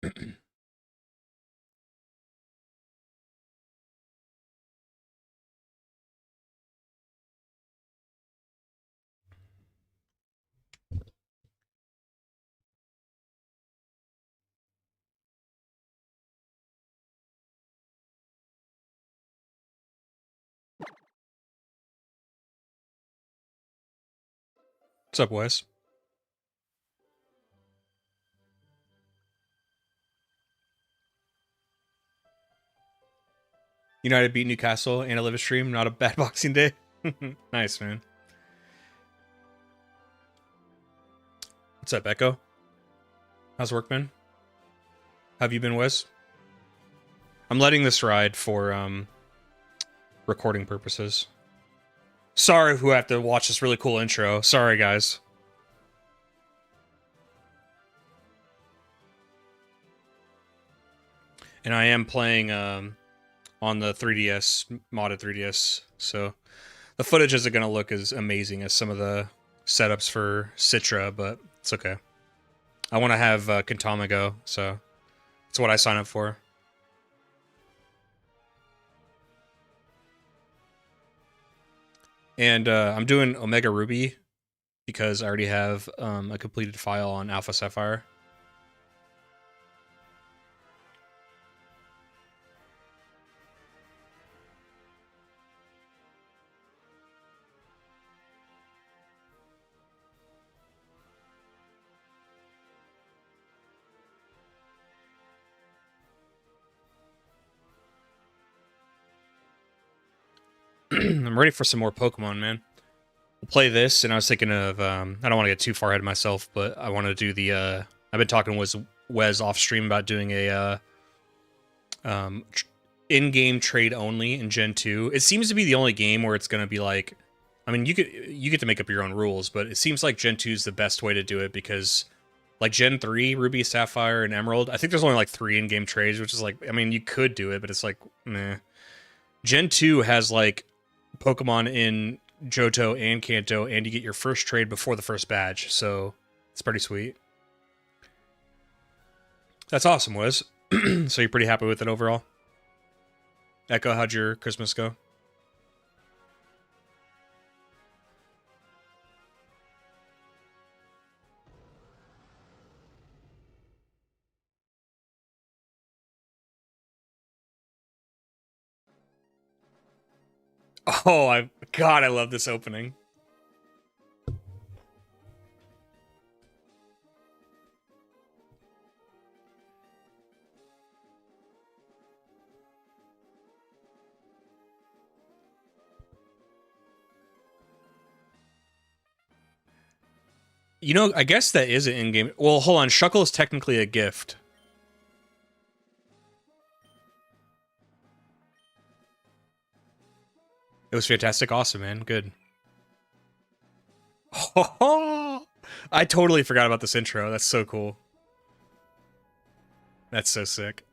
What's up, Wes? United beat Newcastle and I live a stream. Not a bad Boxing Day. Nice, man. What's up, Echo? How's work been? How have you been, Wes? I'm letting this ride for recording purposes. Sorry who have to watch this really cool intro. Sorry, guys. And I am playing on the 3DS, modded 3DS, so the footage isn't going to look as amazing as some of the setups for Citra, but it's okay. I want to have Kentama go, so it's what I sign up for. And I'm doing Omega Ruby because I already have a completed file on Alpha Sapphire. I'm ready for some more Pokemon, man. We'll play this, and I was thinking of, I don't want to get too far ahead of myself, but I want to do the, I've been talking with Wes off stream about doing a, in-game trade only in Gen 2. It seems to be the only game where it's going to be like, I mean, you get to make up your own rules, but it seems like Gen 2 is the best way to do it because, like, Gen 3, Ruby, Sapphire, and Emerald, I think there's only like 3 in-game trades, which is like, I mean, you could do it, but it's like, meh. Gen 2 has, like, Pokemon in Johto and Kanto, and you get your first trade before the first badge, so it's pretty sweet. That's awesome, Wes. So you're pretty happy with it overall? Echo, how'd your Christmas go? Oh, God, I love this opening. You know, I guess that is an in-game. Well, hold on. Shuckle is technically a gift. It was fantastic. Awesome, man. Good. I totally forgot about this intro. That's so cool. That's so sick.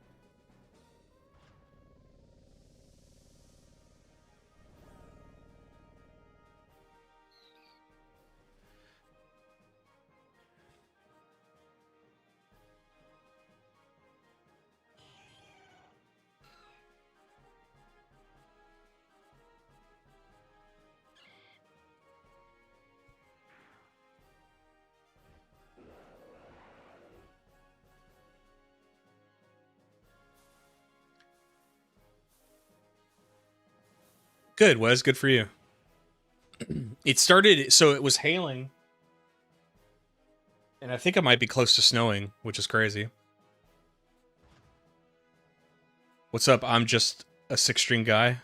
Good, Wes. Good for you. It started, so it was hailing. And I think it might be close to snowing, which is crazy. What's up? I'm just a 6-string guy.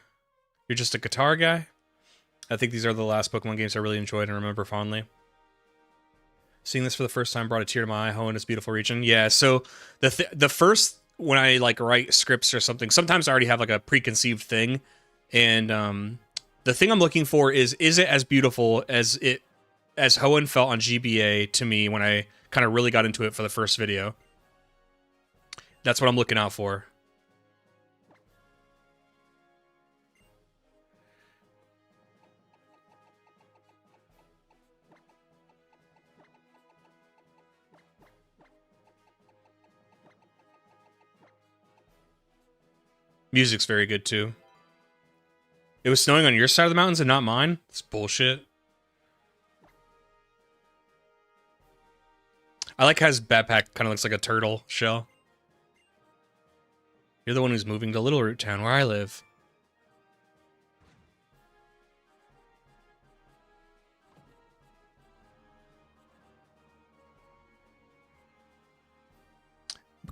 You're just a guitar guy? I think these are the last Pokemon games I really enjoyed and remember fondly. Seeing this for the first time brought a tear to my eye. Ho in this beautiful region. Yeah, so the first, when I like write scripts or something, sometimes I already have like a preconceived thing. And the thing I'm looking for is it as beautiful as Hoenn felt on GBA to me when I kind of really got into it for the first video? That's what I'm looking out for. Music's very good too. It was snowing on your side of the mountains and not mine? It's bullshit. I like how his backpack kind of looks like a turtle shell. You're the one who's moving to Little Root Town, where I live.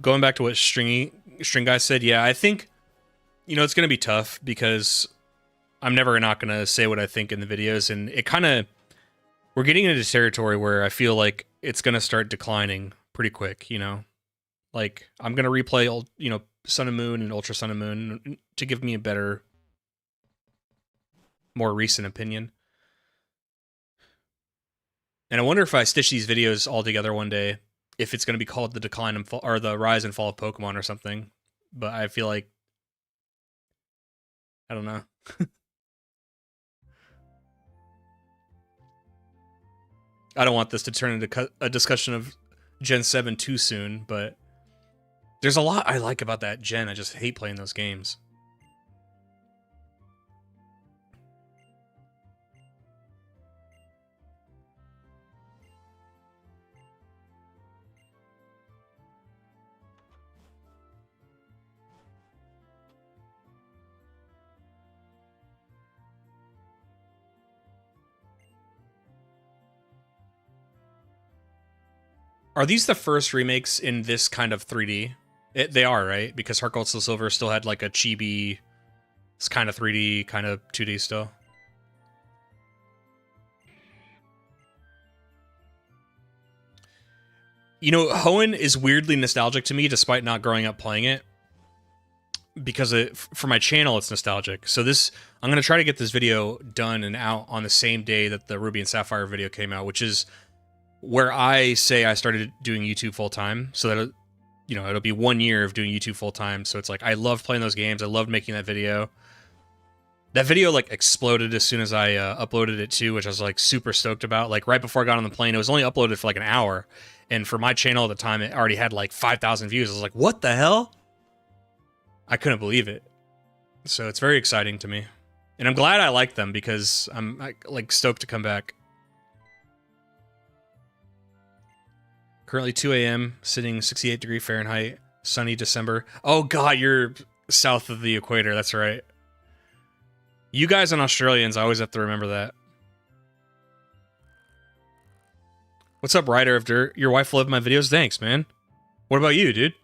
Going back to what String Guy said, yeah, I think, you know, it's going to be tough because I'm never not going to say what I think in the videos, and it kind of, we're getting into territory where I feel like it's going to start declining pretty quick, you know? Like, I'm going to replay, you know, Sun and Moon and Ultra Sun and Moon to give me a better, more recent opinion. And I wonder if I stitch these videos all together one day, if it's going to be called the Decline and Fall, or the Rise and Fall of Pokemon or something. But I feel like, I don't know. I don't want this to turn into a discussion of Gen 7 too soon, but there's a lot I like about that gen. I just hate playing those games. Are these the first remakes in this kind of 3D? They are, right? Because Heart Gold Soul Silver still had like a chibi, it's kind of 3D, kind of 2D still. You know, Hoenn is weirdly nostalgic to me, despite not growing up playing it. Because for my channel, it's nostalgic. So this, I'm going to try to get this video done and out on the same day that the Ruby and Sapphire video came out, which is where I say I started doing YouTube full time, so that, you know, it'll be 1 year of doing YouTube full time. So it's like, I love playing those games. I loved making that video. That video like exploded as soon as I uploaded it too, which I was like super stoked about. Like right before I got on the plane, it was only uploaded for like an hour. And for my channel at the time, it already had like 5,000 views. I was like, what the hell? I couldn't believe it. So it's very exciting to me. And I'm glad I like them because I'm like stoked to come back. Currently 2 a.m., sitting 68 degree Fahrenheit, sunny December. Oh god, you're south of the equator, that's right. You guys and Australians, I always have to remember that. What's up, Rider of Dirt? Your wife loved my videos? Thanks, man. What about you, dude?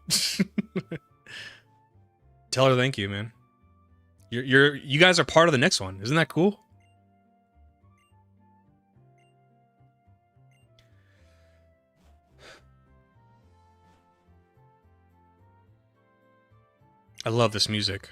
Tell her thank you, man. You guys are part of the next one. Isn't that cool? I love this music.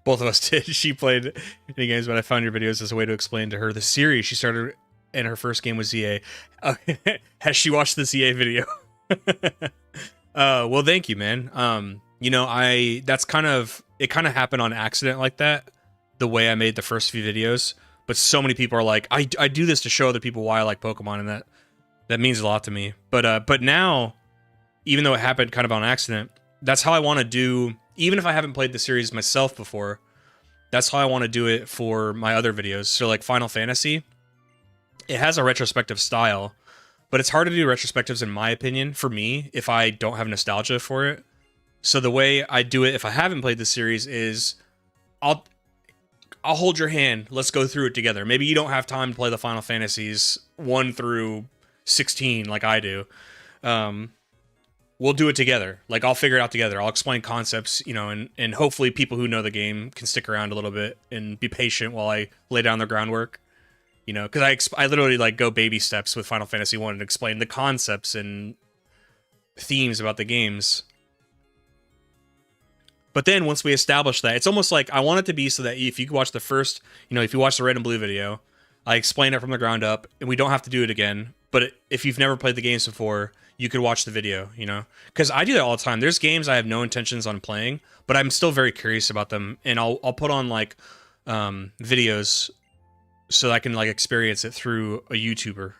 Both of us did. She played any games, but I found your videos as a way to explain to her the series she started, and her first game was ZA. Has she watched the ZA video? Well, thank you, man. You know, it kind of happened on accident like that, the way I made the first few videos. But so many people are like, I do this to show other people why I like Pokemon, and that means a lot to me. But now, even though it happened kind of on accident, that's how I want to do. Even if I haven't played the series myself before, that's how I want to do it for my other videos. So like Final Fantasy, it has a retrospective style, but it's hard to do retrospectives in my opinion, for me, if I don't have nostalgia for it. So the way I do it if I haven't played the series is I'll hold your hand, let's go through it together. Maybe you don't have time to play the Final Fantasies 1 through 16 like I do. We'll do it together. Like, I'll figure it out together. I'll explain concepts, you know, and hopefully people who know the game can stick around a little bit and be patient while I lay down the groundwork. You know, because I literally, like, go baby steps with Final Fantasy 1 and explain the concepts and themes about the games. But then once we establish that, it's almost like I want it to be so that if you watch the first, if you watch the Red and Blue video, I explain it from the ground up, and we don't have to do it again. But if you've never played the games before, you could watch the video, Because I do that all the time. There's games I have no intentions on playing, but I'm still very curious about them, and I'll put on, like, videos so that I can, like, experience it through a YouTuber.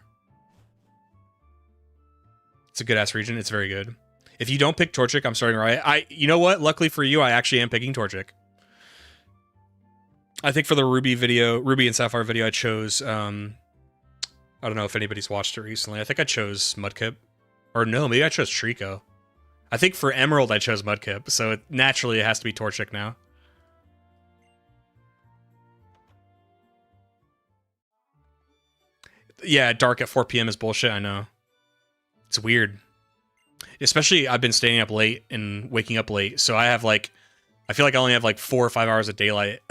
It's a good-ass region. It's very good. If you don't pick Torchic, I'm starting right. You know what? Luckily for you, I actually am picking Torchic. I think for the Ruby and Sapphire video, I chose, I don't know if anybody's watched it recently. I think I chose Mudkip. Or no, maybe I chose Trico. I think for Emerald, I chose Mudkip, so naturally it has to be Torchic now. Yeah, dark at 4 p.m. is bullshit, I know. It's weird. Especially, I've been staying up late and waking up late, so I have, like, I feel like I only have, like, 4 or 5 hours of daylight.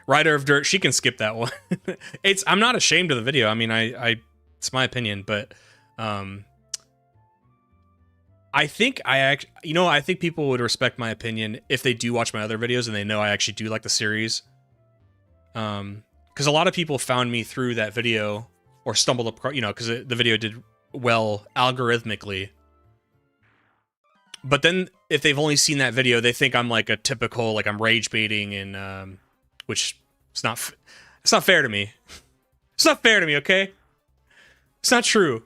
Rider of Dirt, she can skip that one. I'm not ashamed of the video. I mean, it's my opinion, but I think I think people would respect my opinion if they do watch my other videos and they know I actually do like the series. Because a lot of people found me through that video or stumbled across, because the video did well algorithmically. But then if they've only seen that video, they think I'm like a typical, like I'm rage baiting, and which it's not fair to me. It's not fair to me, okay? It's not true.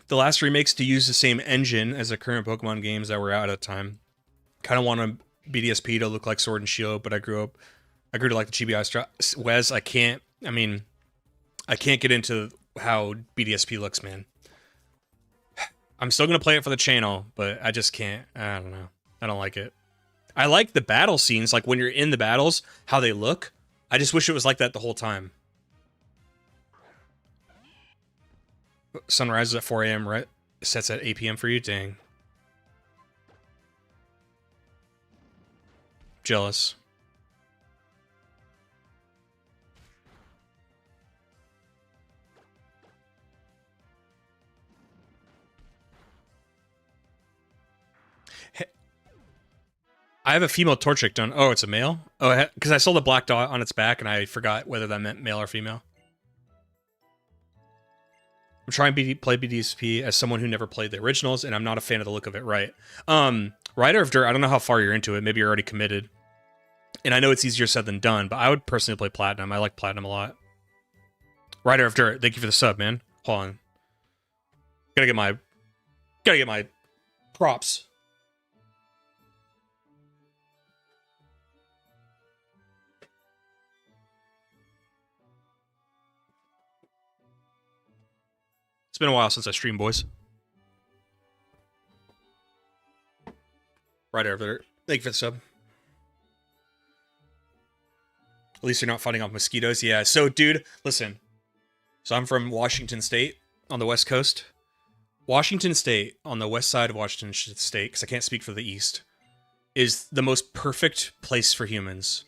The last remakes to use the same engine as the current Pokemon games that were out at the time. Kind of want a BDSP to look like Sword and Shield, but I grew to like the chibi Wes, I can't get into how BDSP looks, man. I'm still gonna play it for the channel, but I just can't. I don't know. I don't like it. I like the battle scenes, like when you're in the battles, how they look. I just wish it was like that the whole time. Sunrise is at 4 a.m., right? Sets at 8 p.m. for you? Dang. Jealous. I have a female Torchic done. Oh, it's a male? Oh, because I saw the black dot on its back, and I forgot whether that meant male or female. I'm trying to play BDSP as someone who never played the originals, and I'm not a fan of the look of it, right? Rider of Dirt, I don't know how far you're into it. Maybe you're already committed. And I know it's easier said than done, but I would personally play Platinum. I like Platinum a lot. Rider of Dirt, thank you for the sub, man. Hold on. Gotta get my props. It's been a while since I streamed, boys. Rider of Dirt, thank you for the sub. At least you're not fighting off mosquitoes. Yeah, so, dude, listen. So I'm from Washington State on the West Coast. Washington State, on the west side of Washington State, because I can't speak for the East, is the most perfect place for humans.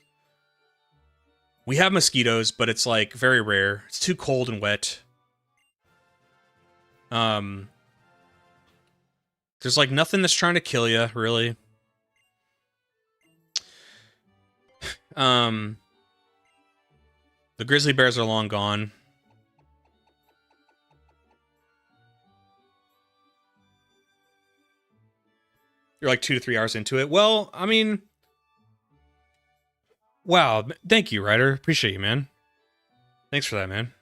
We have mosquitoes, but it's, like, very rare. It's too cold and wet. There's, like, nothing that's trying to kill you, really. The grizzly bears are long gone. You're like 2 to 3 hours into it. Well, I mean, wow. Thank you, Ryder. Appreciate you, man. Thanks for that, man.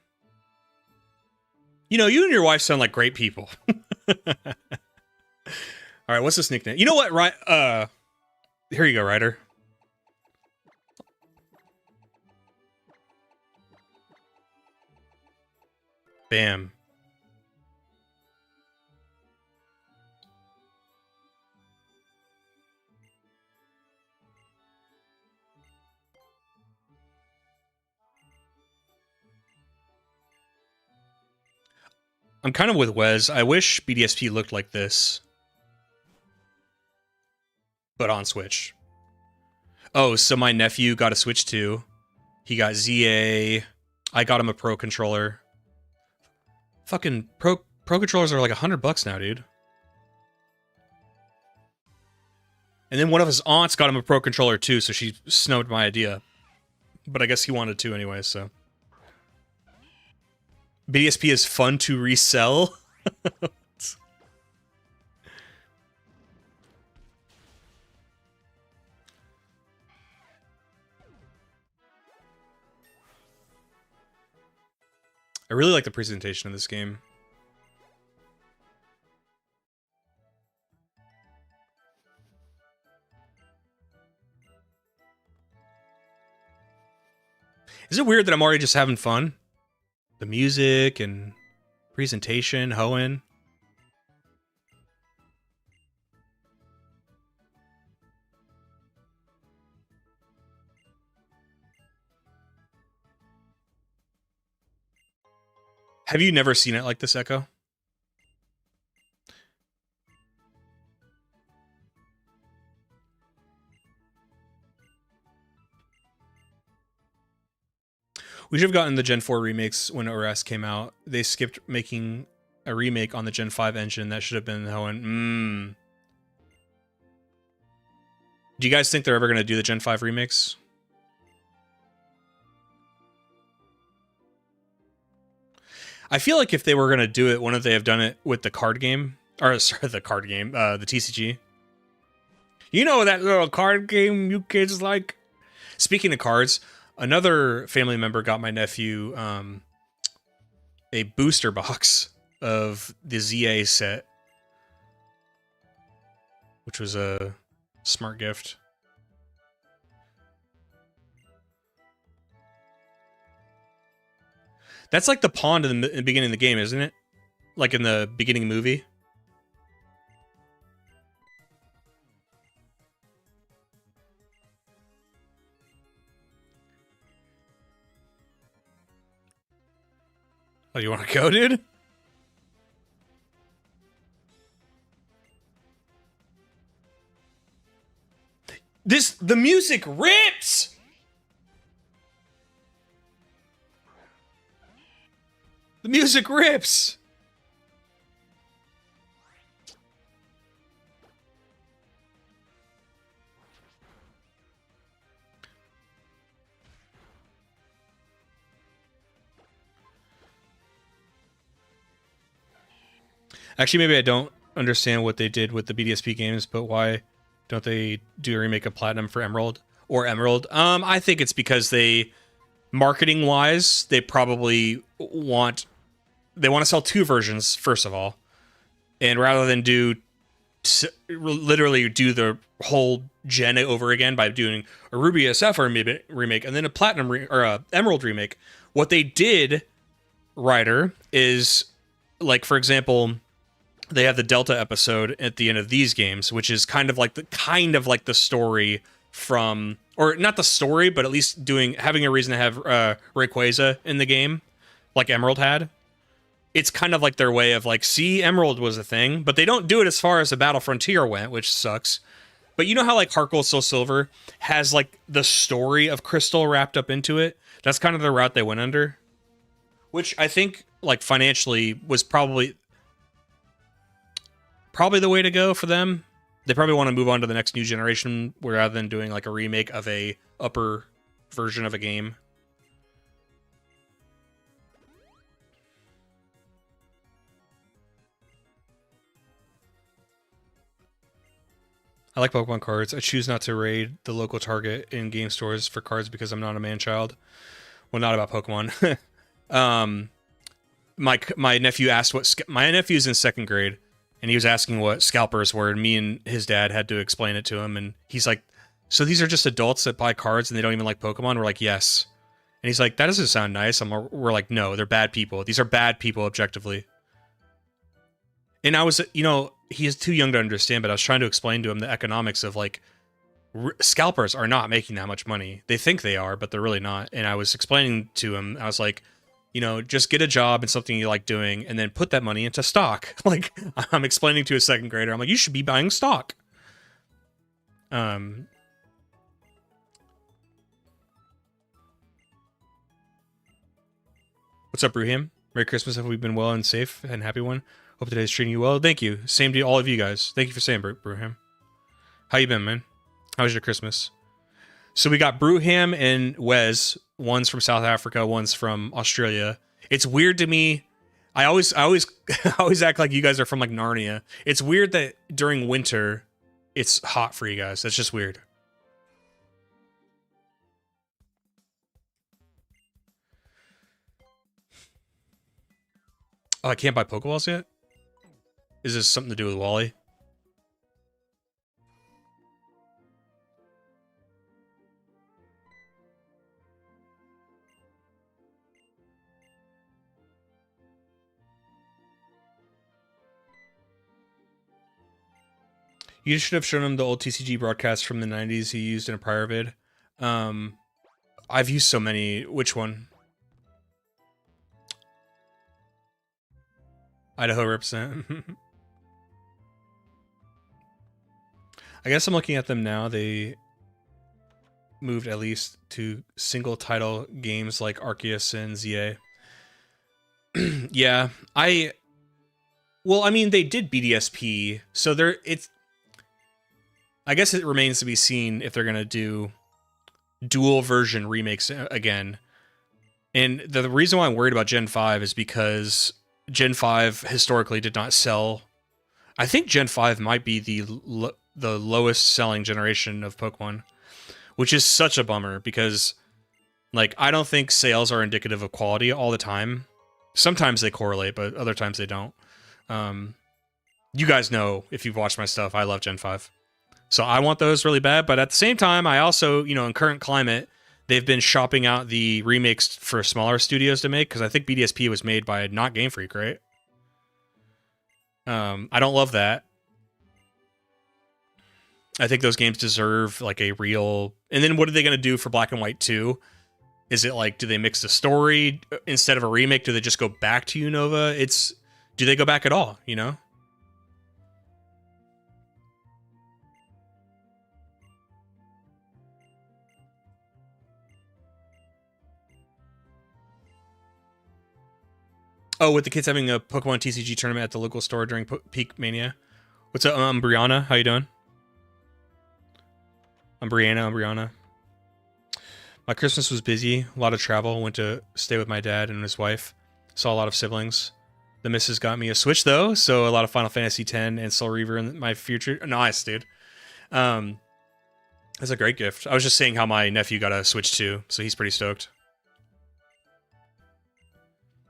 You and your wife sound like great people. All right, what's this nickname? You know what, right? Here you go, Ryder. Bam. I'm kind of with Wes. I wish BDSP looked like this, but on Switch. Oh, so my nephew got a Switch 2. He got ZA. I got him a Pro controller. Fucking Pro controllers are like $100 now, dude. And then one of his aunts got him a Pro controller too, so she snowed my idea. But I guess he wanted to anyway, so. BDSP is fun to resell. I really like the presentation of this game. Is it weird that I'm already just having fun? The music and presentation, Hoenn. Have you never seen it like this, Echo? We should have gotten the Gen 4 remakes when ORAS came out. They skipped making a remake on the Gen 5 engine. That should have been Hoenn. Do you guys think they're ever going to do the Gen 5 remakes? I feel like if they were going to do it, wouldn't they have done it with the card game? Or, sorry, the card game, the TCG. You know that little card game you kids like? Speaking of cards, another family member got my nephew a booster box of the ZA set, which was a smart gift. That's like the pond in the beginning of the game, isn't it? Like in the beginning movie. Oh, you want to go, dude? The music rips! The music rips! Actually, maybe I don't understand what they did with the BDSP games, but why don't they do a remake of Platinum for Emerald? Or Emerald? I think it's because they, marketing-wise, they probably want to sell two versions, first of all. And rather than literally do the whole gen over again by doing a Ruby SF remake and then a Platinum or a Emerald remake, what they did, Ryder, is, like, for example, they have the Delta episode at the end of these games, which is kind of like the story from, or not the story, but at least having a reason to have Rayquaza in the game, like Emerald had. It's kind of like their way of like, see, Emerald was a thing, but they don't do it as far as the Battle Frontier went, which sucks. But you know how like Heart Gold Soul Silver has like the story of Crystal wrapped up into it? That's kind of the route they went under, which I think like financially was probably the way to go for them. They probably want to move on to the next new generation rather than doing like a remake of a upper version of a game. I like Pokemon cards. I choose not to raid the local Target in game stores for cards because I'm not a man-child. Well, not about Pokemon. My nephew asked my nephew's in 2nd grade, and he was asking what scalpers were, and me and his dad had to explain it to him, and he's like, so these are just adults that buy cards and they don't even like Pokemon? We're like, yes. And he's like, that doesn't sound nice. We're like, no, they're bad people. These are bad people, objectively. And I was, he is too young to understand, but I was trying to explain to him the economics of, like, scalpers are not making that much money. They think they are, but they're really not. And I was explaining to him, I was like, just get a job and something you like doing, and then put that money into stock. Like, I'm explaining to a 2nd grader, I'm like, you should be buying stock. What's up, Bruham? Merry Christmas. Have we been well and safe and happy one? Hope today's treating you well. Thank you. Same to all of you guys. Thank you for saying, Bruham. How you been, man? How was your Christmas? So we got Bruham and Wes. One's from South Africa. One's from Australia. It's weird to me. I always act like you guys are from like Narnia. It's weird that during winter, it's hot for you guys. That's just weird. Oh, I can't buy Pokeballs yet? Is this something to do with Wally? You should have shown him the old TCG broadcast from the 90s he used in a prior vid. I've used so many. Which one? Idaho represent. I guess I'm looking at them now. They moved at least to single title games like Arceus and ZA. Yeah, well, I mean, they did BDSP, so I guess it remains to be seen if they're gonna do dual version remakes again. And the reason why I'm worried about Gen 5 is because Gen 5 historically did not sell. I think Gen 5 might be the lowest selling generation of Pokemon, which is such a bummer because, like, I don't think sales are indicative of quality all the time. Sometimes they correlate, but other times they don't. You guys know, if you've watched my stuff, I love Gen 5. So I want those really bad, but at the same time, I also, in current climate, they've been shopping out the remakes for smaller studios to make, because I think BDSP was made by not Game Freak, right? I don't love that. I think those games deserve, like, a real... And then what are they going to do for Black and White 2? Is it, like, do they mix the story instead of a remake? Do they just go back to Unova? Do they go back at all, Oh, with the kids having a Pokemon TCG tournament at the local store during Peak Mania. What's up, Brianna? How you doing? I'm Brianna. My Christmas was busy. A lot of travel. Went to stay with my dad and his wife. Saw a lot of siblings. The missus got me a Switch, though, so a lot of Final Fantasy X and Soul Reaver in my future. Nice, dude. That's a great gift. I was just saying how my nephew got a Switch, too, so he's pretty stoked.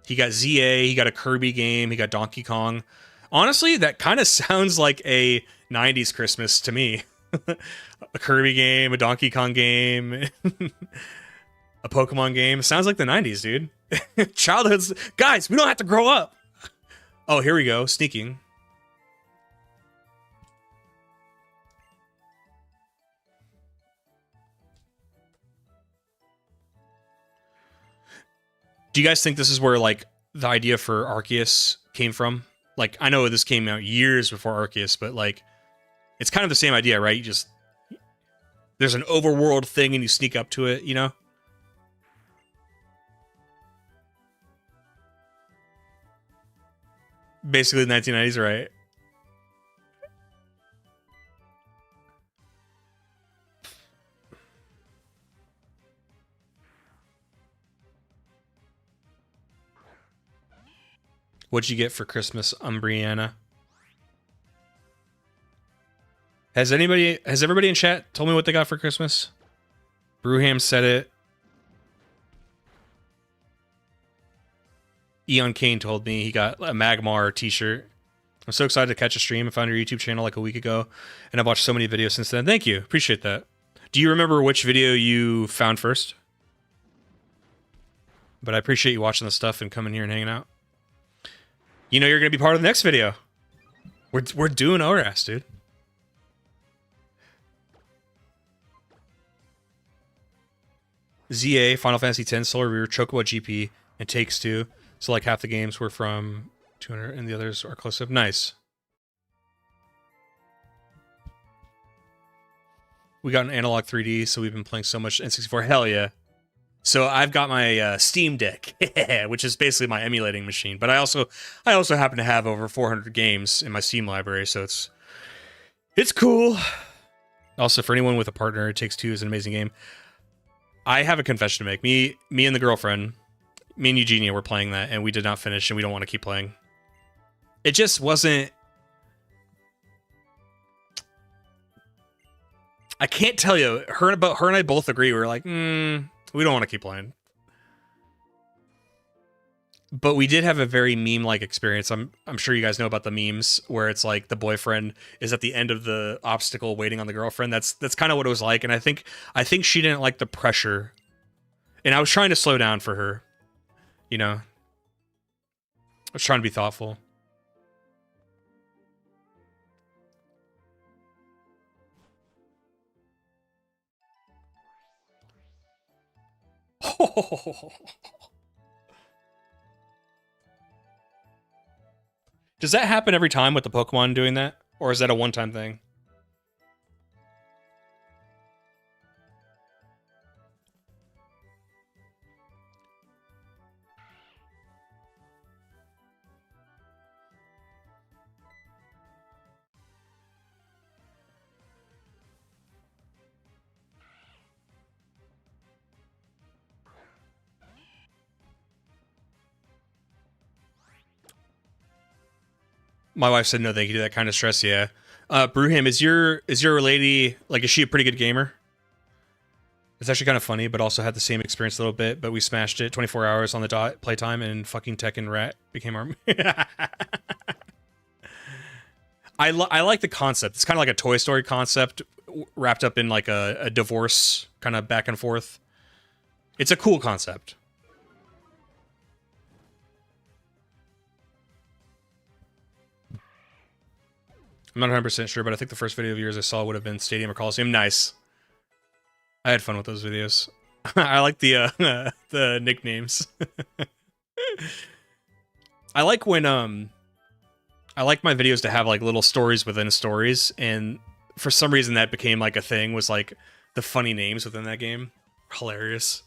He got ZA, he got a Kirby game, he got Donkey Kong. Honestly, that kind of sounds like a 90s Christmas to me. A Kirby game, a Donkey Kong game, a Pokemon game. Sounds like the 90s, dude. Childhood's... Guys, we don't have to grow up. Oh, here we go. Sneaking. Do you guys think this is where, like, the idea for Arceus came from? Like, I know this came out years before Arceus, but, like, it's kind of the same idea, right? You just... There's an overworld thing and you sneak up to it, Basically the 1990s, right? What'd you get for Christmas, Umbriana? Has everybody in chat told me what they got for Christmas? Brewham said it. Eon Kane told me he got a Magmar t-shirt. I'm so excited to catch a stream. I found your YouTube channel like a week ago, and I've watched so many videos since then. Thank you. Appreciate that. Do you remember which video you found first? But I appreciate you watching the stuff and coming here and hanging out. You're going to be part of the next video. We're doing ORAS, dude. ZA, Final Fantasy X, Solar Reaver, Chocobo GP, and Takes Two. So like half the games were from 200 and the others are close up. Nice. We got an analog 3D, so we've been playing so much N64. Hell yeah. So I've got my Steam Deck, which is basically my emulating machine. But I also happen to have over 400 games in my Steam library, so it's cool. Also, for anyone with a partner, It Takes Two is an amazing game. I have a confession to make. Me and the girlfriend, me and Eugenia were playing that, and we did not finish, and we don't want to keep playing. It just wasn't... I can't tell you. Her and I both agree. We were like, we don't want to keep playing. But we did have a very meme-like experience. I'm sure you guys know about the memes where it's like the boyfriend is at the end of the obstacle waiting on the girlfriend. That's kind of what it was like. And I think she didn't like the pressure. And I was trying to slow down for her. You know? I was trying to be thoughtful. Does that happen every time with the Pokemon doing that? Or is that a one-time thing? My wife said no thank you to that kind of stress, yeah. Brewham, is your lady, like, is she a pretty good gamer? It's actually kind of funny, but also had the same experience a little bit, but we smashed it 24 hours on the dot playtime, and fucking Tekken Rat became our... I like the concept. It's kind of like a Toy Story concept wrapped up in like a divorce kind of back and forth. It's a cool concept. I'm not 100% sure, but I think the first video of yours I saw would have been Stadium or Coliseum. Nice. I had fun with those videos. I like the the nicknames. I like when I like my videos to have like little stories within stories, and for some reason that became like a thing, was like the funny names within that game. Hilarious.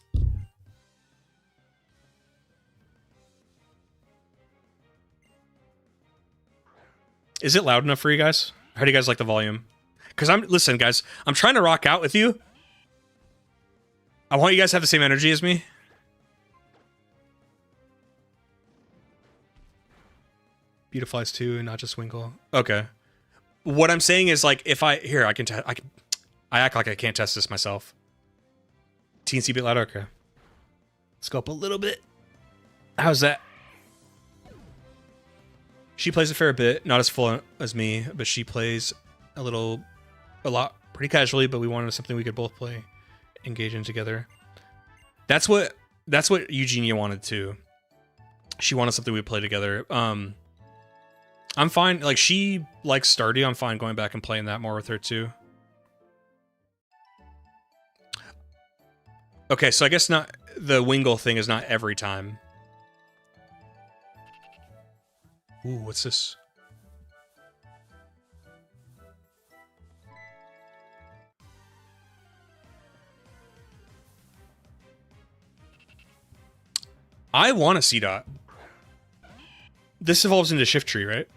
Is it loud enough for you guys? How do you guys like the volume? Because listen, guys, I'm trying to rock out with you. I want you guys to have the same energy as me. Beautifies too, not just Winkle. Okay. What I'm saying is, like, if I act like I can't test this myself. TNC bit louder. Okay. Let's go up a little bit. How's that? She plays a fair bit, not as full as me, but she plays a lot, pretty casually. But we wanted something we could both play, engage in together. That's what Eugenia wanted too. She wanted something we play together. I'm fine. Like, she likes Stardew. I'm fine going back and playing that more with her too. Okay, so I guess not the Wingle thing is not every time. Ooh, what's this? I want a C-Dot. This evolves into Shift Tree, right?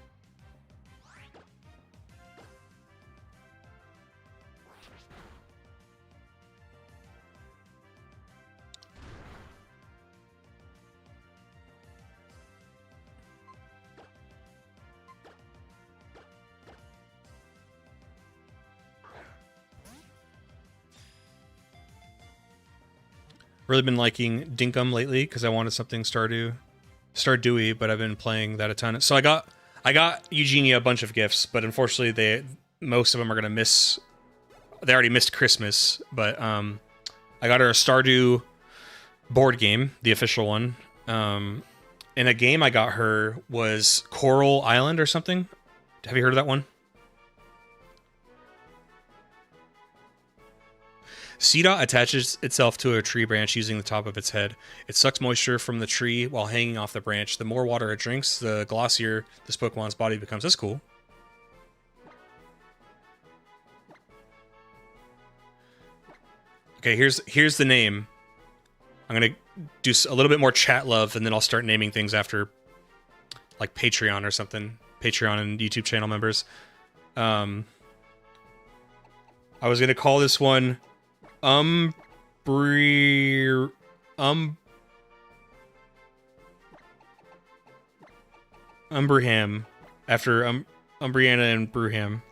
Really been liking Dinkum lately because I wanted something Stardewy, but I've been playing that a ton. So I got Eugenia a bunch of gifts, but unfortunately most of them are gonna miss. They already missed Christmas, but I got her a Stardew board game, the official one. And a game I got her was Coral Island or something. Have you heard of that one? C-Dot attaches itself to a tree branch using the top of its head. It sucks moisture from the tree while hanging off the branch. The more water it drinks, the glossier this Pokemon's body becomes. That's cool. Okay, here's the name. I'm gonna do a little bit more chat love, and then I'll start naming things after, like Patreon or something. Patreon and YouTube channel members. I was gonna call this one Umbraham, after Umbriana and Brewham.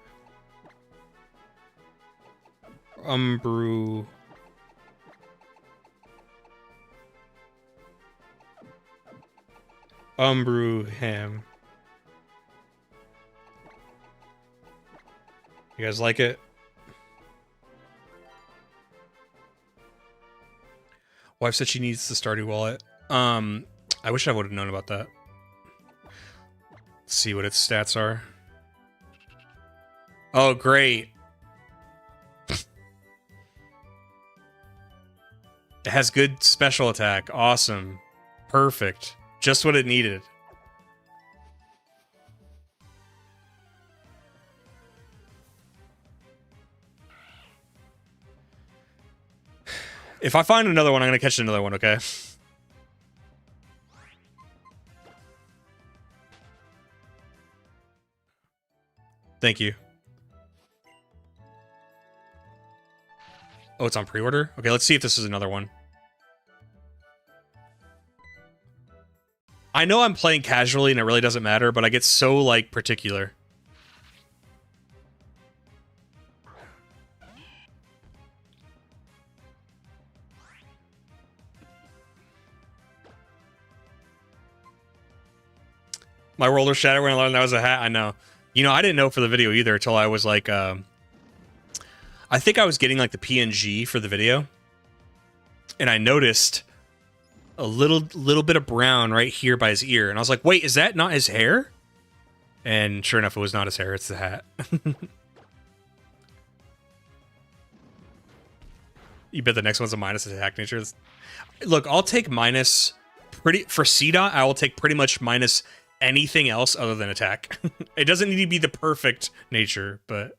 Umbrewham. You guys like it? Wife said she needs the Stardew wallet. I wish I would have known about that. Let's see what its stats are. Oh, great. It has good special attack. Awesome. Perfect. Just what it needed. If I find another one, I'm going to catch another one, okay? Thank you. Oh, it's on pre-order? Okay, let's see if this is another one. I know I'm playing casually and it really doesn't matter, but I get so, like, particular. My world was shattered when I learned that was a hat. I know. You know, I didn't know for the video either until I was like, I think I was getting like the PNG for the video. And I noticed a little bit of brown right here by his ear. And I was like, wait, is that not his hair? And sure enough, it was not his hair. It's the hat. You bet the next one's a minus attack nature. Look, I'll take minus for CDOT, I will take pretty much minus anything else other than attack. It doesn't need to be the perfect nature, but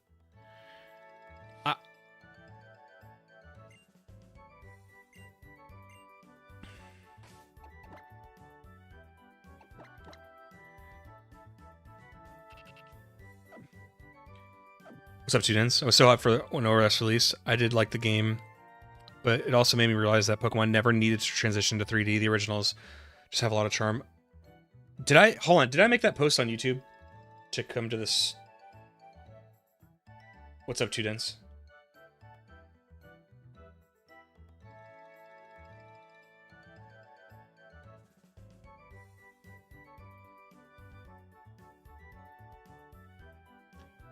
what's up, Tudens? I was so hyped for when ORAS released. I did like the game, but it also made me realize that Pokemon never needed to transition to 3D. The originals just have a lot of charm. Hold on, did I make that post on YouTube to come to this? What's up, Tudens?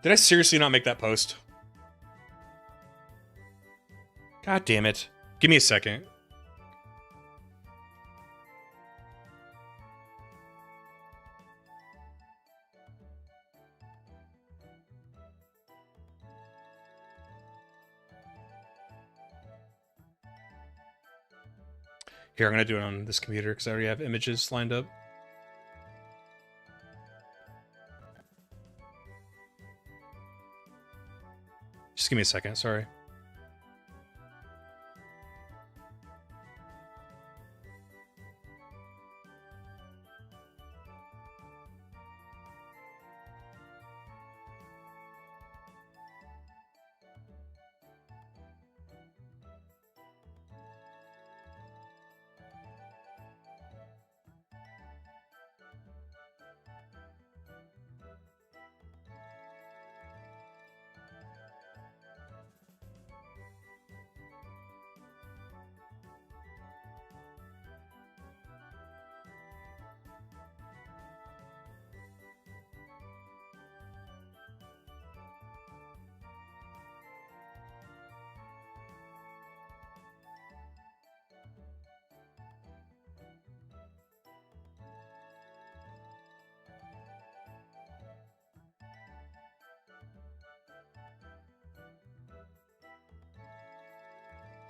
Did I seriously not make that post? God damn it. Give me a second. Here, I'm going to do it on this computer because I already have images lined up. Just give me a second, sorry.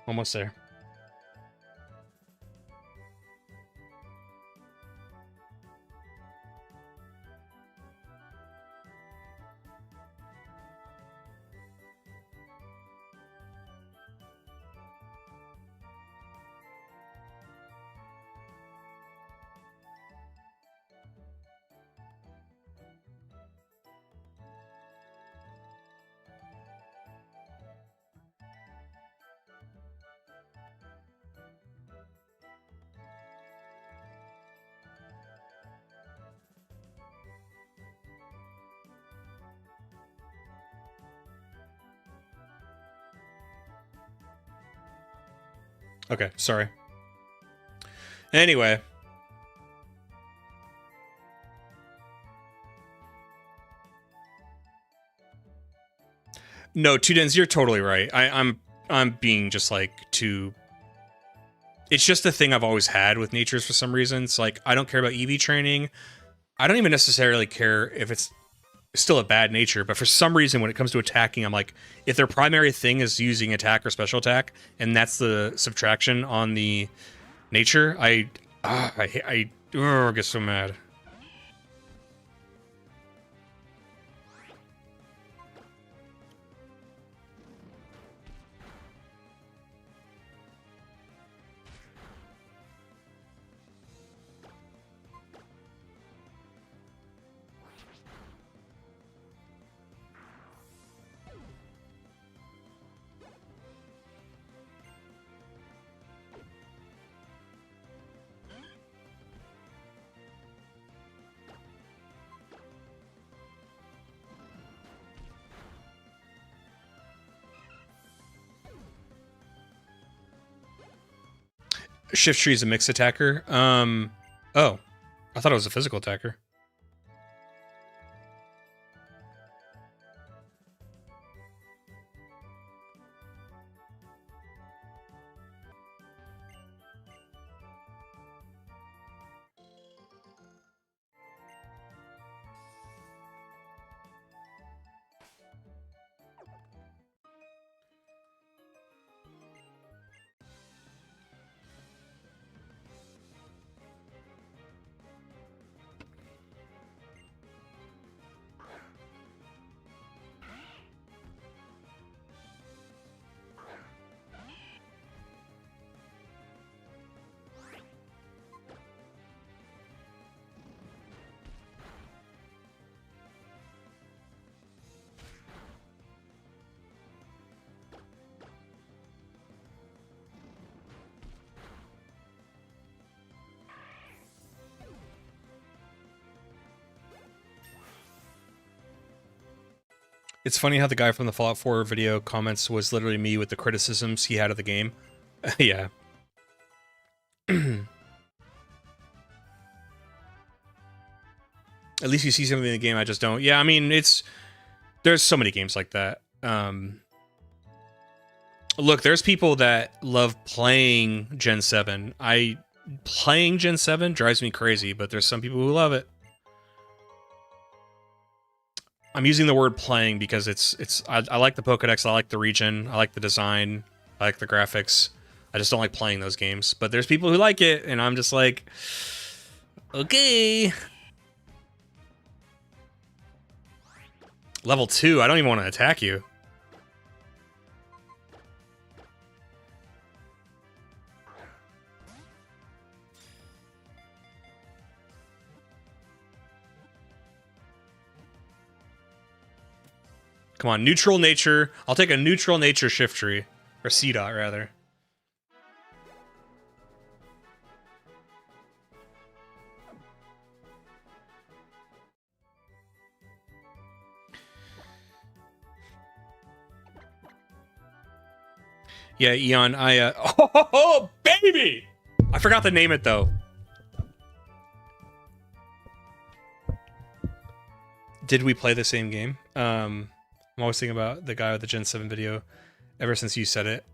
Almost there. Okay, sorry. Anyway. No, Two Dens, you're totally right. I'm being just like too. It's just a thing I've always had with natures for some reason. It's like I don't care about EV training. I don't even necessarily care if it's still a bad nature, but for some reason when it comes to attacking, I'm like, if their primary thing is using attack or special attack, and that's the subtraction on the nature, I get so mad. Shift Tree is a mixed attacker. Oh, I thought it was a physical attacker. It's funny how the guy from the Fallout 4 video comments was literally me with the criticisms he had of the game. Yeah. At least you see something in the game I just don't. Yeah, I mean, there's so many games like that. Look, there's people that love playing Gen 7. Playing Gen 7 drives me crazy, but there's some people who love it. I'm using the word playing because I like the Pokédex, I like the region, I like the design, I like the graphics. I just don't like playing those games. But there's people who like it, and I'm just like, okay. Level 2, I don't even want to attack you. Come on, neutral nature. I'll take a neutral nature shift tree. Or C-Dot, rather. Yeah, Eon, oh, baby! I forgot to name it, though. Did we play the same game? I'm always thinking about the guy with the Gen 7 video ever since you said it.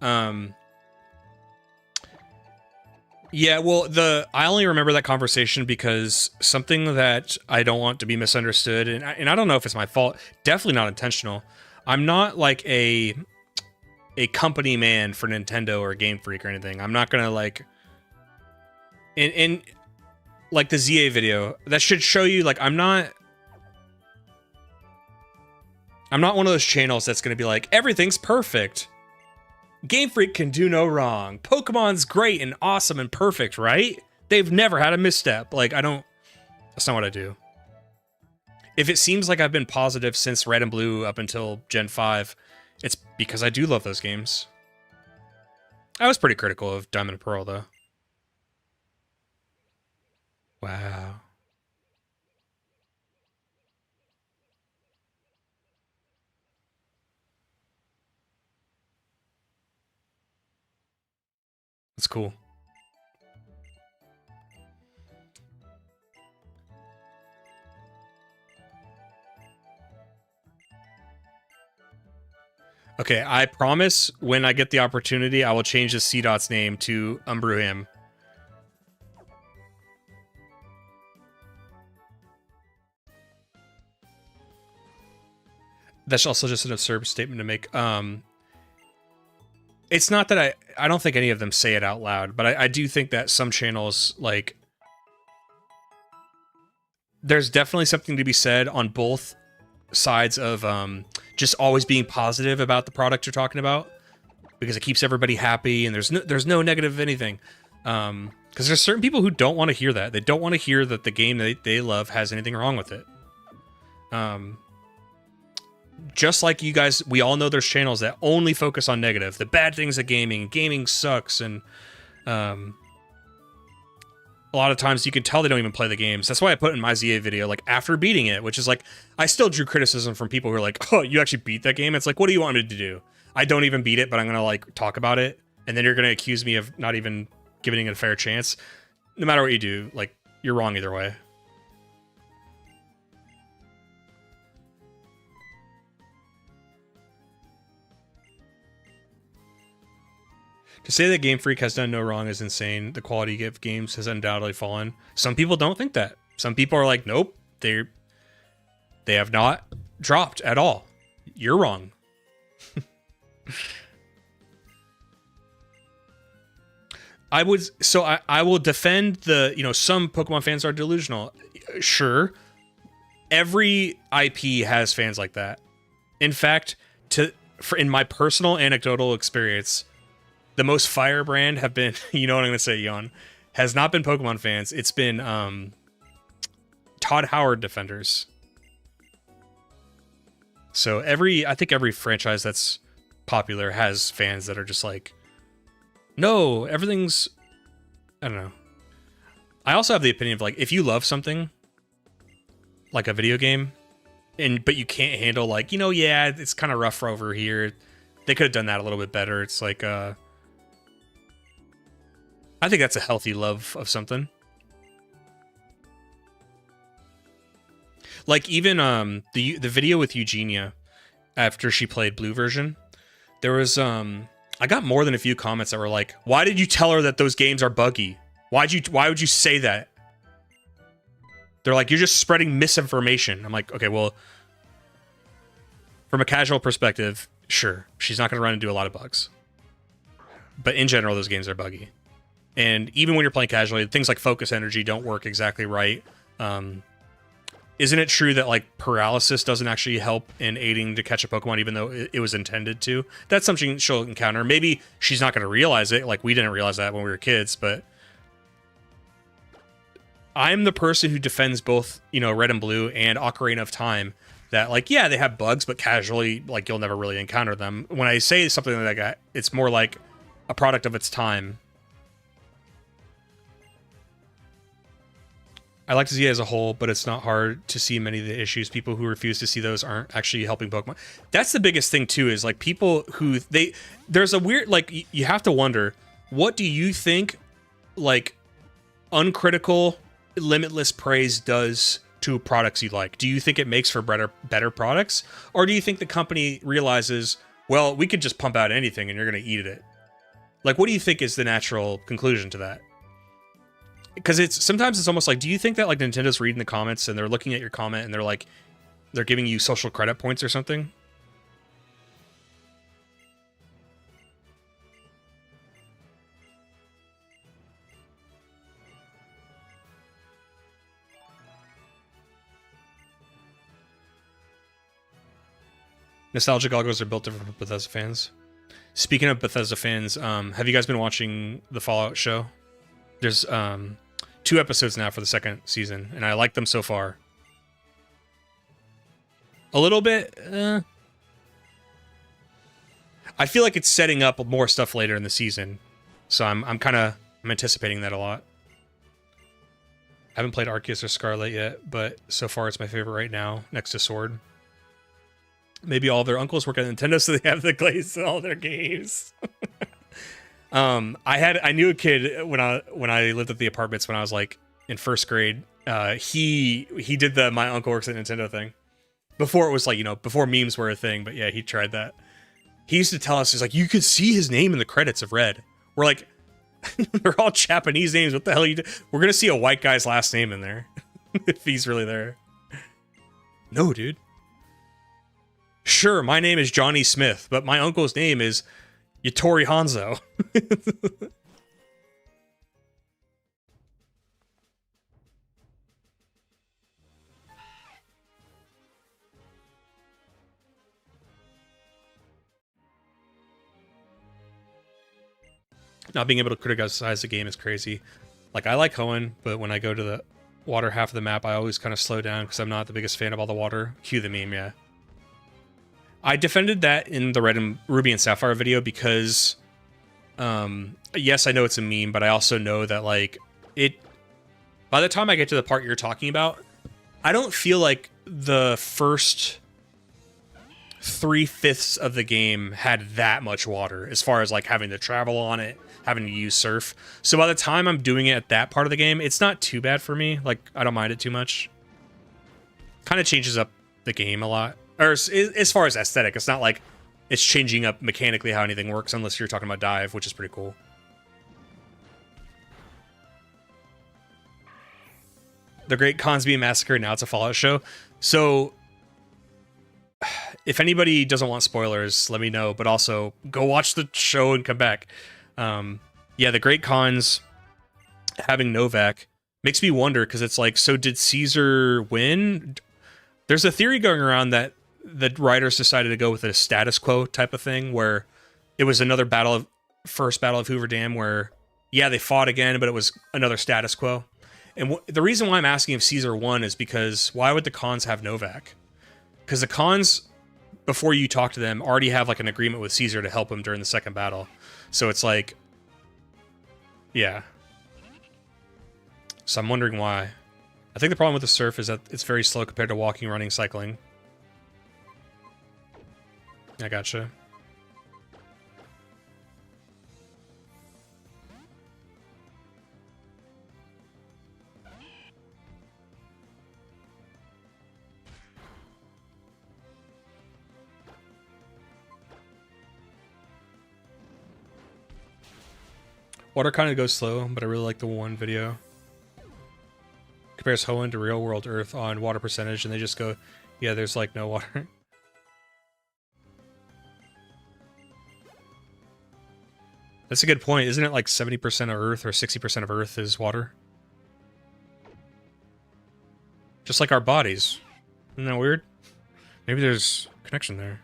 Yeah, well, I only remember that conversation because something that I don't want to be misunderstood, and I don't know if it's my fault, definitely not intentional. I'm not like a company man for Nintendo or Game Freak or anything. I'm not gonna like in like the ZA video that should show you like I'm not one of those channels that's gonna be like everything's perfect. Game Freak can do no wrong. Pokemon's great and awesome and perfect, right? They've never had a misstep. Like that's not what I do. If it seems like I've been positive since Red and Blue up until Gen 5, it's because I do love those games. I was pretty critical of Diamond and Pearl, though. Wow. That's cool. Okay, I promise when I get the opportunity, I will change the C-Dot's name to Umbruham. That's also just an absurd statement to make. It's not that I don't think any of them say it out loud, but I do think that some channels, like, there's definitely something to be said on both sides of just always being positive about the product you're talking about, because it keeps everybody happy and there's no negative anything. Because there's certain people who don't want to hear that. They don't want to hear that the game they love has anything wrong with it. Just like you guys, we all know there's channels that only focus on negative, the bad things of gaming sucks, and a lot of times you can tell they don't even play the games. That's why I put in my ZA video, like, after beating it, which is like, I still drew criticism from people who are like, oh, you actually beat that game? It's like, what do you want me to do? I don't even beat it, but I'm going to, like, talk about it, and then you're going to accuse me of not even giving it a fair chance. No matter what you do, like, you're wrong either way. To say that Game Freak has done no wrong is insane. The quality of games has undoubtedly fallen. Some people don't think that. Some people are like, nope, they have not dropped at all. You're wrong. I will defend the, some Pokemon fans are delusional. Sure. Every IP has fans like that. In fact, in my personal anecdotal experience, the most firebrand have been, you know what I'm going to say, Yon, has not been Pokemon fans. It's been Todd Howard defenders. So I think every franchise that's popular has fans that are just like, no, everything's, I don't know. I also have the opinion of, like, if you love something, like a video game, but you can't handle, like, yeah, it's kind of rough over here. They could have done that a little bit better. It's like, I think that's a healthy love of something. Like, even the video with Eugenia after she played Blue version, there was I got more than a few comments that were like, "Why did you tell her that those games are buggy? Why would you say that?" They're like, "You're just spreading misinformation." I'm like, "Okay, well, from a casual perspective, sure, she's not going to run into a lot of bugs. But in general, those games are buggy. And even when you're playing casually, things like focus energy don't work exactly right. Isn't it true that, like, paralysis doesn't actually help in aiding to catch a Pokemon, even though it was intended to? That's something she'll encounter. Maybe she's not going to realize it. Like, we didn't realize that when we were kids, but I'm the person who defends both, Red and Blue and Ocarina of Time. That, like, yeah, they have bugs, but casually, like, you'll never really encounter them. When I say something like that, it's more like a product of its time. I like to see it as a whole, but it's not hard to see many of the issues. People who refuse to see those aren't actually helping Pokemon. That's the biggest thing, too, is, like, people who... There's a weird... Like, you have to wonder, what do you think, like, uncritical, limitless praise does to products you like? Do you think it makes for better products? Or do you think the company realizes, well, we could just pump out anything and you're going to eat it? Like, what do you think is the natural conclusion to that? Because sometimes it's almost like, do you think that, like, Nintendo's reading the comments and they're looking at your comment and they're like, they're giving you social credit points or something? Nostalgia goggles are built different for Bethesda fans. Speaking of Bethesda fans, have you guys been watching the Fallout show? There's 2 episodes now for the 2nd season, and I like them so far. A little bit. I feel like it's setting up more stuff later in the season, so I'm anticipating that a lot. I haven't played Arceus or Scarlet yet, but so far it's my favorite right now, next to Sword. Maybe all their uncles work at Nintendo, so they have the glaze in all their games. I knew a kid when I lived at the apartments when I was like in first grade. He did the my uncle works at Nintendo thing before it was like, before memes were a thing. But yeah, he tried that. He used to tell us, he's like, you could see his name in the credits of Red. We're like, they're all Japanese names. What the hell you do? We're gonna see a white guy's last name in there if he's really there. No, dude. Sure, my name is Johnny Smith, but my uncle's name is Yatori Hanzo. Not being able to criticize the game is crazy. Like, I like Hoenn, but when I go to the water half of the map, I always kind of slow down because I'm not the biggest fan of all the water. Cue the meme, yeah. I defended that in the Red and Ruby and Sapphire video because, yes, I know it's a meme, but I also know that, like, by the time I get to the part you're talking about, I don't feel like the first 3/5 of the game had that much water as far as, like, having to travel on it, having to use surf. So by the time I'm doing it at that part of the game, it's not too bad for me. Like, I don't mind it too much. Kind of changes up the game a lot. Or as far as aesthetic, it's not like it's changing up mechanically how anything works, unless you're talking about dive, which is pretty cool. The Great Khans being massacred, now it's a Fallout show. So if anybody doesn't want spoilers, let me know, but also go watch the show and come back. Yeah, the Great Khans having Novak makes me wonder, because it's like, so did Caesar win? There's a theory going around that the writers decided to go with a status quo type of thing, where it was another first battle of Hoover Dam, where, yeah, they fought again, but it was another status quo. And the reason why I'm asking if Caesar won is because why would the Khans have Novak? Because the Khans, before you talk to them, already have like an agreement with Caesar to help him during the second battle. So it's like, yeah. So I'm wondering why. I think the problem with the surf is that it's very slow compared to walking, running, cycling. I gotcha. Water kind of goes slow, but I really like the one video. Compares Hoenn to real world Earth on water percentage, and they just go, yeah, there's like no water. That's a good point. Isn't it like 70% of Earth or 60% of Earth is water? Just like our bodies. Isn't that weird? Maybe there's a connection there.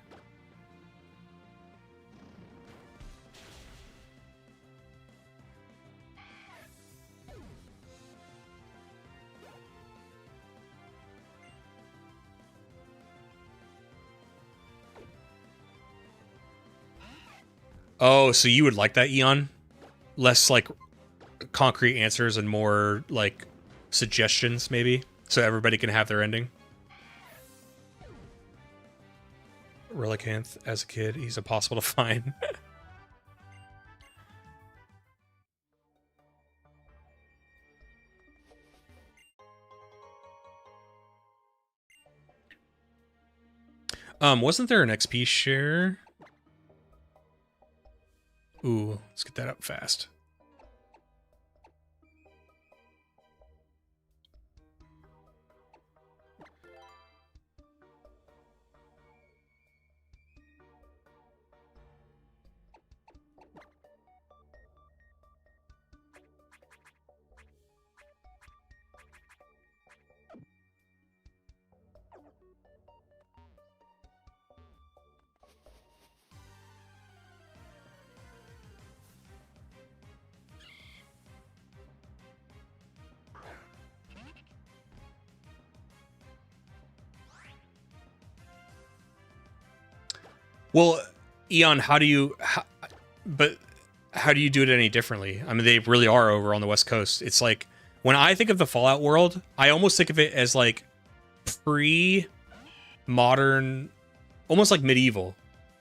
Oh, so you would like that, Eon? Less, like, concrete answers and more, like, suggestions, maybe? So everybody can have their ending? Relicanth, as a kid, he's impossible to find. Wasn't there an XP share? Ooh, let's get that up fast. Well, Eon, how do you do it any differently? I mean, they really are over on the West Coast. It's like, when I think of the Fallout world, I almost think of it as like pre-modern, almost like medieval.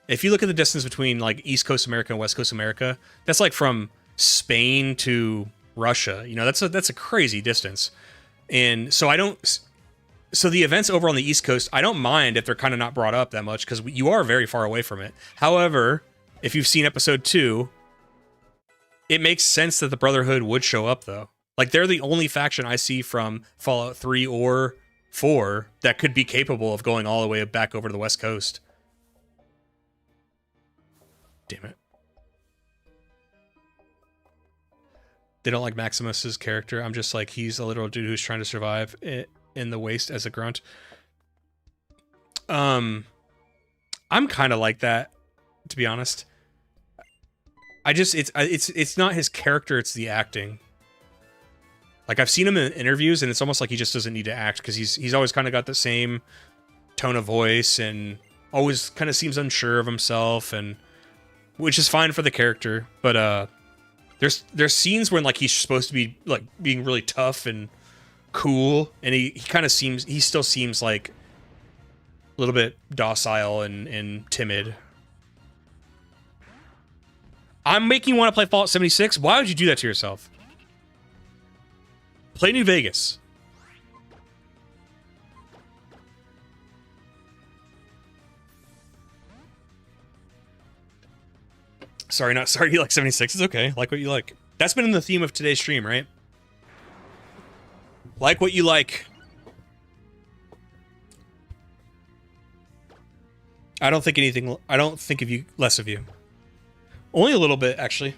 If you look at the distance between like East Coast America and West Coast America, that's like from Spain to Russia. You know, that's a crazy distance. And so so the events over on the East Coast, I don't mind if they're kind of not brought up that much because you are very far away from it. However, if you've seen episode 2, it makes sense that the Brotherhood would show up though. Like they're the only faction I see from Fallout 3 or 4 that could be capable of going all the way back over to the West Coast. Damn it. They don't like Maximus's character. I'm just like, he's a literal dude who's trying to survive in the waste as a grunt. I'm kind of like that, to be honest. It's not his character, it's the acting. Like I've seen him in interviews and it's almost like he just doesn't need to act because he's always kind of got the same tone of voice and always kind of seems unsure of himself, and which is fine for the character, but there's scenes when like he's supposed to be like being really tough and cool, and he still seems like a little bit docile and timid. I'm making you want to play Fallout 76? Why would you do that to yourself? Play New Vegas. Sorry, not sorry you like 76. It's okay. Like what you like. That's been in the theme of today's stream, right? Like what you like. I don't think of you less of you. Only a little bit, actually.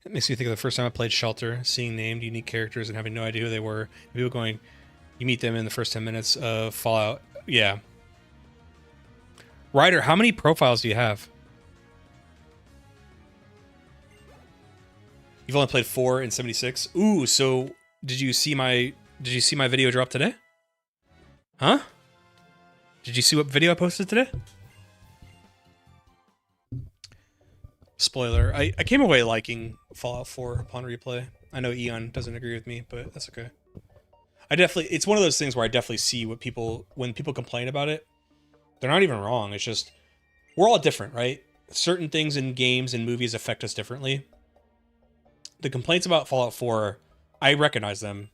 It makes me think of the first time I played Shelter, seeing named unique characters and having no idea who they were. People going, you meet them in the first 10 minutes of Fallout. Yeah. Ryder, how many profiles do you have? You've only played 4 in 76. Ooh, so did you see my video drop today? Huh? Did you see what video I posted today? Spoiler, I came away liking Fallout 4 upon replay. I know Eon doesn't agree with me, but that's okay. It's one of those things where I definitely see when people complain about it, they're not even wrong. It's just, we're all different, right? Certain things in games and movies affect us differently. The complaints about Fallout 4, I recognize them.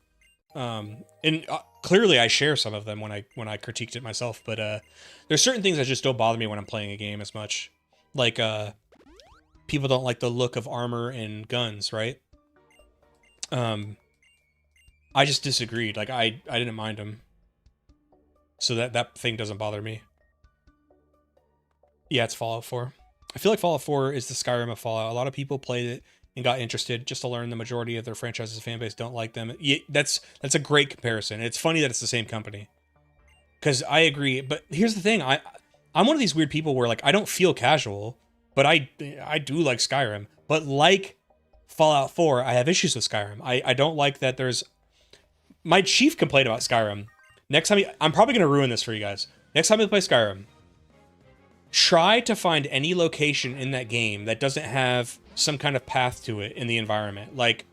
And clearly I share some of them when I critiqued it myself, but there's certain things that just don't bother me when I'm playing a game as much. Like, people don't like the look of armor and guns, right? I just disagreed. Like, I didn't mind them. So that thing doesn't bother me. Yeah, it's Fallout 4. I feel like Fallout 4 is the Skyrim of Fallout. A lot of people played it and got interested just to learn the majority of their franchise's fan base don't like them. Yeah, that's a great comparison. It's funny that it's the same company. Because I agree. But here's the thing. I'm one of these weird people where, like, I don't feel casual. But I do like Skyrim. But like Fallout 4, I have issues with Skyrim. I don't like that there's... My chief complaint about Skyrim. Next time... I'm probably going to ruin this for you guys. Next time you play Skyrim, try to find any location in that game that doesn't have some kind of path to it in the environment. Like,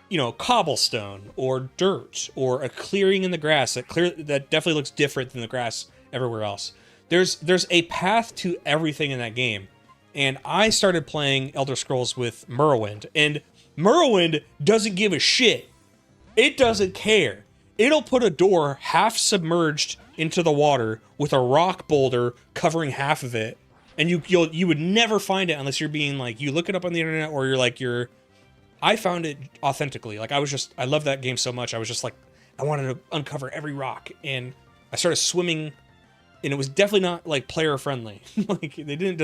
you know, cobblestone or dirt or a clearing in the grass that definitely looks different than the grass everywhere else. There's a path to everything in that game. And I started playing Elder Scrolls with Morrowind, and Morrowind doesn't give a shit. It doesn't care. It'll put a door half submerged into the water with a rock boulder covering half of it, and you would never find it unless you're being like, you look it up on the internet, or I found it authentically. Like, I love that game so much. I was just like, I wanted to uncover every rock, and I started swimming, and it was definitely not like player friendly. Like, they didn't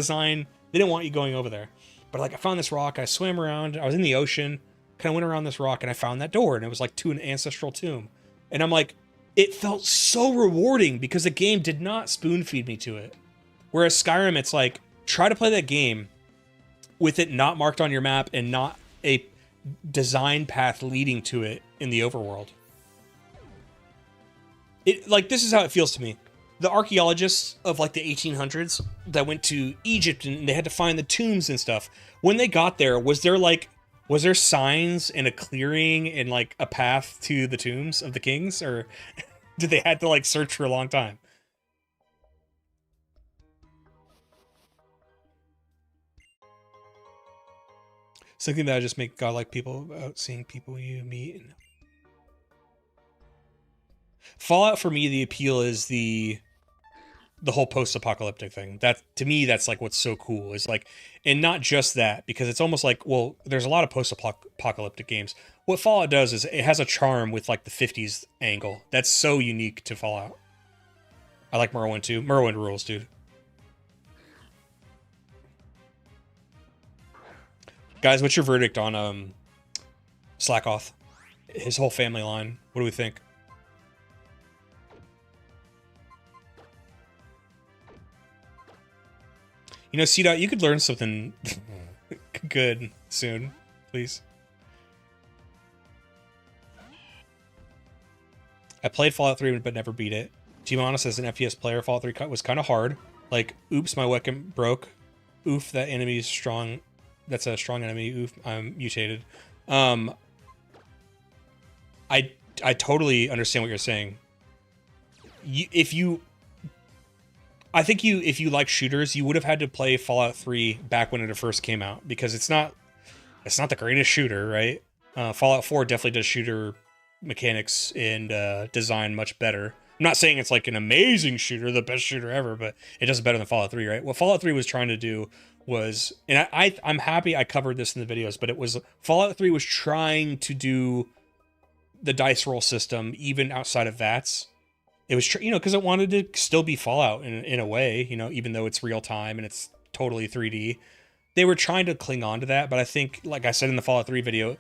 want you going over there. But like, I found this rock, I swam around, I was in the ocean, kind of went around this rock, and I found that door, and it was like to an ancestral tomb. And I'm like, it felt so rewarding because the game did not spoon feed me to it. Whereas Skyrim, it's like, try to play that game with it not marked on your map and not a design path leading to it in the overworld. Like, this is how it feels to me. The archaeologists of like the 1800s that went to Egypt and they had to find the tombs and stuff. When they got there, was there signs and a clearing and like a path to the tombs of the kings, or did they had to like search for a long time? Something that I just make godlike people about seeing people you meet. Fallout for me, the appeal is the whole post-apocalyptic thing. That, to me, that's like what's so cool is like, and not just that, because it's almost like, well, there's a lot of post-apocalyptic games. What Fallout does is it has a charm with like the 50s angle that's so unique to Fallout. I like Morrowind too. Morrowind rules, dude. Guys, what's your verdict on Slackoth? His whole family line. What do we think? You know, C-Dot, you could learn something good soon, please. I played Fallout 3 but never beat it. To be honest, as an FPS player, Fallout 3 was kind of hard. Like, oops, my weapon broke. Oof, that enemy is strong. That's a strong enemy. Oof, I'm mutated. I totally understand what you're saying. If you like shooters, you would have had to play Fallout 3 back when it first came out, because it's not the greatest shooter, right? Fallout 4 definitely does shooter mechanics and design much better. I'm not saying it's like an amazing shooter, the best shooter ever, but it does better than Fallout 3, right? What Fallout 3 was trying to do was, and I'm happy I covered this in the videos, but it was, Fallout 3 was trying to do the dice roll system even outside of VATS. It was, because it wanted to still be Fallout in a way, even though it's real time and it's totally 3D. They were trying to cling on to that, but I think, like I said in the Fallout 3 video,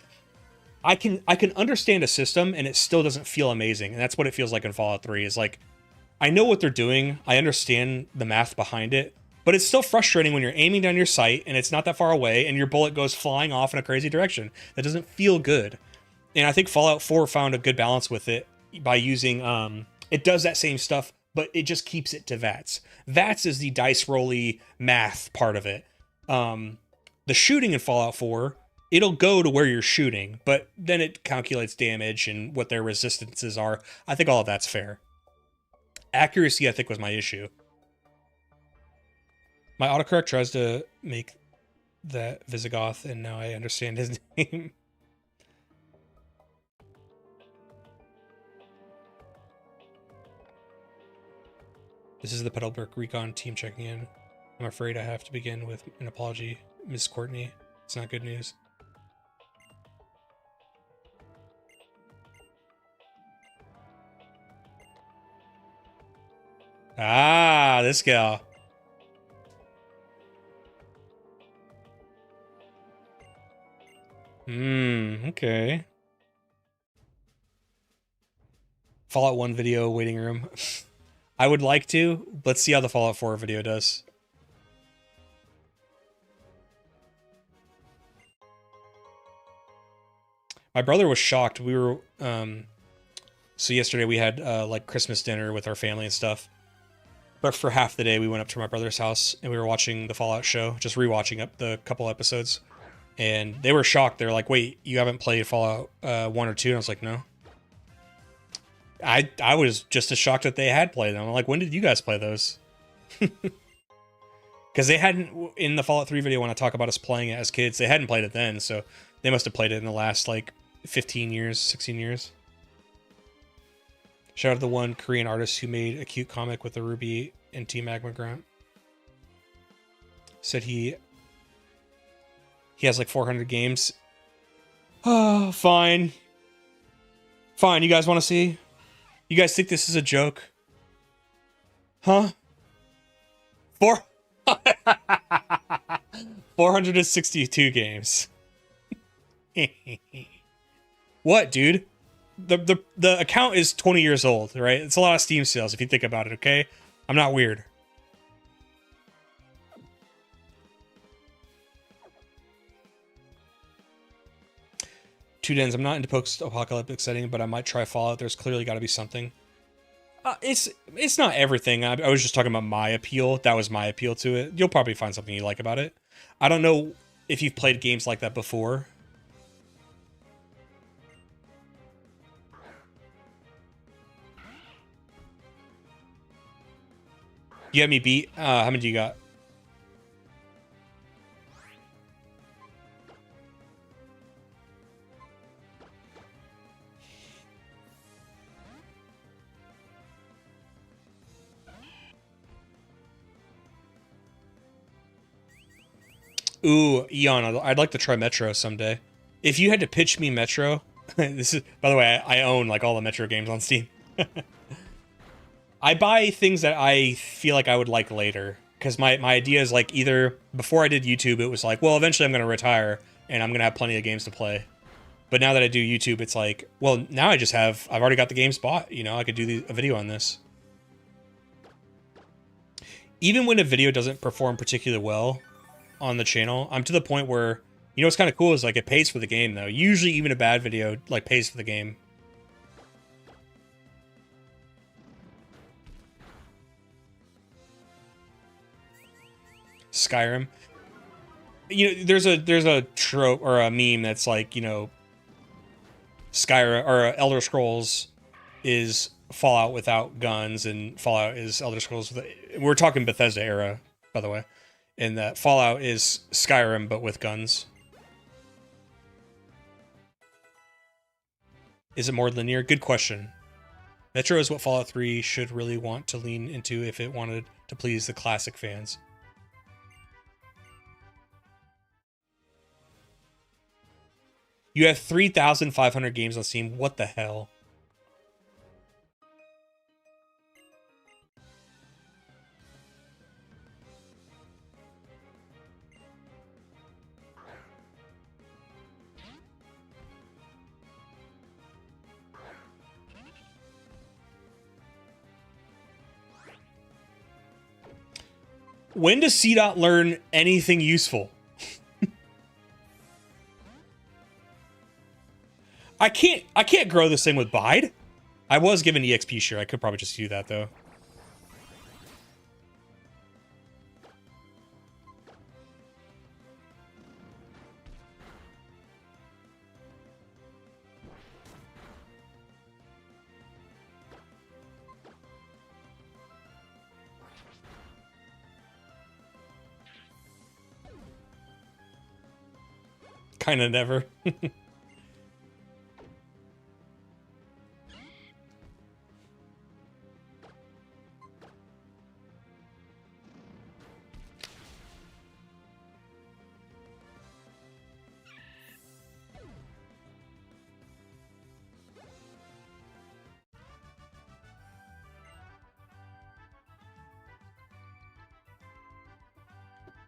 I can understand a system and it still doesn't feel amazing, and that's what it feels like in Fallout 3. Is like, I know what they're doing, I understand the math behind it, but it's still frustrating when you're aiming down your sight and it's not that far away and your bullet goes flying off in a crazy direction. That doesn't feel good. And I think Fallout 4 found a good balance with it by using, it does that same stuff, but it just keeps it to VATS. VATS is the dice rolly math part of it. The shooting in Fallout 4, it'll go to where you're shooting, but then it calculates damage and what their resistances are. I think all of that's fair. Accuracy, I think, was my issue. My autocorrect tries to make that Visigoth, and now I understand his name. This is the Petalburg Recon team checking in. I'm afraid I have to begin with an apology, Miss Courtney. It's not good news. Ah, this gal. Okay. Fallout 1 video waiting room. I would like to. Let's see how the Fallout 4 video does. My brother was shocked. We were, so yesterday we had, like, Christmas dinner with our family and stuff. But for half the day, we went up to my brother's house and we were watching the Fallout show, just rewatching up the couple episodes. And they were shocked. They're like, wait, you haven't played Fallout 1 or 2? And I was like, no. I was just as shocked that they had played them. I'm like, when did you guys play those? Because they hadn't, in the Fallout 3 video when I talk about us playing it as kids, they hadn't played it then, so they must have played it in the last, like, 15 years, 16 years. Shout out to the one Korean artist who made a cute comic with the Ruby and Team Magma Grunt. Said he has like 400 games. Oh, fine. Fine, you guys want to see? You guys think this is a joke? Huh? 462 games. What, dude? The account is 20 years old, right? It's a lot of Steam sales if you think about it, okay? I'm not weird. Two Dens, I'm not into post-apocalyptic setting, but I might try Fallout. There's clearly got to be something. It's not everything. I was just talking about my appeal. That was my appeal to it. You'll probably find something you like about it. I don't know if you've played games like that before. You had me beat. How many do you got? Ooh, Eon, I'd like to try Metro someday. If you had to pitch me Metro, this is, by the way, I own like all the Metro games on Steam. I buy things that I feel like I would like later. Because my idea is like either, before I did YouTube, it was like, well, eventually I'm going to retire and I'm going to have plenty of games to play. But now that I do YouTube, it's like, well, now I've already got the games bought. You know, I could do a video on this. Even when a video doesn't perform particularly well on the channel, I'm to the point where, you know, what's kind of cool is like it pays for the game though. Usually even a bad video like pays for the game. Skyrim. You know, there's a trope or a meme that's like, you know, Skyrim or Elder Scrolls is Fallout without guns, and Fallout is Elder Scrolls with. We're talking Bethesda era, by the way, and that Fallout is Skyrim but with guns. Is it more linear? Good question. Metro is what Fallout 3 should really want to lean into if it wanted to please the classic fans. You have 3,500 games on Steam. What the hell? When does CDOT learn anything useful? I can't grow this thing with Bide. I was given EXP share. I could probably just do that though. Kind of never.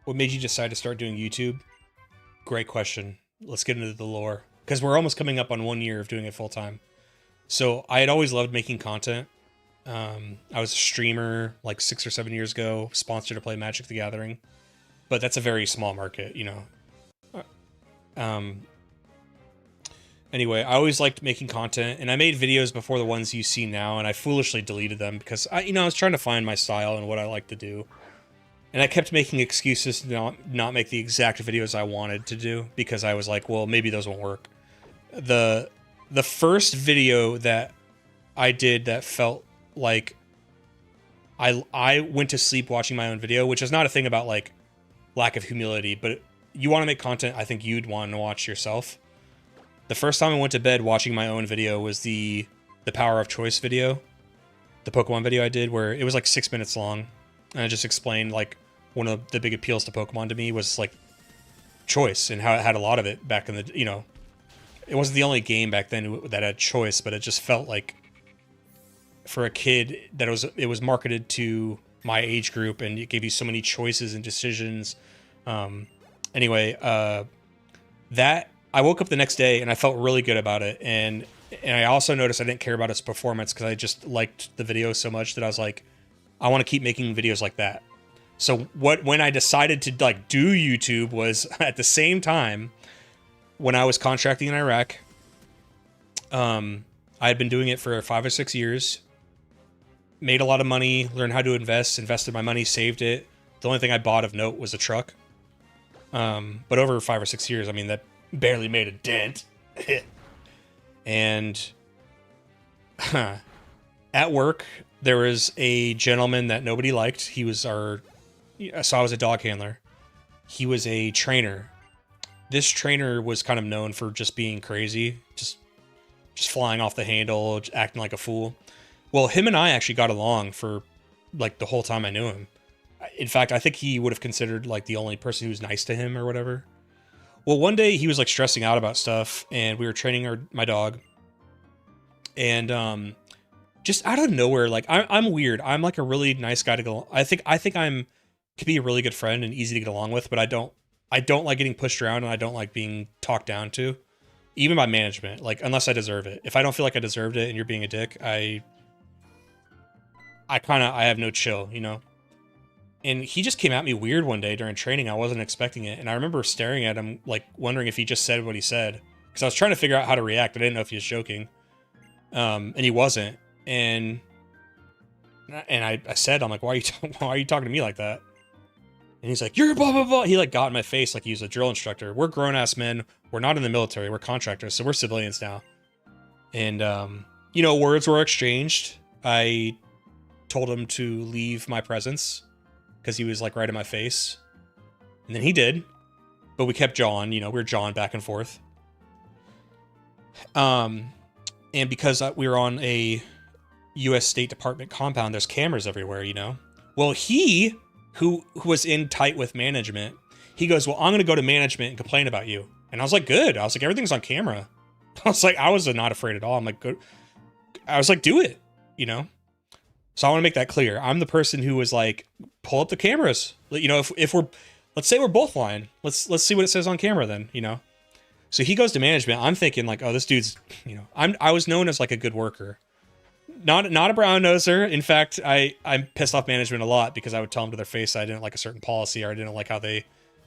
What made you decide to start doing YouTube? Great question. Let's get into the lore. Because we're almost coming up on 1 year of doing it full time. So I had always loved making content. I was a streamer like 6 or 7 years ago, sponsored to play Magic the Gathering. But that's a very small market, you know. Anyway, I always liked making content, and I made videos before the ones you see now, and I foolishly deleted them because I was trying to find my style and what I like to do. And I kept making excuses to not make the exact videos I wanted to do because I was like, well, maybe those won't work. The first video that I did that felt like I went to sleep watching my own video, which is not a thing about like lack of humility, but you want to make content I think you'd want to watch yourself. The first time I went to bed watching my own video was the Power of Choice video, the Pokemon video I did, where it was like 6 minutes long, and I just explained like one of the big appeals to Pokemon to me was like choice and how it had a lot of it back in the, you know, it wasn't the only game back then that had choice, but it just felt like for a kid that it was marketed to my age group and it gave you so many choices and decisions. Anyway, that I woke up the next day and I felt really good about it. And I also noticed I didn't care about its performance because I just liked the video so much that I was like, I want to keep making videos like that. So when I decided to like do YouTube was at the same time when I was contracting in Iraq. I had been doing it for 5 or 6 years. made a lot of money, learned how to invest, invested my money, saved it. The only thing I bought of note was a truck. But over 5 or 6 years, I mean, that barely made a dent. And at work, there was a gentleman that nobody liked. He was so I was a dog handler. He was a trainer. This trainer was kind of known for just being crazy, just flying off the handle, acting like a fool. Well, him and I actually got along for like the whole time I knew him. In fact, I think he would have considered like the only person who was nice to him or whatever. Well, one day he was like stressing out about stuff, and we were training my dog, and just out of nowhere, like I'm weird. I'm like a really nice guy to go. I think could be a really good friend and easy to get along with, but I don't like getting pushed around, and I don't like being talked down to, even by management. Like unless I deserve it. If I don't feel like I deserved it, and you're being a dick, I have no chill, you know. And he just came at me weird one day during training. I wasn't expecting it. And I remember staring at him, like, wondering if he just said what he said. Because I was trying to figure out how to react. I didn't know if he was joking. And he wasn't. And I said, I'm like, why are you talking to me like that? And he's like, you're blah, blah, blah. He, like, got in my face like he was a drill instructor. We're grown-ass men. We're not in the military. We're contractors. So we're civilians now. And, you know, words were exchanged. I told him to leave my presence, because he was like right in my face. And then he did. But we kept jawing, you know, we were jawing back and forth. And because we were on a US State Department compound, there's cameras everywhere, you know. Well, he, who was in tight with management, he goes, well, I'm going to go to management and complain about you. And I was like, good. I was like, everything's on camera. I was not afraid at all. I'm like, good. I was like, do it, you know. So I want to make that clear. I'm the person who was like, pull up the cameras. You know, if we're, let's say we're both lying. Let's see what it says on camera then, you know. So he goes to management. I'm thinking like, oh, this dude's, you know, I was known as like a good worker. Not a brown noser. In fact, I'm pissed off management a lot because I would tell them to their face I didn't like a certain policy, or I didn't like how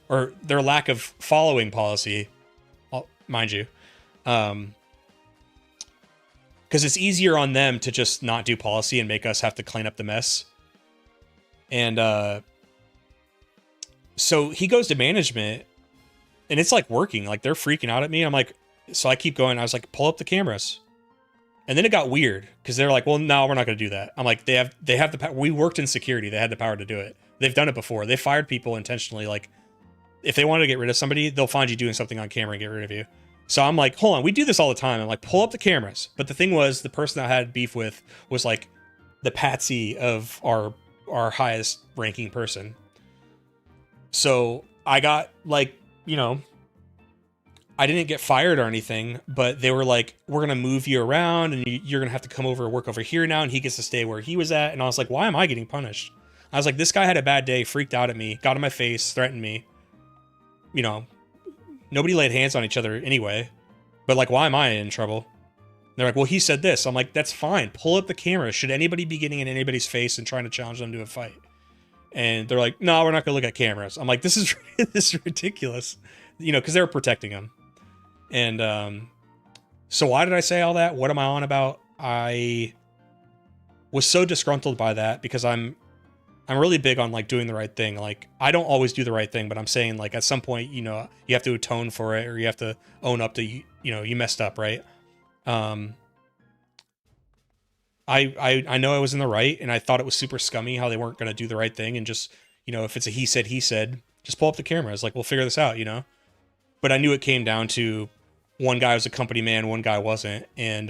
or their lack of following policy, mind you. Because it's easier on them to just not do policy and make us have to clean up the mess. And so he goes to management, and it's like working. Like they're freaking out at me. I'm like, so I keep going. I was like, pull up the cameras. And then it got weird because they're like, well, no, we're not going to do that. I'm like, they have the power. We worked in security. They had the power to do it. They've done it before. They fired people intentionally. Like if they wanted to get rid of somebody, they'll find you doing something on camera and get rid of you. So I'm like, hold on, we do this all the time. I'm like, pull up the cameras. But the thing was, the person I had beef with was like the patsy of our highest ranking person. So I got like, you know, I didn't get fired or anything, but they were like, we're going to move you around and you're going to have to come over and work over here now. And he gets to stay where he was at. And I was like, why am I getting punished? I was like, this guy had a bad day, freaked out at me, got in my face, threatened me. You know, nobody laid hands on each other anyway, but like, why am I in trouble? They're like, well, he said this. I'm like, that's fine. Pull up the camera. Should anybody be getting in anybody's face and trying to challenge them to a fight? And they're like, no, we're not going to look at cameras. I'm like, this is ridiculous, you know, because they were protecting them. And so why did I say all that? What am I on about? I was so disgruntled by that because I'm really big on like doing the right thing. Like I don't always do the right thing, but I'm saying like at some point, you know, you have to atone for it, or you have to own up to, you know, you messed up, right? I know I was in the right, and I thought it was super scummy how they weren't going to do the right thing and just, you know, if it's a he said, just pull up the cameras. Like, we'll figure this out, you know? But I knew it came down to one guy was a company man, one guy wasn't. And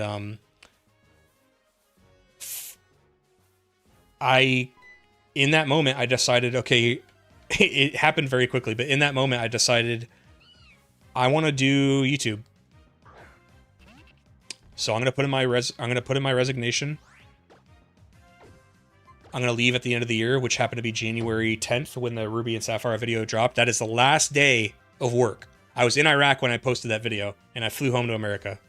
in that moment, I decided, okay, it happened very quickly, but in that moment, I decided I want to do YouTube. So I'm going to put in my resignation. I'm going to leave at the end of the year, which happened to be January 10th when the Ruby and Sapphire video dropped. That is the last day of work. I was in Iraq when I posted that video, and I flew home to America.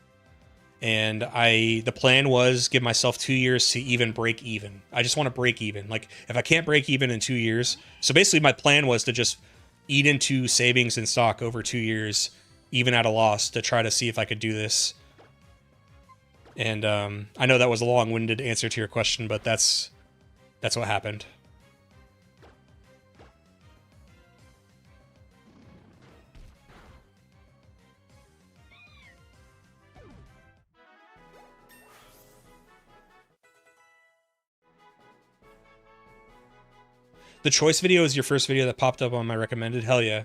And the plan was give myself 2 years to even break even. I just want to break even. Like, if I can't break even in 2 years. So basically my plan was to just eat into savings and stock over 2 years, even at a loss, to try to see if I could do this. And I know that was a long-winded answer to your question, but that's That's what happened. The choice video is your first video that popped up on my recommended. Hell yeah.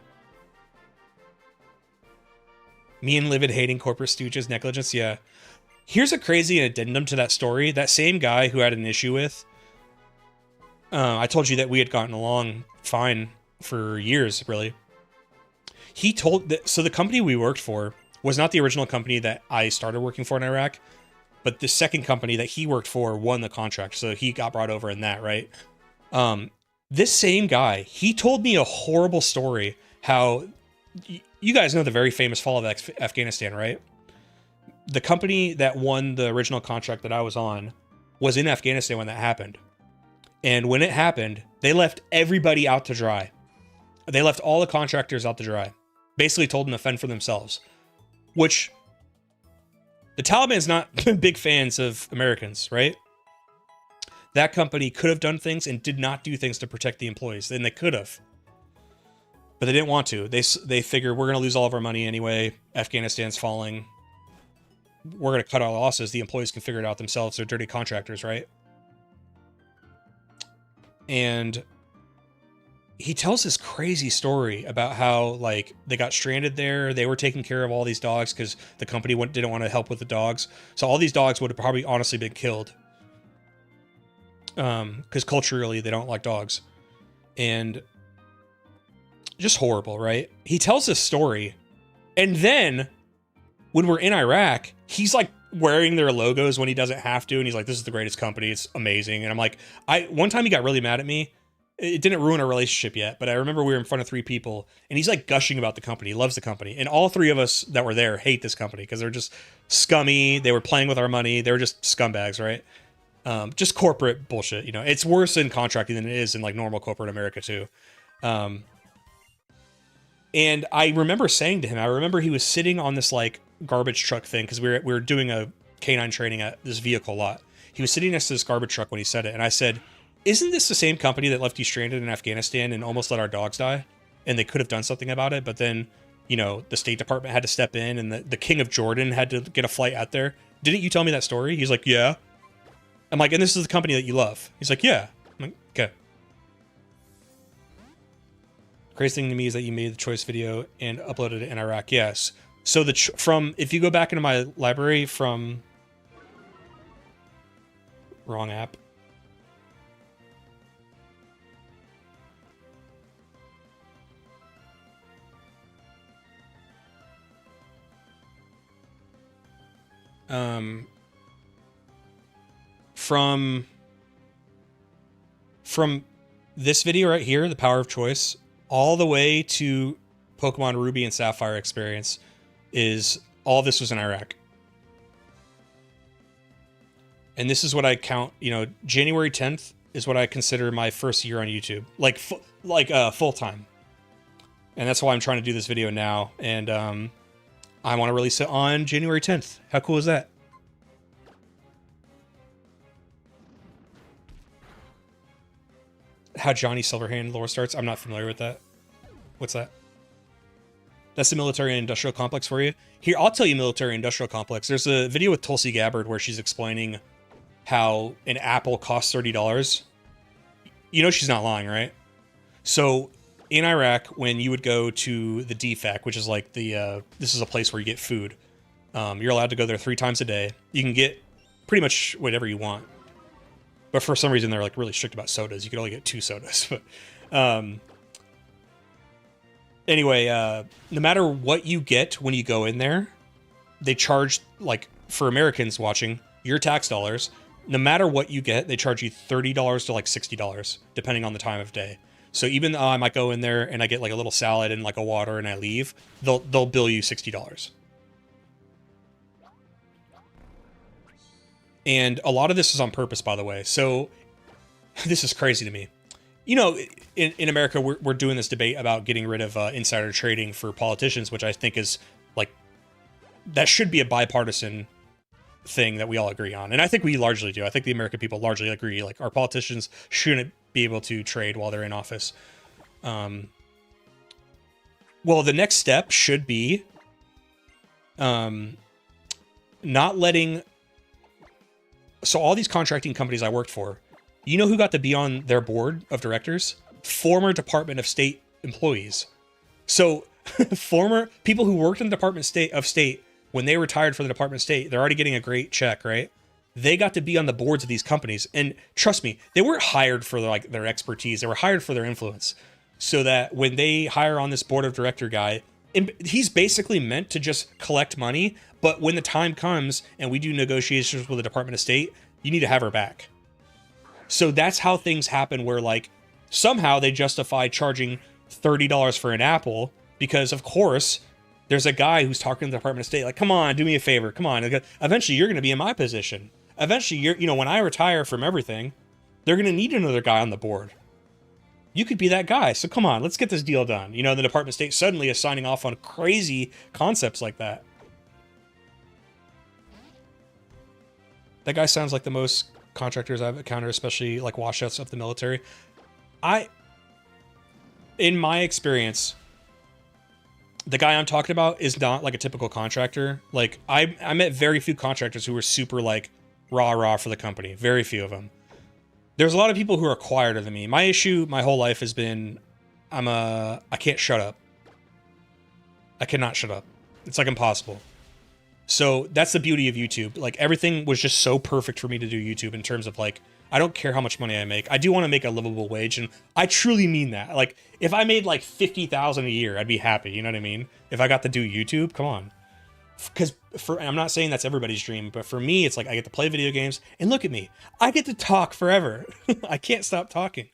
Me and Livid hating corporate stooges negligence. Yeah. Here's a crazy addendum to that story. That same guy who had an issue with, I told you that we had gotten along fine for years, really. He told that, so the company we worked for was not the original company that I started working for in Iraq, but the second company that he worked for won the contract. So he got brought over in that, right? This same guy, he told me a horrible story how, you guys know the very famous fall of Afghanistan, right? The company that won the original contract that I was on was in Afghanistan when that happened. And when it happened, they left everybody out to dry. They left all the contractors out to dry. Basically told them to fend for themselves. Which, the Taliban's not big fans of Americans, right? That company could have done things and did not do things to protect the employees. And they could have. But they didn't want to. They figured, we're going to lose all of our money anyway. Afghanistan's falling. We're going to cut our losses. The employees can figure it out themselves. They're dirty contractors, right? And he tells this crazy story about how, like, they got stranded there. They were taking care of all these dogs because the company didn't want to help with the dogs. So all these dogs would have probably honestly been killed. Because culturally they don't like dogs. And just horrible, right? He tells this story, and then when we're in Iraq, he's like wearing their logos when he doesn't have to, and he's like, this is the greatest company, it's amazing. And I'm like, one time he got really mad at me. It didn't ruin our relationship yet, but I remember we were in front of 3 people, and he's like gushing about the company. He loves the company, and all 3 of us that were there hate this company because they're just scummy. They were playing with our money. They were just scumbags, right? Just corporate bullshit, you know. It's worse in contracting than it is in like normal corporate America too. And I remember saying to him, I remember he was sitting on this like garbage truck thing because we were doing a canine training at this vehicle lot. He was sitting next to this garbage truck when he said it, and I said, "Isn't this the same company that left you stranded in Afghanistan and almost let our dogs die? And they could have done something about it, but then, you know, the State Department had to step in, and the King of Jordan had to get a flight out there. Didn't you tell me that story?" He's like, "Yeah." I'm like, "And this is the company that you love?" He's like, "Yeah." I'm like, "Okay." Crazy thing to me is that you made the choice video and uploaded it in Iraq. Yes. So if you go back into my library from wrong app. From this video right here, the power of choice, all the way to Pokemon Ruby and Sapphire experience, is all this was in Iraq. And this is what I count, you know, January 10th is what I consider my first year on YouTube, like full time. And that's why I'm trying to do this video now. And I want to release it on January 10th. How cool is that? How Johnny Silverhand lore starts? I'm not familiar with that. What's that? That's the military and industrial complex for you. Here, I'll tell you military industrial complex. There's a video with Tulsi Gabbard where she's explaining how an apple costs $30. You know she's not lying, right? So in Iraq, when you would go to the DFAC, which is like the, this is a place where you get food. You're allowed to go there 3 times a day. You can get pretty much whatever you want. But for some reason, they're like really strict about sodas. You can only get 2 sodas. But anyway, no matter what you get when you go in there, they charge, like, for Americans watching, your tax dollars, no matter what you get, they charge you $30 to like $60, depending on the time of day. So even though I might go in there and I get like a little salad and like a water and I leave, they'll bill you $60. And a lot of this is on purpose, by the way. So this is crazy to me. You know, in America, we're doing this debate about getting rid of insider trading for politicians, which I think is like, that should be a bipartisan thing that we all agree on. And I think we largely do. I think the American people largely agree. Like, our politicians shouldn't be able to trade while they're in office. Well, the next step should be not letting... So all these contracting companies I worked for, you know who got to be on their board of directors? Former Department of State employees. So former people who worked in the Department of State, when they retired from the Department of State, they're already getting a great check, right? They got to be on the boards of these companies. And trust me, they weren't hired for like their expertise. They were hired for their influence. So that when they hire on this board of director guy, he's basically meant to just collect money. But when the time comes and we do negotiations with the Department of State, you need to have her back. So that's how things happen, where like somehow they justify charging $30 for an apple because, of course, there's a guy who's talking to the Department of State like, come on, do me a favor. Come on. Eventually, you're going to be in my position. Eventually, when I retire from everything, they're going to need another guy on the board. You could be that guy. So come on, let's get this deal done. The Department of State suddenly is signing off on crazy concepts like that. That guy sounds like the most contractors I've encountered, especially like washouts of the military. In my experience, the guy I'm talking about is not like a typical contractor. Like I met very few contractors who were super like rah for the company. Very few of them. There's a lot of people who are quieter than me. My issue my whole life has been I can't shut up. I cannot shut up. It's like impossible. So that's the beauty of YouTube. Like, everything was just so perfect for me to do YouTube in terms of like, I don't care how much money I make. I do want to make a livable wage, and I truly mean that. Like, if I made like $50,000 a year, I'd be happy. You know what I mean? If I got to do YouTube, come on. Because I'm not saying that's everybody's dream, but for me, it's like I get to play video games, and look at me. I get to talk forever. I can't stop talking.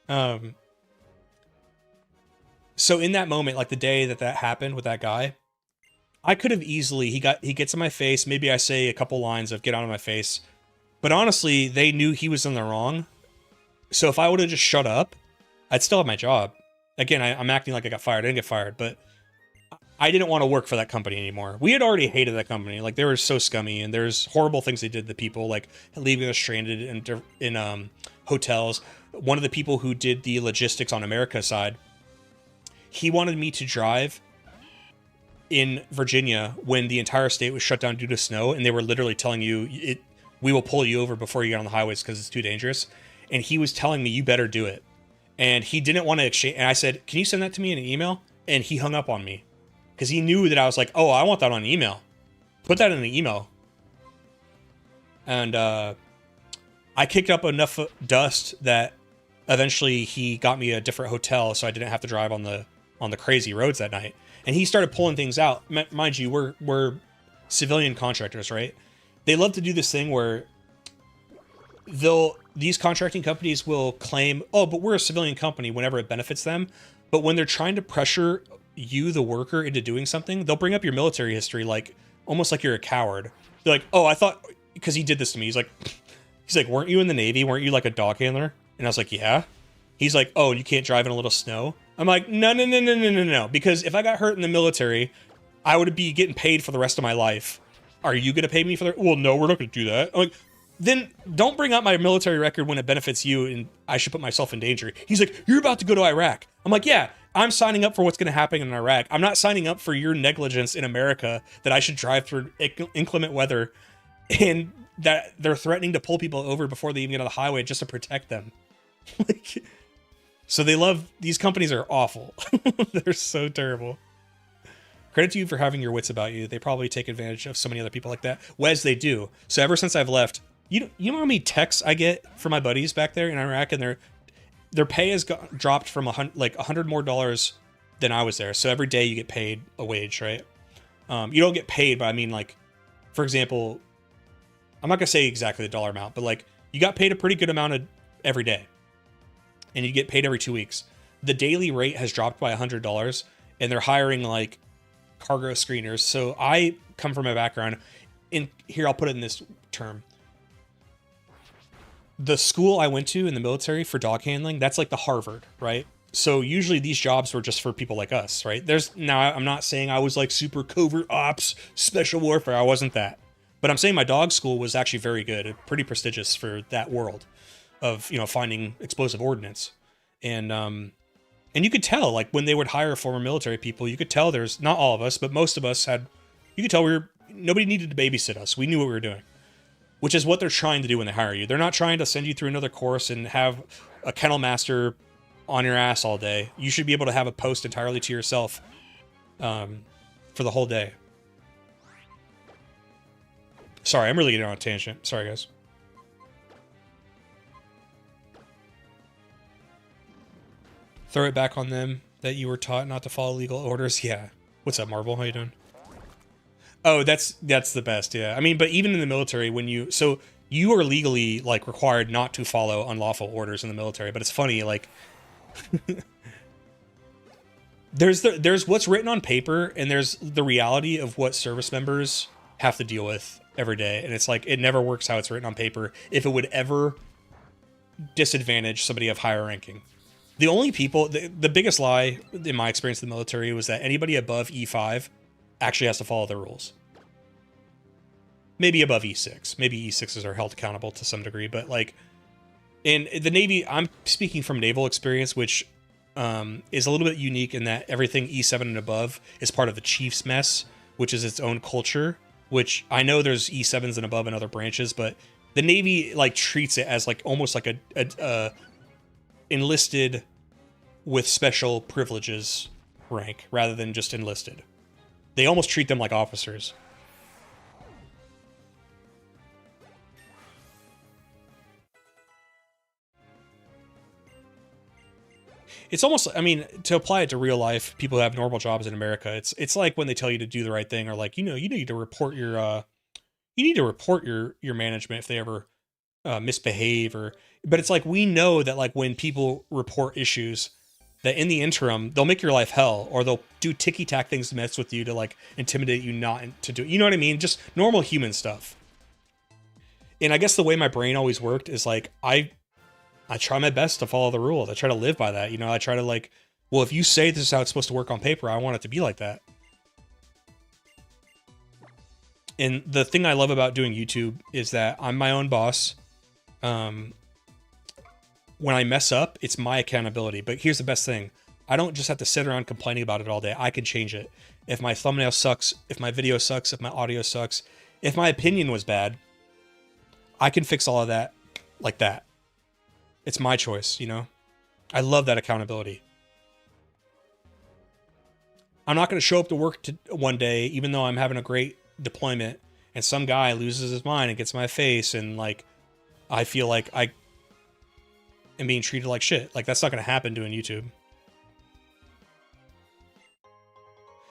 So in that moment, like the day that happened with that guy, I could have easily, he gets in my face. Maybe I say a couple lines of get out of my face. But honestly, they knew he was in the wrong. So if I would have just shut up, I'd still have my job. Again, I'm acting like I got fired. I didn't get fired, but I didn't want to work for that company anymore. We had already hated that company. Like, they were so scummy, and there's horrible things they did to people, like leaving us stranded in hotels. One of the people who did the logistics on America's side, he wanted me to drive in Virginia when the entire state was shut down due to snow, and they were literally telling you, we will pull you over before you get on the highways because it's too dangerous. And he was telling me, you better do it. And he didn't want to exchange. And I said, can you send that to me in an email? And he hung up on me because he knew that I was like, oh, I want that on email. Put that in an email. And I kicked up enough dust that eventually he got me a different hotel, so I didn't have to drive on the crazy roads that night. And he started pulling things out. Mind you, we're civilian contractors, right? They love to do this thing where these contracting companies will claim, oh, but we're a civilian company whenever it benefits them. But when they're trying to pressure you, the worker, into doing something, they'll bring up your military history, like almost like you're a coward. They're like, oh, I thought, because he did this to me. He's like, weren't you in the Navy? Weren't you like a dog handler? And I was like, yeah. He's like, oh, you can't drive in a little snow? I'm like, no. Because if I got hurt in the military, I would be getting paid for the rest of my life. Are you going to pay me for that? Well, no, we're not going to do that. I'm like, then don't bring up my military record when it benefits you and I should put myself in danger. He's like, you're about to go to Iraq. I'm like, yeah, I'm signing up for what's going to happen in Iraq. I'm not signing up for your negligence in America that I should drive through inclement weather and that they're threatening to pull people over before they even get on the highway just to protect them. Like, so these companies are awful. They're so terrible. Credit to you for having your wits about you. They probably take advantage of so many other people like that. Wes, they do. So ever since I've left, you know how many texts I get from my buddies back there in Iraq, and their pay has dropped from $100 more than I was there. So every day you get paid a wage, right? You don't get paid, but I mean, like, for example, I'm not gonna say exactly the dollar amount, but like you got paid a pretty good amount every day, and you get paid every 2 weeks. The daily rate has dropped by $100, and they're hiring like cargo screeners. So I come from a background in here. I'll put it in this term. The school I went to in the military for dog handling, that's like the Harvard, right? So usually these jobs were just for people like us, right? Now I'm not saying I was like super covert ops, special warfare. I wasn't that. But I'm saying my dog school was actually very good, pretty prestigious for that world of, you know, finding explosive ordnance. And you could tell, like, when they would hire former military people, you could tell there's not all of us, but most of us had, you could tell nobody needed to babysit us. We knew what we were doing, which is what they're trying to do when they hire you. They're not trying to send you through another course and have a kennel master on your ass all day. You should be able to have a post entirely to yourself for the whole day. Sorry, I'm really getting on a tangent. Sorry, guys. Throw it back on them that you were taught not to follow legal orders. Yeah. What's up, Marvel? How you doing? Oh, that's the best. Yeah. I mean, but even in the military, so you are legally like required not to follow unlawful orders in the military. But it's funny, like there's what's written on paper, and there's the reality of what service members have to deal with every day. And it's like it never works how it's written on paper if it would ever disadvantage somebody of higher ranking. The only people, the biggest lie in my experience in the military was that anybody above E5 actually has to follow the rules. Maybe above E6. Maybe E6s are held accountable to some degree, but like in the Navy, I'm speaking from naval experience, which is a little bit unique in that everything E7 and above is part of the Chief's mess, which is its own culture, which I know there's E7s and above in other branches, but the Navy like treats it as like almost like a enlisted with special privileges rank rather than just enlisted. They almost treat them like officers. It's almost, I mean, to apply it to real life, people who have normal jobs in America, it's like when they tell you to do the right thing, or like, you know, you need to report your your management if they ever misbehave, or but it's like we know that like when people report issues, that in the interim they'll make your life hell, or they'll do ticky-tack things to mess with you to like intimidate you not to do, you know what I mean, just normal human stuff. And I guess the way my brain always worked is like I try my best to follow the rules. I try to live by that, you know. I try to like, well, if you say this is how it's supposed to work on paper, I want it to be like that. And the thing I love about doing YouTube is that I'm my own boss. When I mess up, it's my accountability. But here's the best thing. I don't just have to sit around complaining about it all day. I can change it. If my thumbnail sucks, if my video sucks, if my audio sucks, if my opinion was bad, I can fix all of that like that. It's my choice, you know? I love that accountability. I'm not going to show up to work one day, even though I'm having a great deployment, and some guy loses his mind and gets in my face, and like, I feel like I am being treated like shit. Like, that's not going to happen doing YouTube.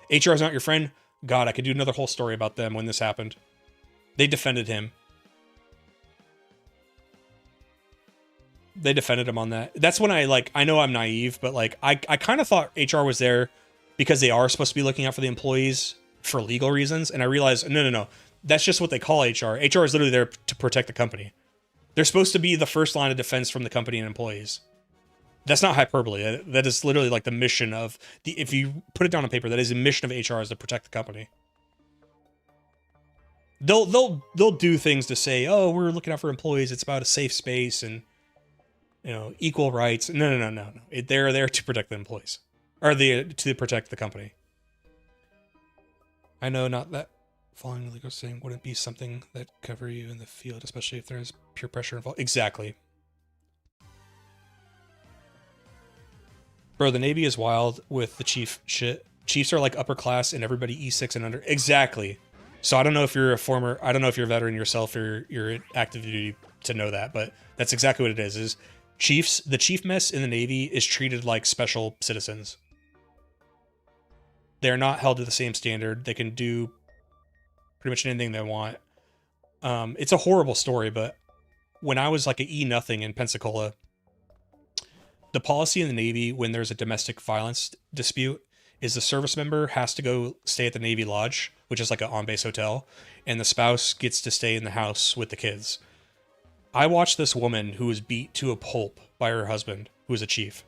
HR is not your friend. God, I could do another whole story about them when this happened. They defended him. They defended him on that. That's when I know I'm naive, but like, I kind of thought HR was there because they are supposed to be looking out for the employees for legal reasons. And I realized, no. That's just what they call HR. HR is literally there to protect the company. They're supposed to be the first line of defense from the company and employees. That's not hyperbole. That is literally like the mission of if you put it down on paper, that is the mission of HR, is to protect the company. They'll do things to say, oh, we're looking out for employees. It's about a safe space and, you know, equal rights. No. They're there to protect the employees, or to protect the company. I know, not that following the legal saying wouldn't be something that cover you in the field, especially if there's peer pressure involved. Exactly. Bro, the Navy is wild with the chief shit. Chiefs are like upper class and everybody E6 and under. Exactly. So I don't know if you're I don't know if you're a veteran yourself or you're active duty to know that, but that's exactly what it is chiefs, the chief mess in the Navy is treated like special citizens. They're not held to the same standard. They can do pretty much anything they want. It's a horrible story, but when I was like an E-nothing in Pensacola, the policy in the Navy when there's a domestic violence dispute is the service member has to go stay at the Navy Lodge, which is like an on-base hotel, and the spouse gets to stay in the house with the kids. I watched this woman who was beat to a pulp by her husband, who was a chief.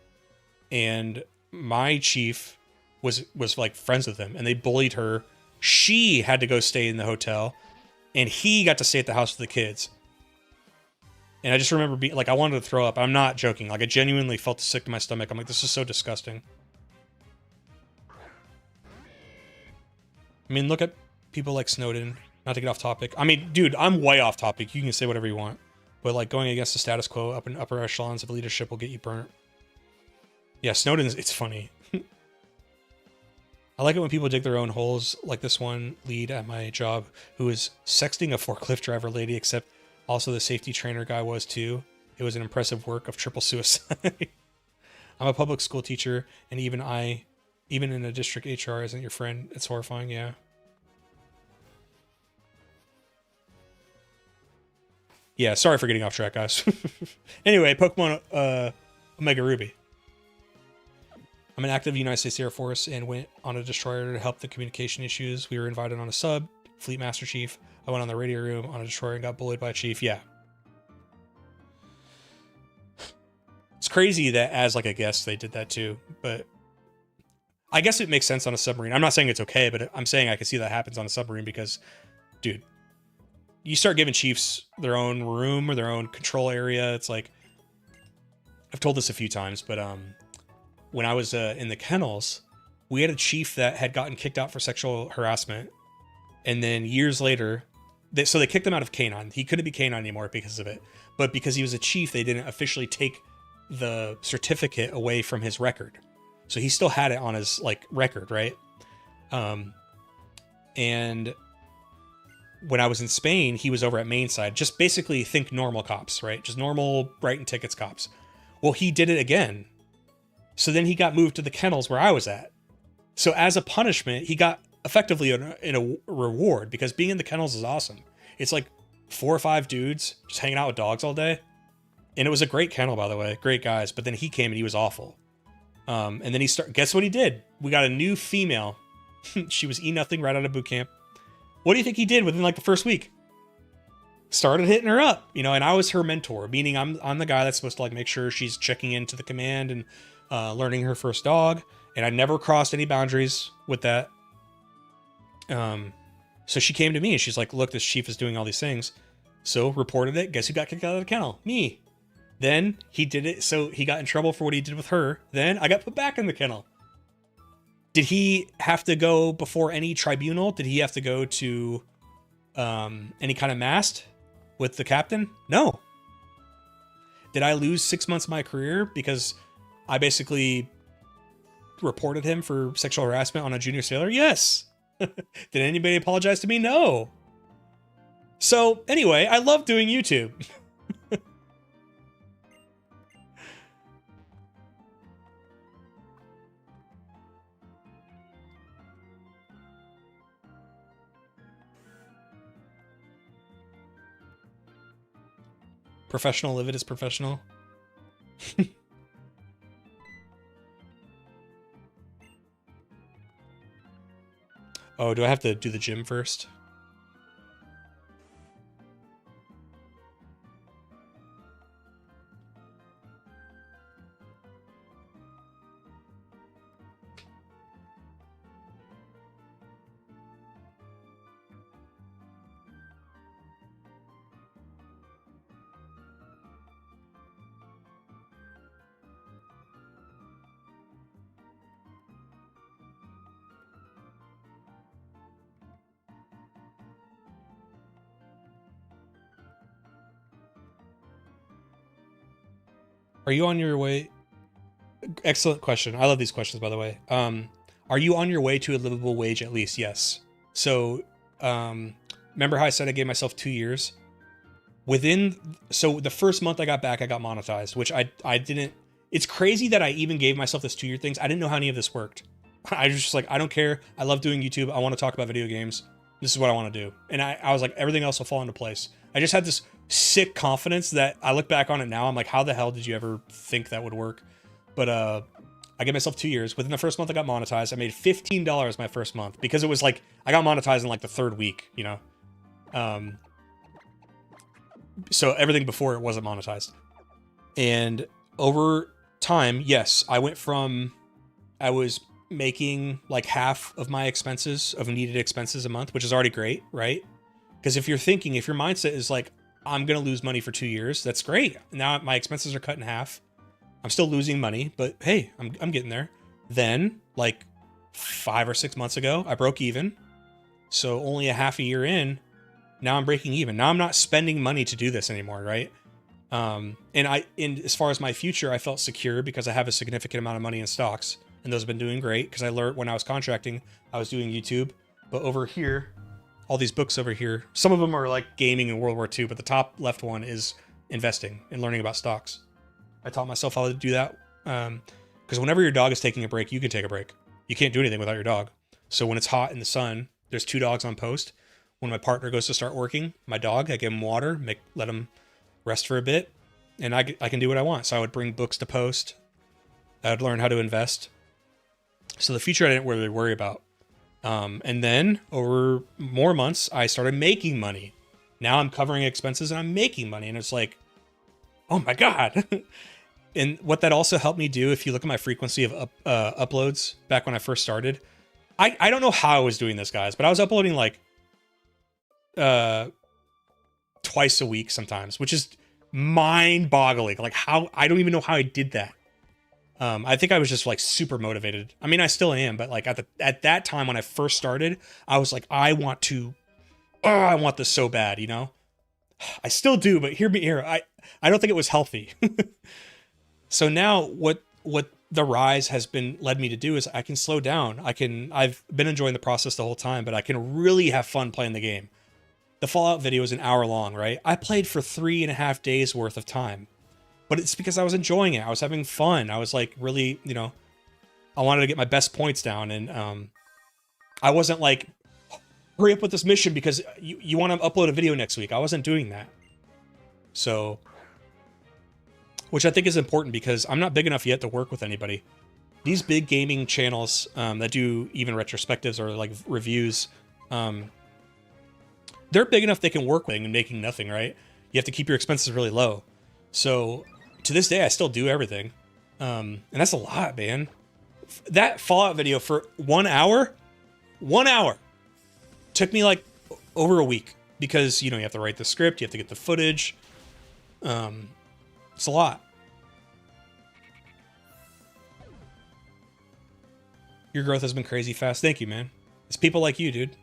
And my chief was like friends with him, and they bullied her. She had to go stay in the hotel. and he got to stay at the house with the kids. And I just remember being like, I wanted to throw up. I'm not joking. Like, I genuinely felt sick to my stomach. I'm like, this is so disgusting. I mean, look at people like Snowden. Not to get off topic. I mean, dude, I'm way off topic. You can say whatever you want. But like going against the status quo up in upper echelons of leadership will get you burnt. Yeah, Snowden's, it's funny. I like it when people dig their own holes, like this one lead at my job who was sexting a forklift driver lady, except also the safety trainer guy was too. It was an impressive work of triple suicide. I'm a public school teacher, and even in a district HR isn't your friend. It's horrifying, yeah. Yeah, sorry for getting off track, guys. Anyway, Pokemon Omega Ruby. I'm an active United States Air Force and went on a destroyer to help the communication issues. We were invited on a sub, Fleet Master Chief. I went on the radio room on a destroyer and got bullied by a chief. Yeah. It's crazy that as like a guest they did that too, but I guess it makes sense on a submarine. I'm not saying it's okay, but I'm saying I can see that happens on a submarine because, dude, you start giving chiefs their own room or their own control area. It's like, I've told this a few times, but when I was in the kennels, we had a chief that had gotten kicked out for sexual harassment. And then years later, so they kicked him out of Canine. He couldn't be Canine anymore because of it. But because he was a chief, they didn't officially take the certificate away from his record. So he still had it on his like record, right? And when I was in Spain, he was over at Mainside. Just basically think normal cops, right? Just normal writing tickets cops. Well, he did it again. So then he got moved to the kennels where I was at. So as a punishment, he got effectively in a reward because being in the kennels is awesome. It's like 4 or 5 dudes just hanging out with dogs all day. And it was a great kennel, by the way. Great guys. But then he came and he was awful. And then guess what he did? We got a new female. She was E-nothing right out of boot camp. What do you think he did within like the first week? Started hitting her up, you know, and I was her mentor, meaning I'm the guy that's supposed to like make sure she's checking into the command and learning her first dog. And I never crossed any boundaries with that. So she came to me and she's like, look, this chief is doing all these things. So reported it. Guess who got kicked out of the kennel? Me. Then he did it. So he got in trouble for what he did with her. Then I got put back in the kennel. Did he have to go before any tribunal? Did he have to go to any kind of mast with the captain? No. Did I lose 6 months of my career because I basically reported him for sexual harassment on a junior sailor? Yes. Did anybody apologize to me? No. So anyway, I love doing YouTube. Professional, live it as professional. Oh, do I have to do the gym first? Are you on your way? Excellent question. I love these questions, by the way. Are you on your way to a livable wage at least? Yes. So, remember how I said I gave myself 2 years? So the first month I got back, I got monetized, which I didn't. It's crazy that I even gave myself this 2 year things. I didn't know how any of this worked. I was just like, I don't care. I love doing YouTube. I want to talk about video games. This is what I want to do. And I was like, everything else will fall into place. I just had this sick confidence that I look back on it now. I'm like, how the hell did you ever think that would work? But I gave myself 2 years. Within the first month I got monetized. I made $15 my first month because it was like, I got monetized in like the 3rd week, you know? So everything before it wasn't monetized. And over time, yes, I was making like half of my expenses, of needed expenses a month, which is already great, right? Because if your mindset is like, I'm going to lose money for 2 years, that's great. Now my expenses are cut in half. I'm still losing money, but hey, I'm getting there. Then, like 5 or 6 months ago, I broke even. So only a half a year in, now I'm breaking even. Now I'm not spending money to do this anymore, right? And as far as my future, I felt secure because I have a significant amount of money in stocks, and those have been doing great because I learned when I was contracting, I was doing YouTube. But over here, all these books over here, some of them are like gaming and World War II, but the top left one is investing and learning about stocks. I taught myself how to do that because whenever your dog is taking a break, you can take a break. You can't do anything without your dog. So when it's hot in the sun, there's 2 dogs on post. When my partner goes to start working, my dog, I give him water, let him rest for a bit, and I can do what I want. So I would bring books to post. I would learn how to invest. So the future I didn't really worry about. And then over more months, I started making money. Now I'm covering expenses and I'm making money. And it's like, oh my God. And what that also helped me do, if you look at my frequency of uploads back when I first started, I don't know how I was doing this, guys, but I was uploading like twice a week sometimes, which is mind-boggling. Like how, I don't even know how I did that. I think I was just like super motivated. I mean, I still am, but like at that time when I first started, I was like, I want this so bad, you know? I still do, but hear me here. I don't think it was healthy. So now what the rise has been led me to do is I can slow down. I've been enjoying the process the whole time, but I can really have fun playing the game. The Fallout video is an hour long, right? I played for 3.5 days worth of time, but it's because I was enjoying it. I was having fun. I was like really, you know, I wanted to get my best points down, and I wasn't like, hurry up with this mission because you want to upload a video next week. I wasn't doing that. So, which I think is important because I'm not big enough yet to work with anybody. These big gaming channels that do even retrospectives or like reviews, they're big enough they can work with and making nothing, right? You have to keep your expenses really low. So to this day, I still do everything. And that's a lot, man. That Fallout video for 1 hour, took me like over a week because, you know, you have to write the script, you have to get the footage. It's a lot. Your growth has been crazy fast. Thank you, man. It's people like you, dude.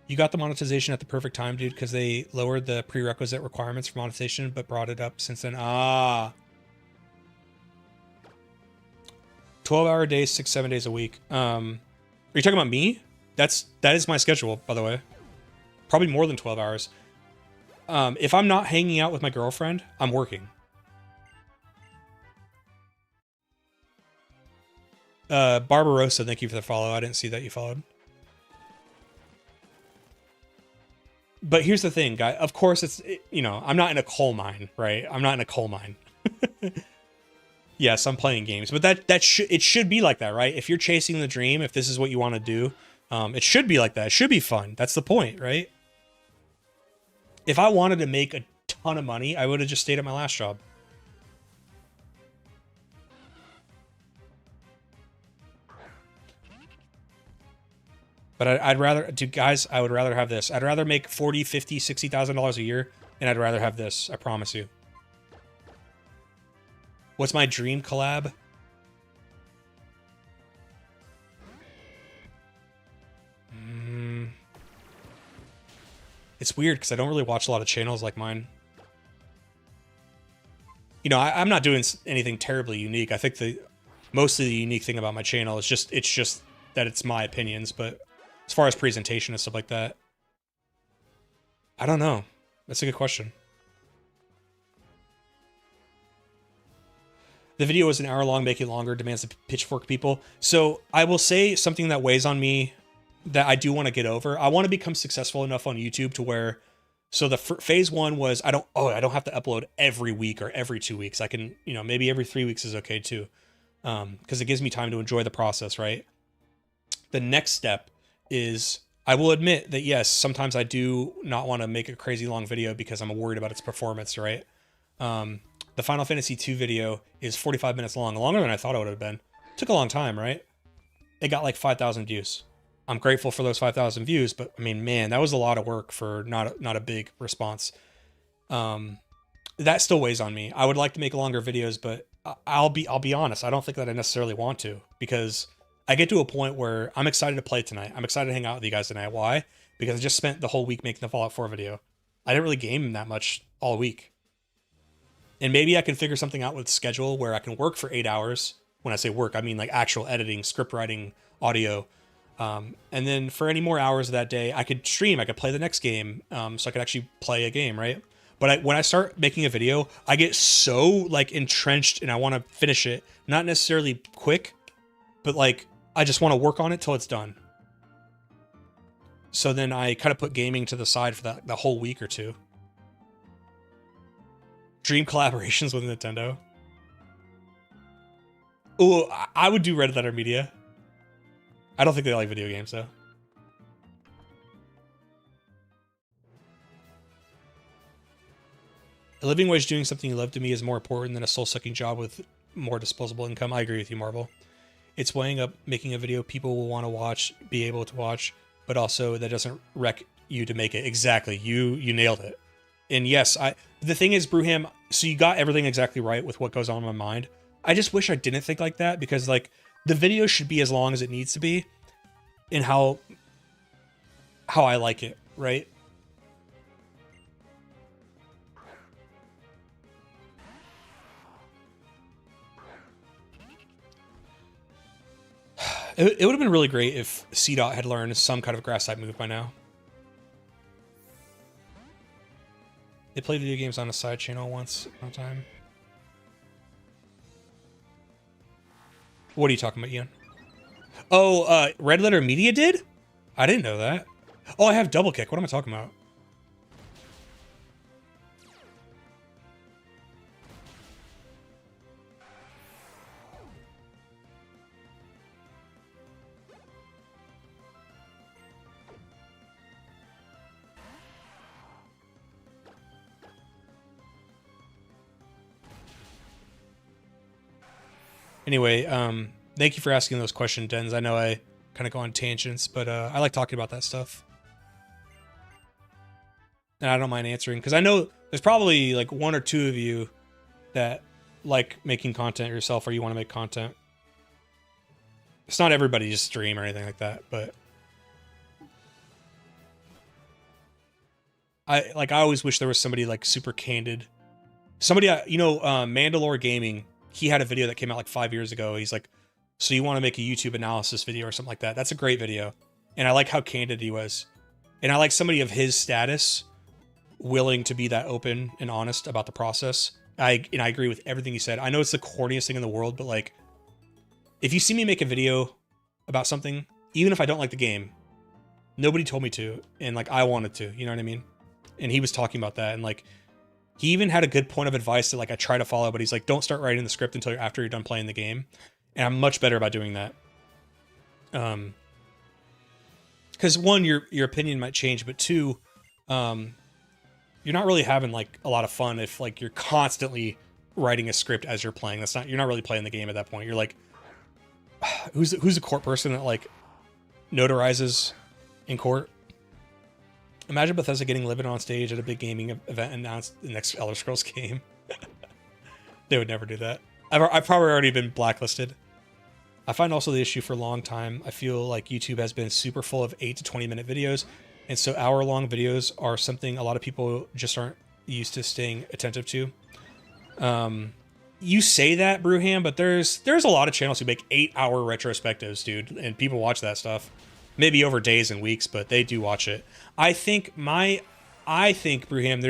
You got the monetization at the perfect time, dude, because they lowered the prerequisite requirements for monetization, but brought it up since then. 12-hour days, 6-7 days a week. Are you talking about me? That is my schedule, by the way. Probably more than 12 hours. If I'm not hanging out with my girlfriend, I'm working. Barbarossa, thank you for the follow. I didn't see that you followed. But here's the thing, guy. Of course, you know, I'm not in a coal mine, right? I'm not in a coal mine. Yes, I'm playing games, but it should be like that, right? If you're chasing the dream, if this is what you want to do, it should be like that. It should be fun. That's the point, right? If I wanted to make a ton of money, I would have just stayed at my last job. But I'd rather, dude, guys, I would rather have this. I'd rather make $40,000, $50,000, $60,000 a year, and I'd rather have this. I promise you. What's my dream collab? It's weird because I don't really watch a lot of channels like mine. You know, I'm not doing anything terribly unique. I think mostly the unique thing about my channel is it's just that it's my opinions, but as far as presentation and stuff like that, I don't know. That's a good question. The video is an hour long, make it longer, demands the pitchfork people. So I will say something that weighs on me that I do want to get over. I want to become successful enough on YouTube to where, so the phase 1 was, I don't have to upload every week or every 2 weeks. I can, you know, maybe every 3 weeks is okay too. Because it gives me time to enjoy the process, right? The next step is, I will admit that yes, sometimes I do not want to make a crazy long video because I'm worried about its performance, right? The Final Fantasy II video is 45 minutes long, longer than I thought it would have been. Took a long time, right? It got like 5,000 views. I'm grateful for those 5,000 views, but I mean, man, that was a lot of work for not a big response. That still weighs on me. I would like to make longer videos, but I'll be honest. I don't think that I necessarily want to, because I get to a point where I'm excited to play tonight. I'm excited to hang out with you guys tonight. Why? Because I just spent the whole week making the Fallout 4 video. I didn't really game that much all week. And maybe I can figure something out with schedule where I can work for 8 hours. When I say work, I mean like actual editing, script writing, audio. And then for any more hours of that day, I could stream. I could play the next game, so I could actually play a game, right? But when I start making a video, I get so like entrenched and I want to finish it. Not necessarily quick, but like I just want to work on it till it's done. So then I kind of put gaming to the side for the whole week or two. Dream collaborations with Nintendo. Oh, I would do Red Letter Media. I don't think they like video games though. A living wage doing something you love to me is more important than a soul-sucking job with more disposable income. I agree with you, Marvel. It's weighing up making a video people will want to watch, be able to watch, but also that doesn't wreck you to make it. Exactly. You nailed it. And yes, the thing is, Brewham, so you got everything exactly right with what goes on in my mind. I just wish I didn't think like that, because like the video should be as long as it needs to be and how I like it, right? It would have been really great if C-Dot had learned some kind of grass type move by now. They played video games on a side channel once upon a time. What are you talking about, Ian? Oh, Red Letter Media did? I didn't know that. Oh, I have double kick. What am I talking about? Anyway, thank you for asking those questions, Dens. I know I kind of go on tangents, but I like talking about that stuff. And I don't mind answering, because I know there's probably like 1 or 2 of you that like making content yourself, or you want to make content. It's not everybody just stream or anything like that, but I always wish there was somebody like super candid. Somebody, Mandalore Gaming, he had a video that came out like 5 years ago. He's like, so you want to make a YouTube analysis video or something like that? That's a great video. And I like how candid he was. And I like somebody of his status willing to be that open and honest about the process. I agree with everything he said. I know it's the corniest thing in the world, but like, if you see me make a video about something, even if I don't like the game, nobody told me to, and like I wanted to, you know what I mean? And he was talking about that, and like, he even had a good point of advice that like I try to follow, but he's like, don't start writing the script until after you're done playing the game. And I'm much better about doing that. Because one, your opinion might change, but two, you're not really having like a lot of fun if like you're constantly writing a script as you're playing. You're not really playing the game at that point. You're like, who's a court person that like notarizes in court? Imagine Bethesda getting Livid on stage at a big gaming event and announced the next Elder Scrolls game. They would never do that. I've probably already been blacklisted. I find also the issue for a long time. I feel like YouTube has been super full of 8 to 20 minute videos. And so hour-long videos are something a lot of people just aren't used to staying attentive to. You say that, Brewham, but there's a lot of channels who make 8-hour retrospectives, dude, and people watch that stuff. Maybe over days and weeks, but they do watch it. I think Brewham,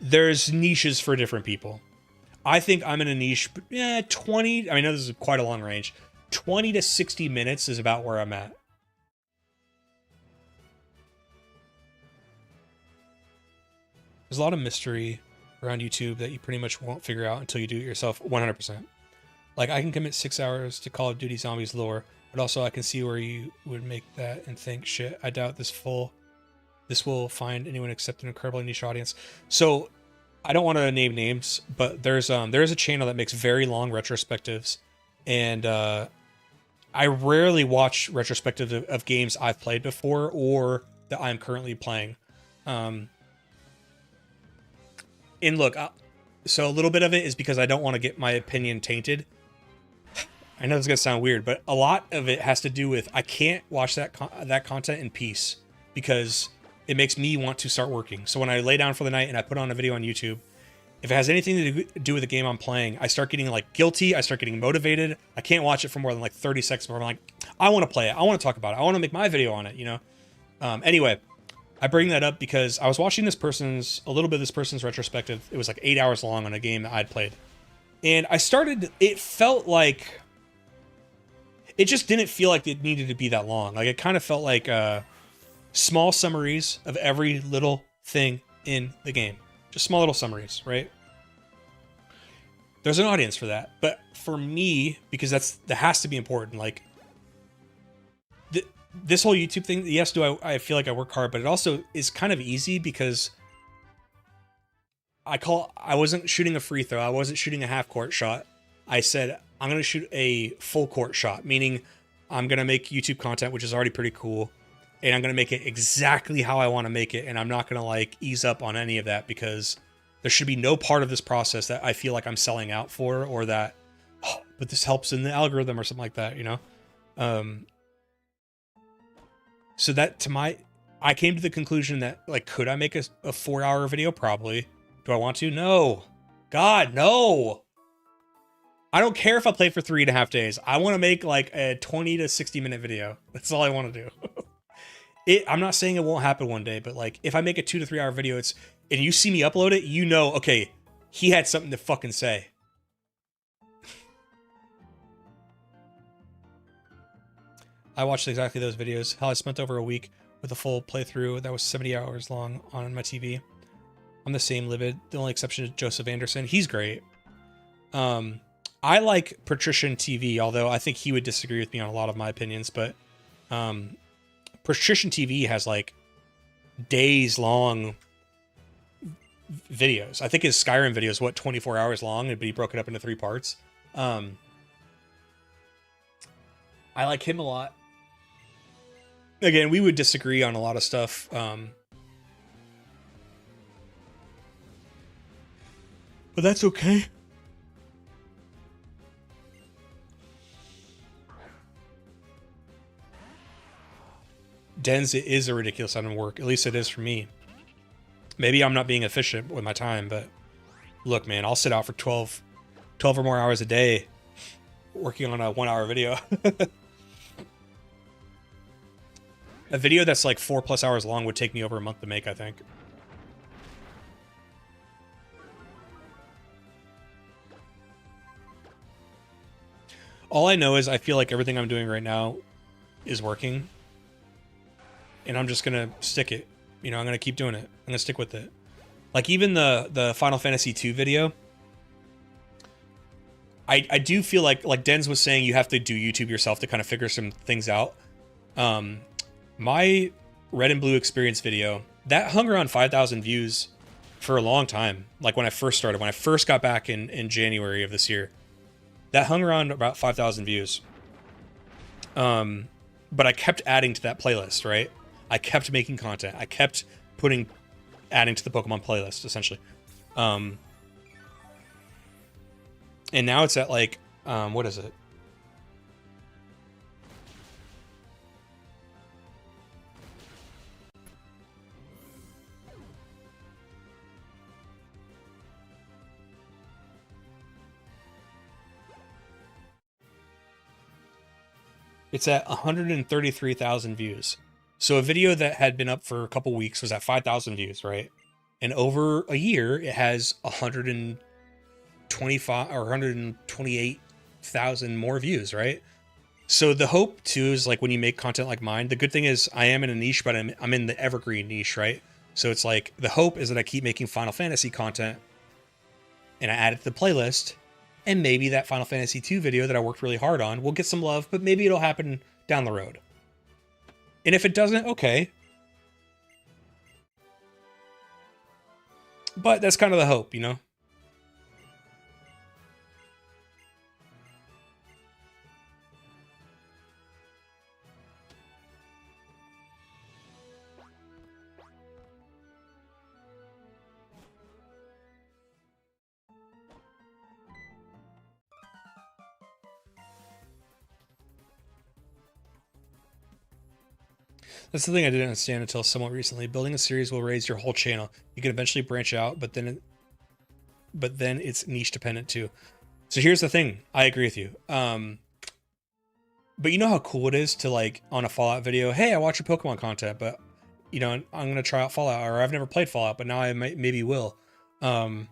there's niches for different people. I think I'm in a niche, 20. I mean, this is quite a long range. 20 to 60 minutes is about where I'm at. There's a lot of mystery around YouTube that you pretty much won't figure out until you do it yourself 100%. Like, I can commit 6 hours to Call of Duty Zombies lore, but also I can see where you would make that and think, shit, I doubt this will find anyone except an incredibly niche audience. So, I don't want to name names, but there is a channel that makes very long retrospectives, and I I rarely watch retrospective of games I've played before or that I'm currently playing. And look, so a little bit of it is because I don't want to get my opinion tainted. I know this is gonna sound weird, but a lot of it has to do with I can't watch that content in peace because it makes me want to start working. So when I lay down for the night and I put on a video on YouTube, if it has anything to do with the game I'm playing, I start getting like guilty. I start getting motivated. I can't watch it for more than like 30 seconds before I'm like, I want to play it. I want to talk about it. I want to make my video on it, you know? Anyway, I bring that up because I was watching a little bit of this person's retrospective. It was like 8 hours long on a game that I'd played. And it felt like, it just didn't feel like it needed to be that long. Like it kind of felt like small summaries of every little thing in the game. Just small little summaries, right? There's an audience for that. But for me, because that has to be important, like this whole YouTube thing, yes, I feel like I work hard, but it also is kind of easy because I wasn't shooting a free throw. I wasn't shooting a half court shot. I said, I'm going to shoot a full court shot, meaning I'm going to make YouTube content, which is already pretty cool. And I'm going to make it exactly how I want to make it. And I'm not going to like ease up on any of that because there should be no part of this process that I feel like I'm selling out for, or that, oh, but this helps in the algorithm or something like that, you know? So that I came to the conclusion that like, could I make a 4-hour video? Probably. Do I want to? No. God, no. I don't care if I play for 3.5 days. I want to make like a 20 to 60 minute video. That's all I want to do. I'm not saying it won't happen one day, but like if I make a 2 to 3 hour video, and you see me upload it, you know, okay, he had something to fucking say. I watched exactly those videos. How I spent over a week with a full playthrough that was 70 hours long on my TV. I'm the same livid. The only exception is Joseph Anderson. He's great. I like Patrician TV, although I think he would disagree with me on a lot of my opinions, but Patrician TV has like days long videos. I think his Skyrim video is 24 hours long, but he broke it up into 3 parts. I like him a lot. Again, we would disagree on a lot of stuff. But that's okay. Dens, it is a ridiculous amount of work. At least it is for me. Maybe I'm not being efficient with my time, but look, man, I'll sit out for 12 or more hours a day working on a 1-hour video. A video that's like 4+ hours long would take me over a month to make, I think. All I know is I feel like everything I'm doing right now is working. And I'm just going to stick it. You know, I'm going to keep doing it. I'm going to stick with it. Like even the Final Fantasy II video, I do feel like Dens was saying, you have to do YouTube yourself to kind of figure some things out. My Red and Blue Experience video, that hung around 5,000 views for a long time. Like when I first started, when I first got back in January of this year, that hung around about 5,000 views. But I kept adding to that playlist, right? I kept making content. I kept adding to the Pokemon playlist, essentially. And now it's at like, what is it? It's at 133,000 views. So a video that had been up for a couple weeks was at 5,000 views, right? And over a year, it has 125 or 128,000 more views, right? So the hope too is like when you make content like mine, the good thing is I am in a niche, but I'm in the evergreen niche, right? So it's like the hope is that I keep making Final Fantasy content and I add it to the playlist, and maybe that Final Fantasy II video that I worked really hard on will get some love, but maybe it'll happen down the road. And if it doesn't, okay. But that's kind of the hope, you know? That's the thing I didn't understand until somewhat recently. Building a series will raise your whole channel. You can eventually branch out, but then it's niche dependent too. So here's the thing. I agree with you. But you know how cool it is to, like, on a Fallout video, hey, I watch your Pokemon content, but, you know, I'm going to try out Fallout, or I've never played Fallout, but now I maybe will. I've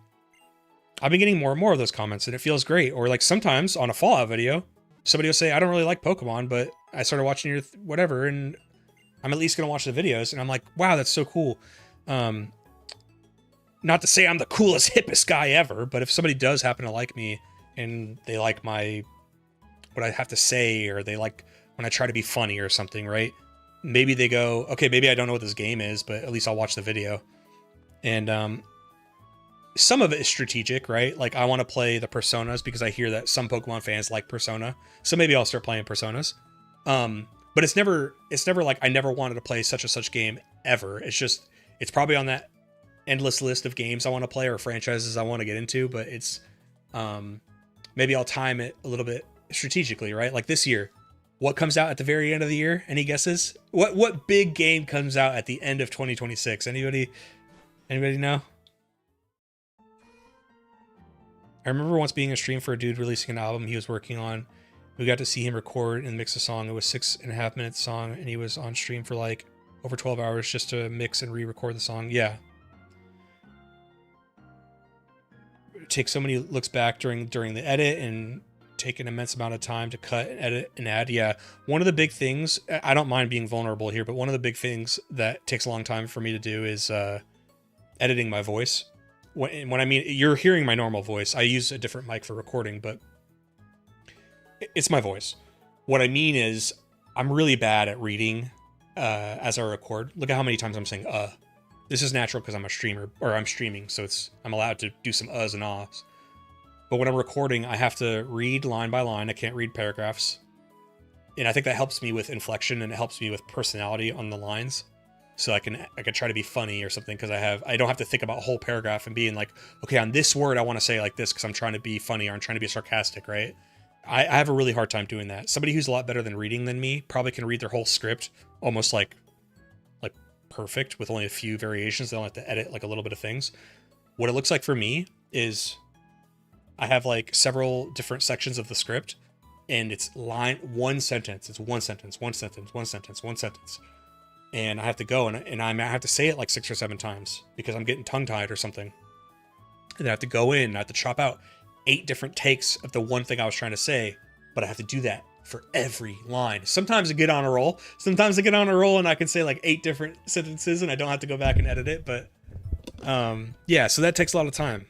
been getting more and more of those comments, and it feels great. Or, like, sometimes on a Fallout video, somebody will say, I don't really like Pokemon, but I started watching your whatever, and I'm at least going to watch the videos. And I'm like, wow, that's so cool. Not to say I'm the coolest, hippest guy ever, but if somebody does happen to like me and they like what I have to say, or they like when I try to be funny or something, right? Maybe they go, okay, maybe I don't know what this game is, but at least I'll watch the video. And some of it is strategic, right? Like, I want to play the Personas because I hear that some Pokemon fans like Persona. So maybe I'll start playing Personas. But it's never like I never wanted to play such and such game ever. It's just, it's probably on that endless list of games I want to play or franchises I want to get into, but it's, maybe I'll time it a little bit strategically, right? Like this year, what comes out at the very end of the year? Any guesses? What big game comes out at the end of 2026? Anybody know? I remember once being a stream for a dude releasing an album he was working on. We got to see him record and mix a song. It was 6.5 minute song, and he was on stream for like over 12 hours just to mix and re-record the song. Yeah. It takes so many looks back during the edit and take an immense amount of time to cut and edit and add. Yeah. One of the big things, I don't mind being vulnerable here, but one of the big things that takes a long time for me to do is editing my voice. When I mean, you're hearing my normal voice. I use a different mic for recording, but it's my voice. What I mean is I'm really bad at reading as I record. Look at how many times I'm saying This is natural because I'm a streamer, or I'm streaming, so I'm allowed to do some uhs and ahs. But when I'm recording, I have to read line by line. I can't read paragraphs. And I think that helps me with inflection, and it helps me with personality on the lines. So I can try to be funny or something, because I don't have to think about a whole paragraph and being like, okay, on this word I want to say like this because I'm trying to be funny or I'm trying to be sarcastic, right? I have a really hard time doing that. Somebody who's a lot better than reading than me probably can read their whole script almost like perfect with only a few variations. They don't have to edit like a little bit of things. What it looks like for me is I have like several different sections of the script, and it's one sentence. It's one sentence, one sentence, one sentence, one sentence. And I have to go and I have to say it like 6 or 7 times because I'm getting tongue-tied or something. And I have to go in and I have to chop out 8 different takes of the one thing I was trying to say, but I have to do that for every line. Sometimes I get on a roll. Sometimes I get on a roll and I can say like 8 different sentences and I don't have to go back and edit it. But yeah, so that takes a lot of time.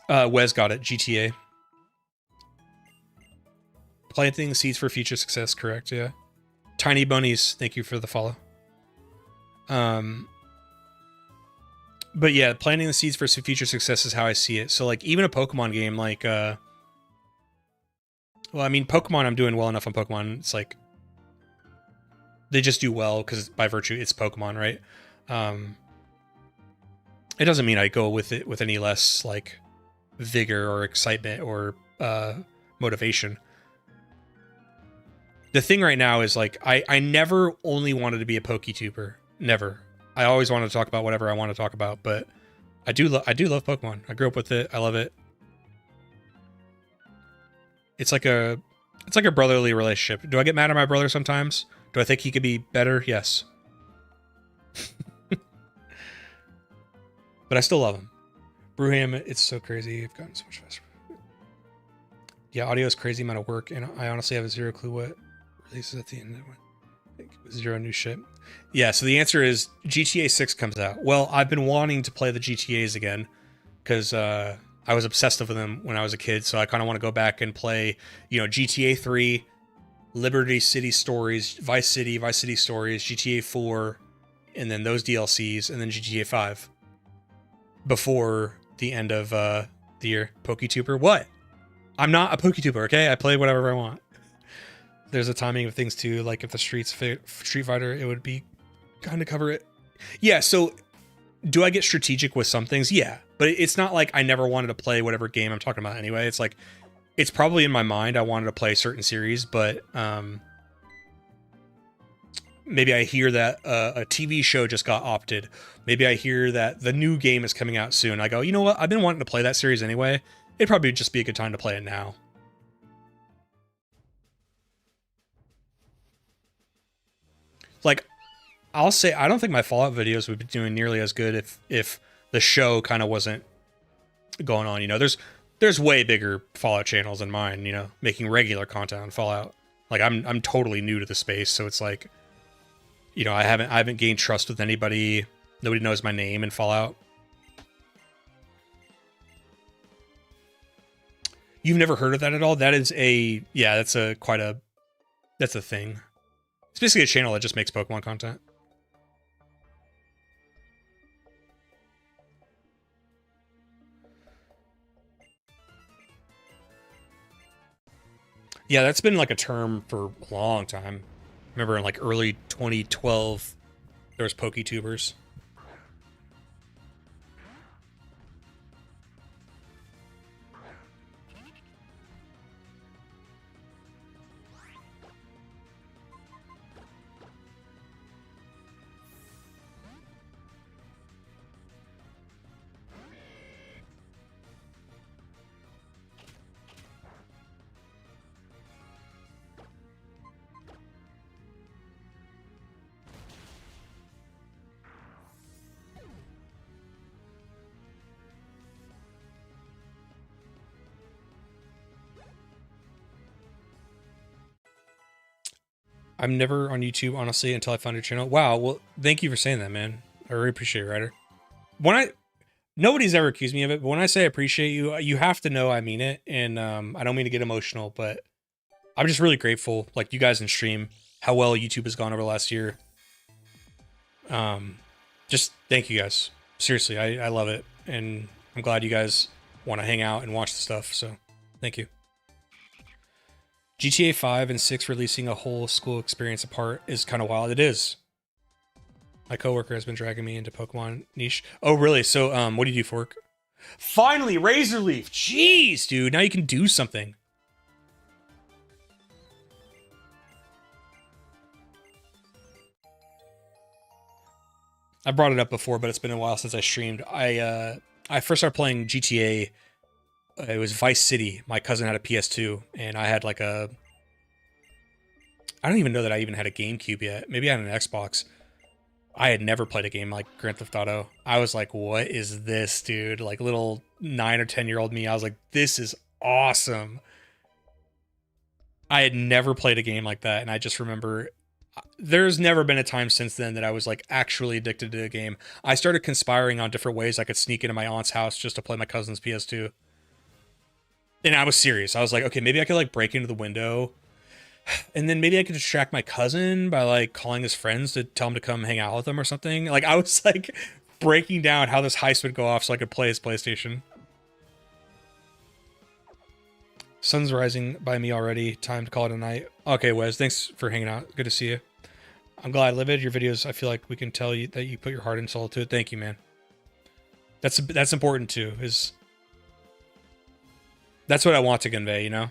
Wes got it. GTA. Planting seeds for future success, correct? Yeah. Tiny Bunnies, thank you for the follow. But yeah, planting the seeds for future success is how I see it. So like even a Pokemon game, like well, I mean, Pokemon, I'm doing well enough on Pokemon. It's like they just do well because by virtue it's Pokemon, right? It doesn't mean I go with it with any less like vigor or excitement or motivation. The thing right now is like I never only wanted to be a PokeTuber. Never. I always wanted to talk about whatever I want to talk about, but I do love Pokemon. I grew up with it. I love it. It's like a brotherly relationship. Do I get mad at my brother sometimes? Do I think he could be better? Yes. But I still love him. Brewham, it's so crazy. I've gotten so much faster. Yeah, audio is crazy amount of work, and I honestly have zero clue what releases at the end of it. Zero new shit. Yeah, so the answer is GTA 6 comes out. Well, I've been wanting to play the GTAs again because I was obsessed with them when I was a kid, so I kind of want to go back and play, GTA 3, Liberty City Stories, Vice City Stories, GTA 4, and then those DLCs, and then GTA 5 before the end of the year. PokeTuber? What? I'm not a PokeTuber, okay? I play whatever I want. There's a timing of things too, like if the Street Fighter, it would be kind of cover it. Yeah, so do I get strategic with some things? Yeah, but it's not like I never wanted to play whatever game I'm talking about anyway. It's like, it's probably in my mind I wanted to play a certain series, but maybe I hear that a TV show just got opted. Maybe I hear that the new game is coming out soon. I go, you know what? I've been wanting to play that series anyway. It'd probably just be a good time to play it now. Like, I'll say, I don't think my Fallout videos would be doing nearly as good if the show kind of wasn't going on. You know, there's way bigger Fallout channels than mine, you know, making regular content on Fallout. Like, I'm totally new to the space, so it's like, you know, I haven't gained trust with anybody. Nobody knows my name in Fallout. You've never heard of that at all? That is a, yeah, that's a thing. It's basically a channel that just makes Pokemon content. Yeah, that's been like a term for a long time. Remember in like early 2012, there was PokeTubers. I'm never on YouTube, honestly, until I found your channel. Wow, well, thank you for saying that, man. I really appreciate it, Ryder. Nobody's ever accused me of it, but when I say I appreciate you, you have to know I mean it, and I don't mean to get emotional, but I'm just really grateful, like you guys in stream, how well YouTube has gone over the last year. Just thank you guys. Seriously, I love it, and I'm glad you guys want to hang out and watch the stuff, so thank you. GTA 5 and 6 releasing a whole school experience apart is kind of wild. It is. My coworker has been dragging me into Pokemon niche. Oh, really? So, what do you do for work? Finally, Razor Leaf. Jeez, dude. Now you can do something. I brought it up before, but it's been a while since I streamed. I first started playing GTA. It was Vice City. My cousin had a PS2, and I had like a... I don't even know that I even had a GameCube yet. Maybe I had an Xbox. I had never played a game like Grand Theft Auto. I was like, what is this, dude? Like little 9 or 10-year-old me, I was like, this is awesome. I had never played a game like that, and I just remember... There's never been a time since then that I was like actually addicted to a game. I started conspiring on different ways I could sneak into my aunt's house just to play my cousin's PS2. And I was serious. I was like, okay, maybe I could like break into the window, and then maybe I could distract my cousin by like calling his friends to tell him to come hang out with him or something. Like I was like breaking down how this heist would go off so I could play his PlayStation. Sun's rising by me already. Time to call it a night. Okay, Wes, thanks for hanging out. Good to see you. I'm glad, Livid. Your videos, I feel like we can tell you that you put your heart and soul to it. Thank you, man. That's important too. That's what I want to convey, you know?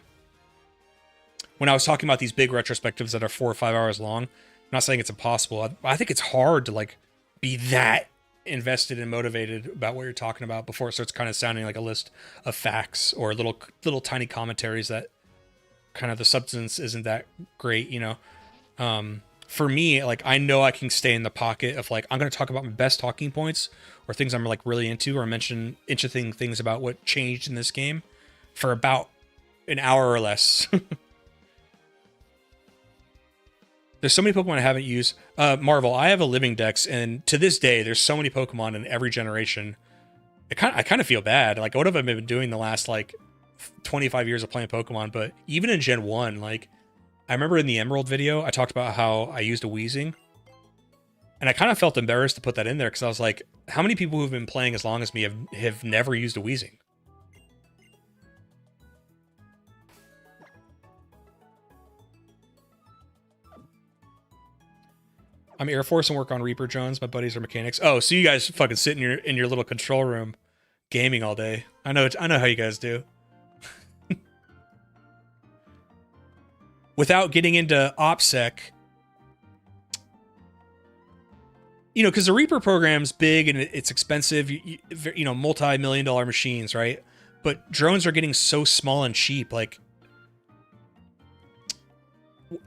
When I was talking about these big retrospectives that are 4 or 5 hours long, I'm not saying it's impossible. I think it's hard to like be that invested and motivated about what you're talking about before it starts kind of sounding like a list of facts or little tiny commentaries that kind of the substance isn't that great, you know? For me, like, I know I can stay in the pocket of like, I'm going to talk about my best talking points or things I'm like really into, or mention interesting things about what changed in this game for about an hour or less. There's so many Pokemon I haven't used. Marvel, I have a living dex, and to this day, there's so many Pokemon in every generation. I kind of feel bad. Like, what have I been doing the last, like, 25 years of playing Pokemon? But even in Gen 1, like, I remember in the Emerald video, I talked about how I used a Weezing. And I kind of felt embarrassed to put that in there, because I was like, how many people who've been playing as long as me have never used a Weezing? I'm Air Force and work on Reaper drones. My buddies are mechanics. Oh, so you guys fucking sit in your little control room gaming all day. I know how you guys do. Without getting into OPSEC, you know, because the Reaper program's big and it's expensive, you know, multi-million-dollar machines, right? But drones are getting so small and cheap. Like,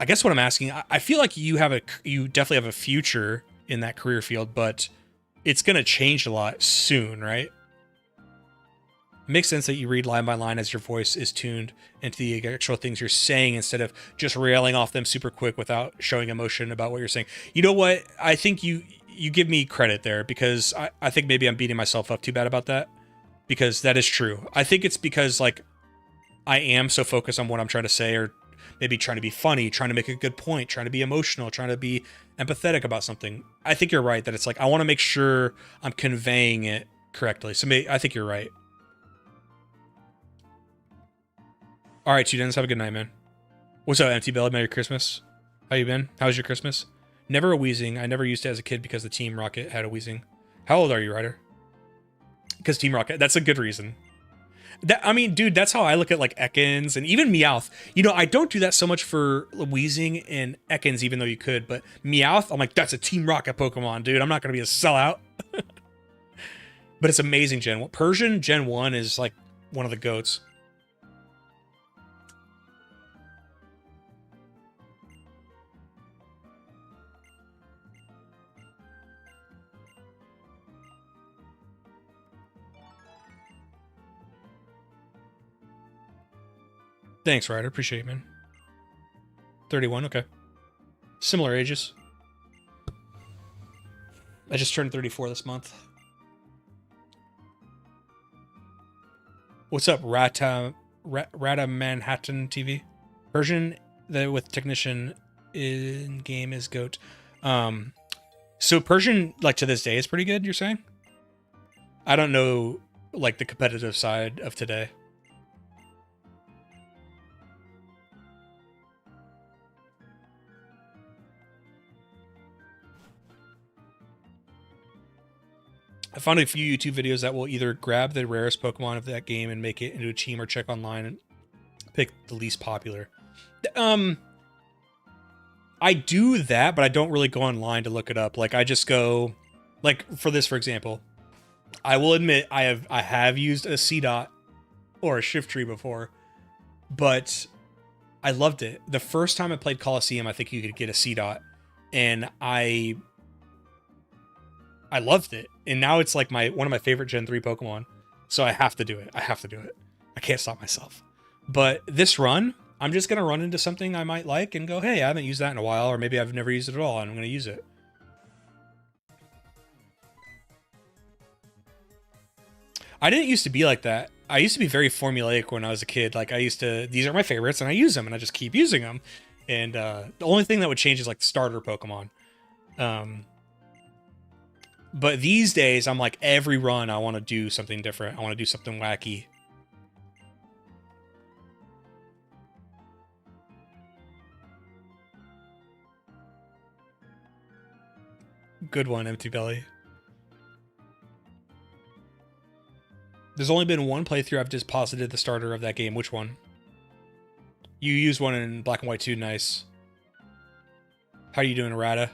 I guess what I'm asking, I feel like you definitely have a future in that career field, but it's going to change a lot soon, right? It makes sense that you read line by line as your voice is tuned into the actual things you're saying instead of just railing off them super quick without showing emotion about what you're saying. You know what? I think you give me credit there because I think maybe I'm beating myself up too bad about that because that is true. I think it's because like I am so focused on what I'm trying to say or maybe trying to be funny, trying to make a good point, trying to be emotional, trying to be empathetic about something. I think you're right that it's like I want to make sure I'm conveying it correctly. So I think you're right. All right, Dennis, have a good night, man. What's up, Empty Belly? Merry Christmas. How you been? How was your Christmas? Never a wheezing. I never used it as a kid because the Team Rocket had a wheezing. How old are you, Ryder? Because Team Rocket. That's a good reason. I mean, dude, that's how I look at like Ekans and even Meowth. You know, I don't do that so much for wheezing and Ekans, even though you could. But Meowth, I'm like, that's a Team Rocket Pokemon, dude. I'm not going to be a sellout. But it's amazing, Persian Gen 1 is like one of the GOATs. Thanks, Ryder. Appreciate it, man. 31, okay. Similar ages. I just turned 34 this month. What's up, Rata Manhattan TV? Persian with technician in game is GOAT. So Persian, like to this day, is pretty good, you're saying? I don't know, like the competitive side of today. I found a few YouTube videos that will either grab the rarest Pokemon of that game and make it into a team or check online and pick the least popular. I do that, but I don't really go online to look it up. Like I just go, like for this, for example, I will admit I have used a C-Dot or a Shift Tree before, but I loved it. The first time I played Coliseum, I think you could get a C-Dot, and I loved it. And now it's like one of my favorite Gen 3 Pokemon. So I have to do it. I can't stop myself. But this run, I'm just going to run into something I might like and go, hey, I haven't used that in a while, or maybe I've never used it at all, and I'm going to use it. I didn't used to be like that. I used to be very formulaic when I was a kid. Like these are my favorites and I use them and I just keep using them. And the only thing that would change is like the starter Pokemon. But these days, I'm like, every run, I want to do something different. I want to do something wacky. Good one, Empty Belly. There's only been one playthrough I've deposited the starter of that game. Which one? You used one in Black and White too. Nice. How are you doing, Errata?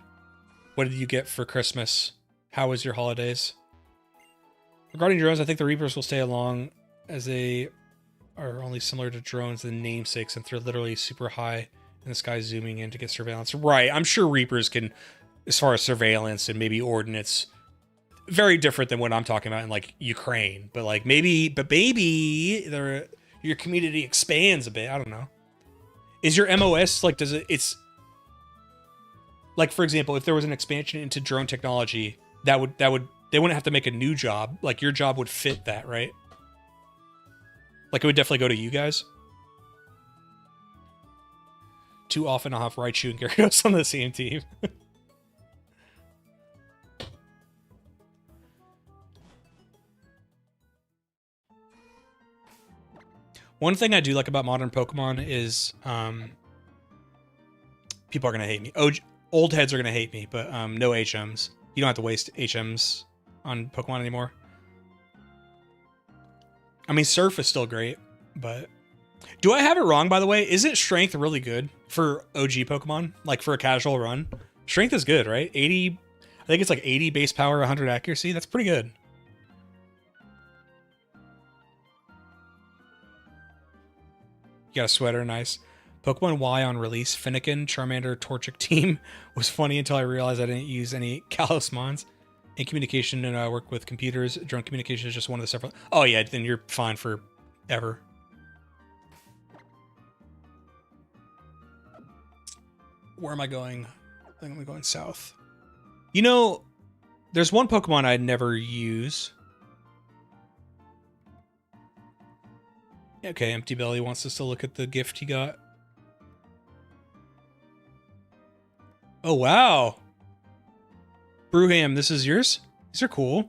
What did you get for Christmas? How was your holidays? Regarding drones, I think the Reapers will stay along as they are only similar to drones than namesakes since they're literally super high in the sky zooming in to get surveillance. Right, I'm sure Reapers can, as far as surveillance and maybe ordnance, very different than what I'm talking about in like Ukraine. But like maybe your community expands a bit. I don't know. Is your MOS like, it's like, for example, if there was an expansion into drone technology, they wouldn't have to make a new job. Like your job would fit that, right? Like it would definitely go to you guys. Too often I'll have Raichu and Gyarados on the same team. One thing I do like about modern Pokemon is people are gonna hate me. Old heads are gonna hate me, but no HMs. You don't have to waste HMs on Pokemon anymore. I mean, Surf is still great, but do I have it wrong, by the way? Isn't Strength really good for OG Pokemon? Like for a casual run? Strength is good, right? 80, I think it's like 80 base power, 100 accuracy. That's pretty good. You got a sweater, nice. Pokemon Y on release, Finnegan, Charmander, Torchic team was funny until I realized I didn't use any Kalos Mons. In communication, and I work with computers. Drone communication is just one of the several. Oh yeah, then you're fine for ever. Where am I going? I think I'm going south. You know, there's one Pokemon I'd never use. Okay, Empty Belly wants us to look at the gift he got. Oh, wow. Brewham, this is yours? These are cool.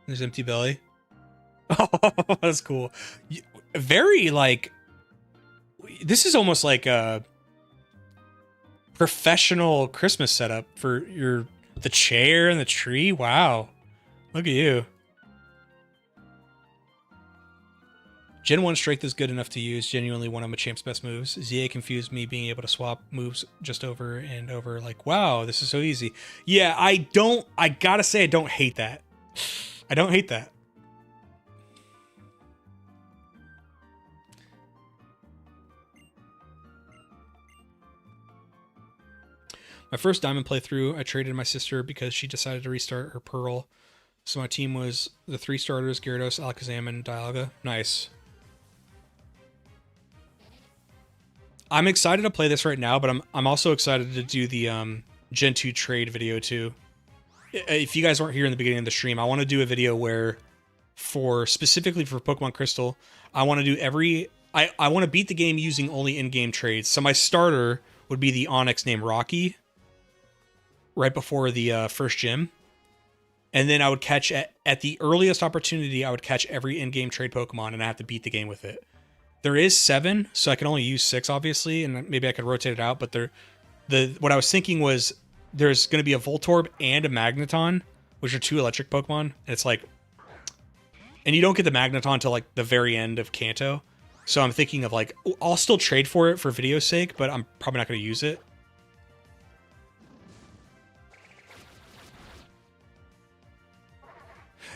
There's Empty Belly. Oh, that's cool. Very, like... This is almost like a professional Christmas setup for the chair and the tree. Wow. Look at you. Gen 1 Strength is good enough to use. Genuinely one of Machamp's best moves. ZA confused me being able to swap moves just over and over. Like, wow, this is so easy. Yeah, I gotta say I don't hate that. I don't hate that. My first Diamond playthrough, I traded my sister because she decided to restart her Pearl. So my team was the 3 starters, Gyarados, Alakazam, and Dialga. Nice. I'm excited to play this right now, but I'm also excited to do the Gen 2 trade video too. If you guys weren't here in the beginning of the stream, I want to do a video where, specifically for Pokemon Crystal, I want to do I want to beat the game using only in-game trades. So my starter would be the Onyx named Rocky, right before the first gym. And then I would catch, at the earliest opportunity, I would catch every in-game trade Pokemon, and I have to beat the game with it. There is 7, so I can only use 6, obviously, and maybe I could rotate it out, but what I was thinking was there's going to be a Voltorb and a Magneton, which are 2 electric Pokemon, and it's like... And you don't get the Magneton until, like, the very end of Kanto. So I'm thinking of, like, I'll still trade for it for video's sake, but I'm probably not going to use it.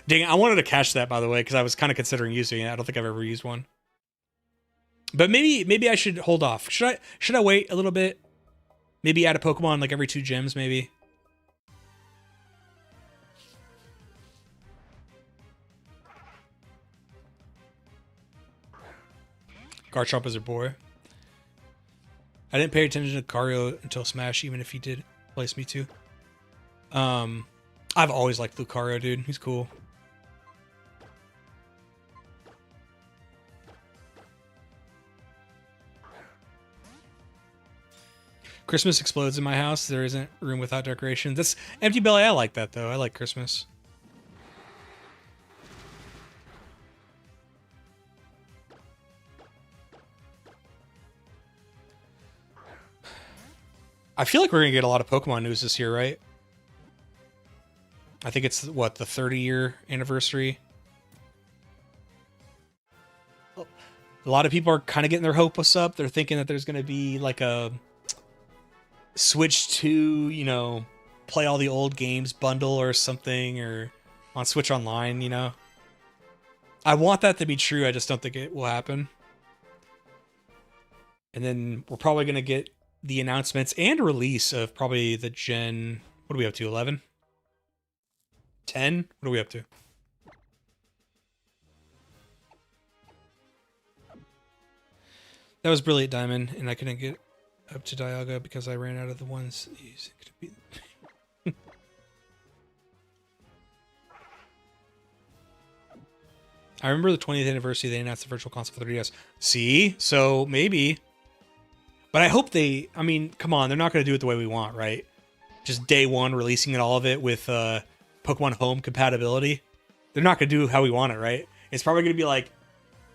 Dang, I wanted to catch that, by the way, because I was kind of considering using it. I don't think I've ever used one. But maybe I should hold off. Should I wait a little bit? Maybe add a Pokemon like every 2 gyms, maybe. Garchomp is a boy. I didn't pay attention to Lucario until Smash, even if he did place me too. I've always liked Lucario, dude. He's cool. Christmas explodes in my house. There isn't room without decorations. That's Empty Belly. I like that, though. I like Christmas. I feel like we're going to get a lot of Pokemon news this year, right? I think it's, what, the 30-year anniversary? A lot of people are kind of getting their hopes up. They're thinking that there's going to be, like, a Switch 2, you know, play all the old games bundle or something, or on Switch Online, you know. I want that to be true. I just don't think it will happen. And then we're probably going to get the announcements and release of probably the Gen... What are we up to, 11? 10? What are we up to? That was Brilliant Diamond, and I couldn't get up to Dialga because I ran out of the ones. I remember the 20th anniversary, they announced the Virtual Console for 3DS. See? So, maybe. But I hope they... I mean, come on, they're not going to do it the way we want, right? Just day one, releasing all of it with Pokemon Home compatibility. They're not going to do how we want it, right? It's probably going to be like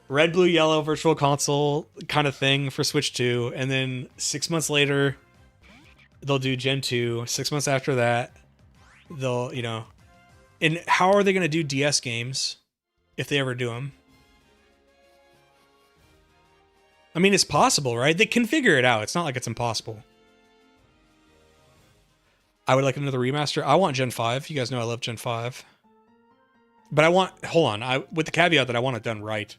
red, blue, yellow Virtual Console kind of thing for Switch 2. And then 6 months later, they'll do Gen 2. 6 months after that, they'll, and how are they going to do DS games if they ever do them? I mean, it's possible, right? They can figure it out. It's not like it's impossible. I would like another remaster. I want Gen 5. You guys know I love Gen 5. But I want, hold on, with the caveat that I want it done right.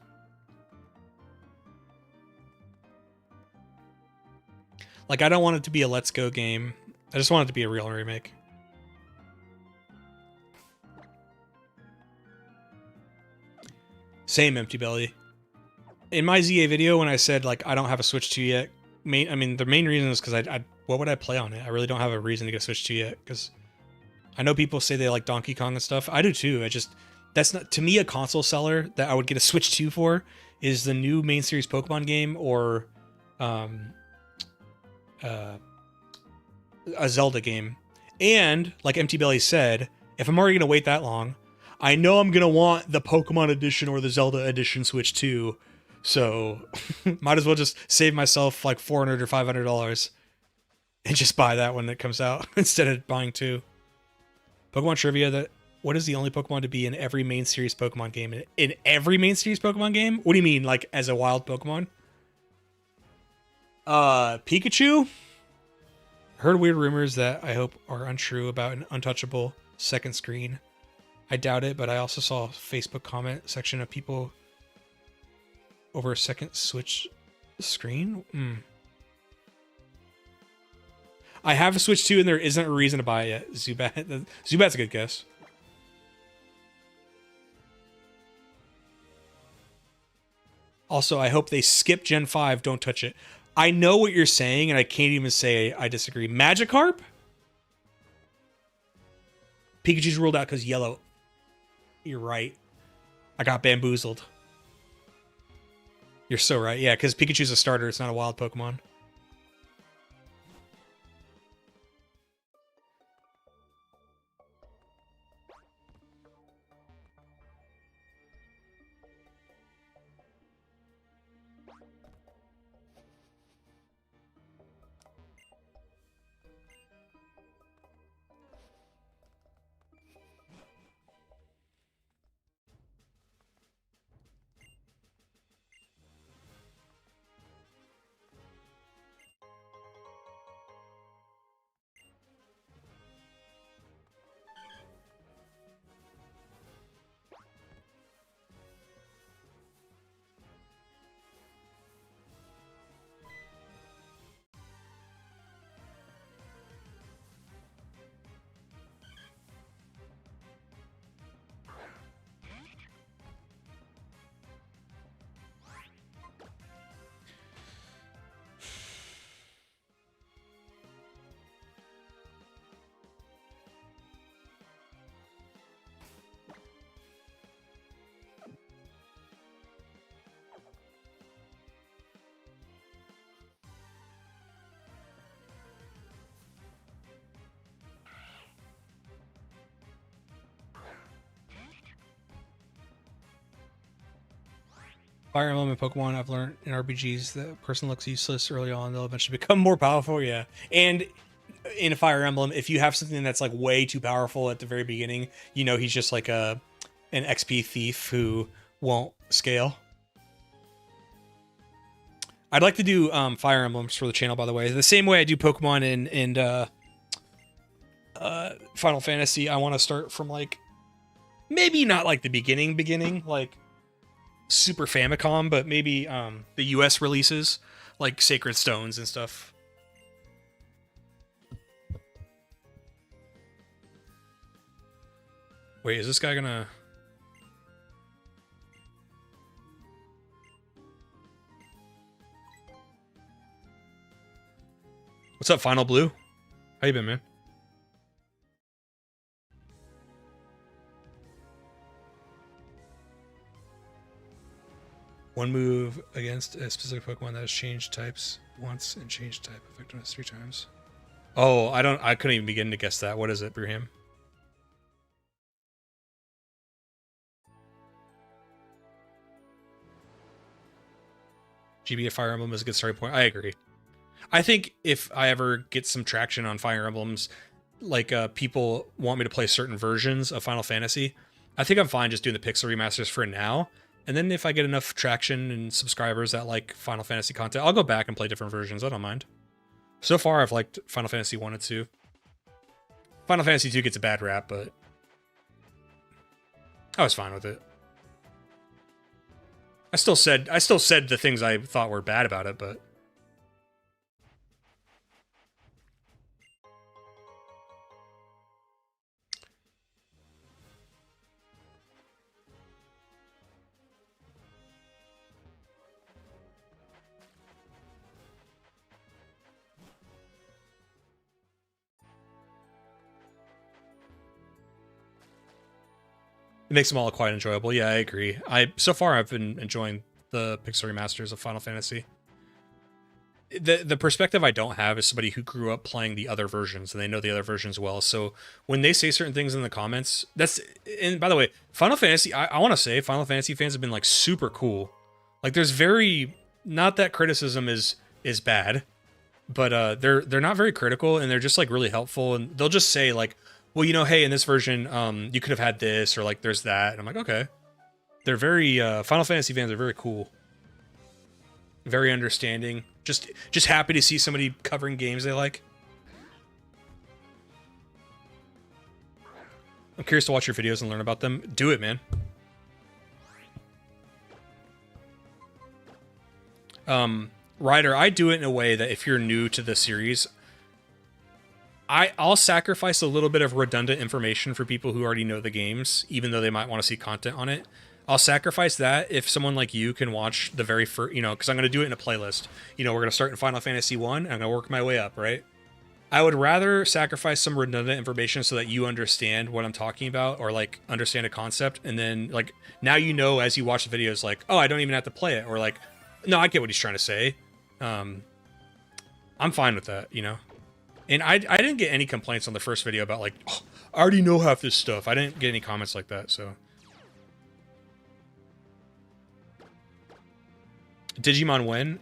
Like, I don't want it to be a Let's Go game. I just want it to be a real remake. Same, Empty Belly. In my ZA video, when I said, like, I don't have a Switch 2 yet, the main reason is because what would I play on it? I really don't have a reason to get a Switch 2 yet, because I know people say they like Donkey Kong and stuff. I do too. That's not, to me, a console seller that I would get a Switch 2 for is the new main series Pokemon game or a Zelda game. And like Empty Belly said, if I'm already going to wait that long, I know I'm going to want the Pokemon edition or the Zelda edition Switch 2. So might as well just save myself like $400 or $500 and just buy that when it comes out instead of buying two. Pokemon trivia: what is the only Pokemon to be in every main series Pokemon game? In every main series Pokemon game? What do you mean, like as a wild Pokemon? Pikachu? Heard weird rumors that I hope are untrue about an untouchable second screen. I doubt it, but I also saw a Facebook comment section of people over a second Switch screen. I have a Switch 2 and there isn't a reason to buy it yet. Zubat's a good guess. Also, I hope they skip Gen 5. Don't touch it. I know what you're saying, and I can't even say I disagree. Magikarp? Pikachu's ruled out because yellow. You're right. I got bamboozled. You're so right. Yeah, because Pikachu's a starter. It's not a wild Pokemon. Fire Emblem and Pokemon, I've learned in RPGs that a person looks useless early on, they'll eventually become more powerful. Yeah. And in Fire Emblem, if you have something that's like way too powerful at the very beginning, he's just like an XP thief who won't scale. I'd like to do Fire Emblems for the channel, by the way. The same way I do Pokemon and Final Fantasy. I want to start from like, maybe not like the beginning, like Super Famicom, but maybe the US releases, like Sacred Stones and stuff. Wait, is this guy gonna... What's up, Final Blue? How you been, man? One move against a specific Pokemon that has changed types once and changed type effectiveness 3 times. Oh, I couldn't even begin to guess that. What is it, Braham? GBA Fire Emblem is a good starting point. I agree. I think if I ever get some traction on Fire Emblems, like people want me to play certain versions of Final Fantasy, I think I'm fine just doing the pixel remasters for now. And then if I get enough traction and subscribers that like Final Fantasy content, I'll go back and play different versions. I don't mind. So far, I've liked Final Fantasy 1 and 2. Final Fantasy 2 gets a bad rap, but I was fine with it. I still said the things I thought were bad about it, but it makes them all quite enjoyable. Yeah, I agree. So far I've been enjoying the pixel remasters of Final Fantasy. The perspective I don't have is somebody who grew up playing the other versions and they know the other versions well. So when they say certain things in the comments, and by the way, Final Fantasy, I want to say Final Fantasy fans have been like super cool. Like there's not that criticism is bad, but they're not very critical and they're just like really helpful, and they'll just say like, well, hey, in this version, you could have had this, or like there's that. And I'm like, okay. They're very Final Fantasy fans are very cool. Very understanding. Just happy to see somebody covering games they like. I'm curious to watch your videos and learn about them. Do it, man. Ryder, I do it in a way that if you're new to the series, I'll sacrifice a little bit of redundant information for people who already know the games, even though they might want to see content on it. I'll sacrifice that if someone like you can watch the very first, because I'm going to do it in a playlist. We're going to start in Final Fantasy 1, and I'm going to work my way up, right? I would rather sacrifice some redundant information so that you understand what I'm talking about, or like understand a concept, and then like now as you watch the videos, like, oh, I don't even have to play it, or like, no, I get what he's trying to say. I'm fine with that, And I didn't get any complaints on the first video about like, oh, I already know half this stuff. I didn't get any comments like that, so. Digimon when?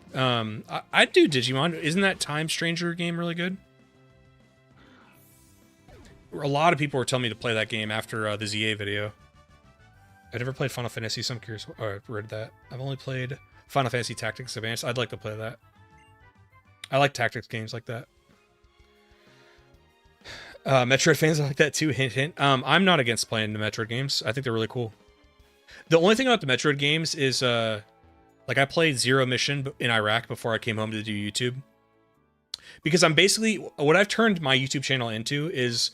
I'd do Digimon. Isn't that Time Stranger game really good? A lot of people were telling me to play that game after the ZA video. I never played Final Fantasy, so I'm curious. Oh, I read that. I've only played Final Fantasy Tactics Advance. I'd like to play that. I like tactics games like that. Metroid fans are like that too, hint hint. I'm not against playing the Metroid games. I think they're really cool. The only thing about the Metroid games is like I played Zero Mission in Iraq before I came home to do YouTube. Because I'm basically, what I've turned my YouTube channel into is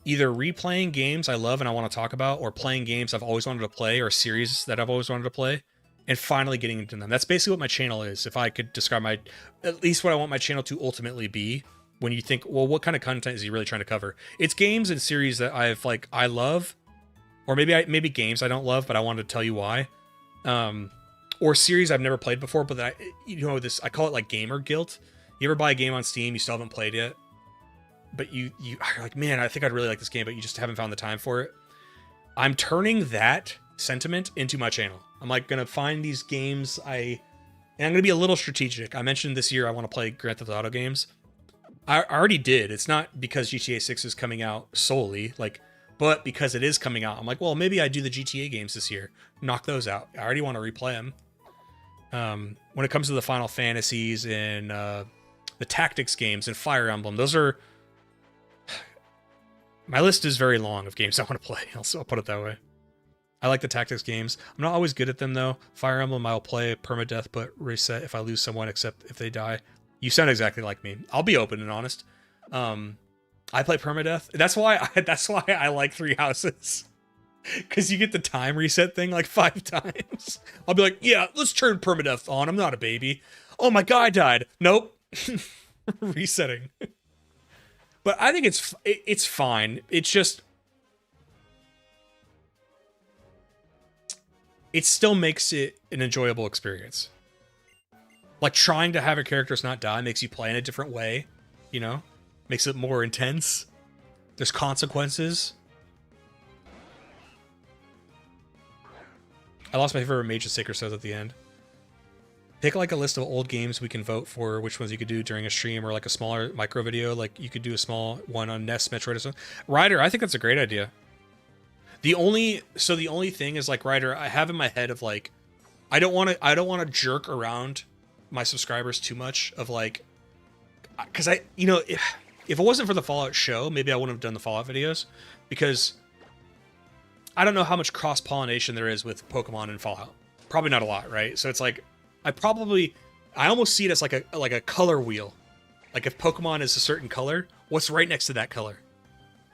either replaying games I love and I want to talk about, or playing games I've always wanted to play, or series that I've always wanted to play, and finally getting into them. That's basically what my channel is. If I could describe at least what I want my channel to ultimately be, when you think, well, what kind of content is he really trying to cover? It's games and series that I love, or maybe games I don't love, but I want to tell you why. Or series I've never played before, but that I call it like gamer guilt. You ever buy a game on Steam you still haven't played yet, but you're like, man, I think I'd really like this game, but you just haven't found the time for it. I'm turning that sentiment into my channel. I'm like gonna find these games and I'm gonna be a little strategic. I mentioned this year I want to play Grand Theft Auto games. I already did. It's not because GTA 6 is coming out solely, but because it is coming out. I'm like, well, maybe I do the GTA games this year. Knock those out. I already want to replay them. When it comes to the Final Fantasies and the tactics games and Fire Emblem, my list is very long of games I want to play. I'll put it that way. I like the tactics games. I'm not always good at them though. Fire Emblem, I'll play permadeath, but reset if I lose someone, except if they die. You sound exactly like me. I'll be open and honest. I play permadeath. That's why I like Three Houses. Because you get the time reset thing like 5 times. I'll be like, yeah, let's turn permadeath on. I'm not a baby. Oh, my guy died. Nope. Resetting. But I think it's fine. It's just, it still makes it an enjoyable experience. Like trying to have your characters not die makes you play in a different way, makes it more intense. There's consequences. I lost my favorite mage, as Sacred says at the end. Pick like a list of old games we can vote for which ones you could do during a stream, or like a smaller micro video. Like you could do a small one on NES, Metroid, or something. Ryder, I think that's a great idea. The only thing is, like, Ryder, I have in my head of like, I don't want to jerk around my subscribers too much of like, because if it wasn't for the Fallout show, maybe I wouldn't have done the Fallout videos, because I don't know how much cross pollination there is with Pokemon and Fallout. Probably not a lot, right? So it's like, I almost see it as like a color wheel. Like if Pokemon is a certain color, what's right next to that color?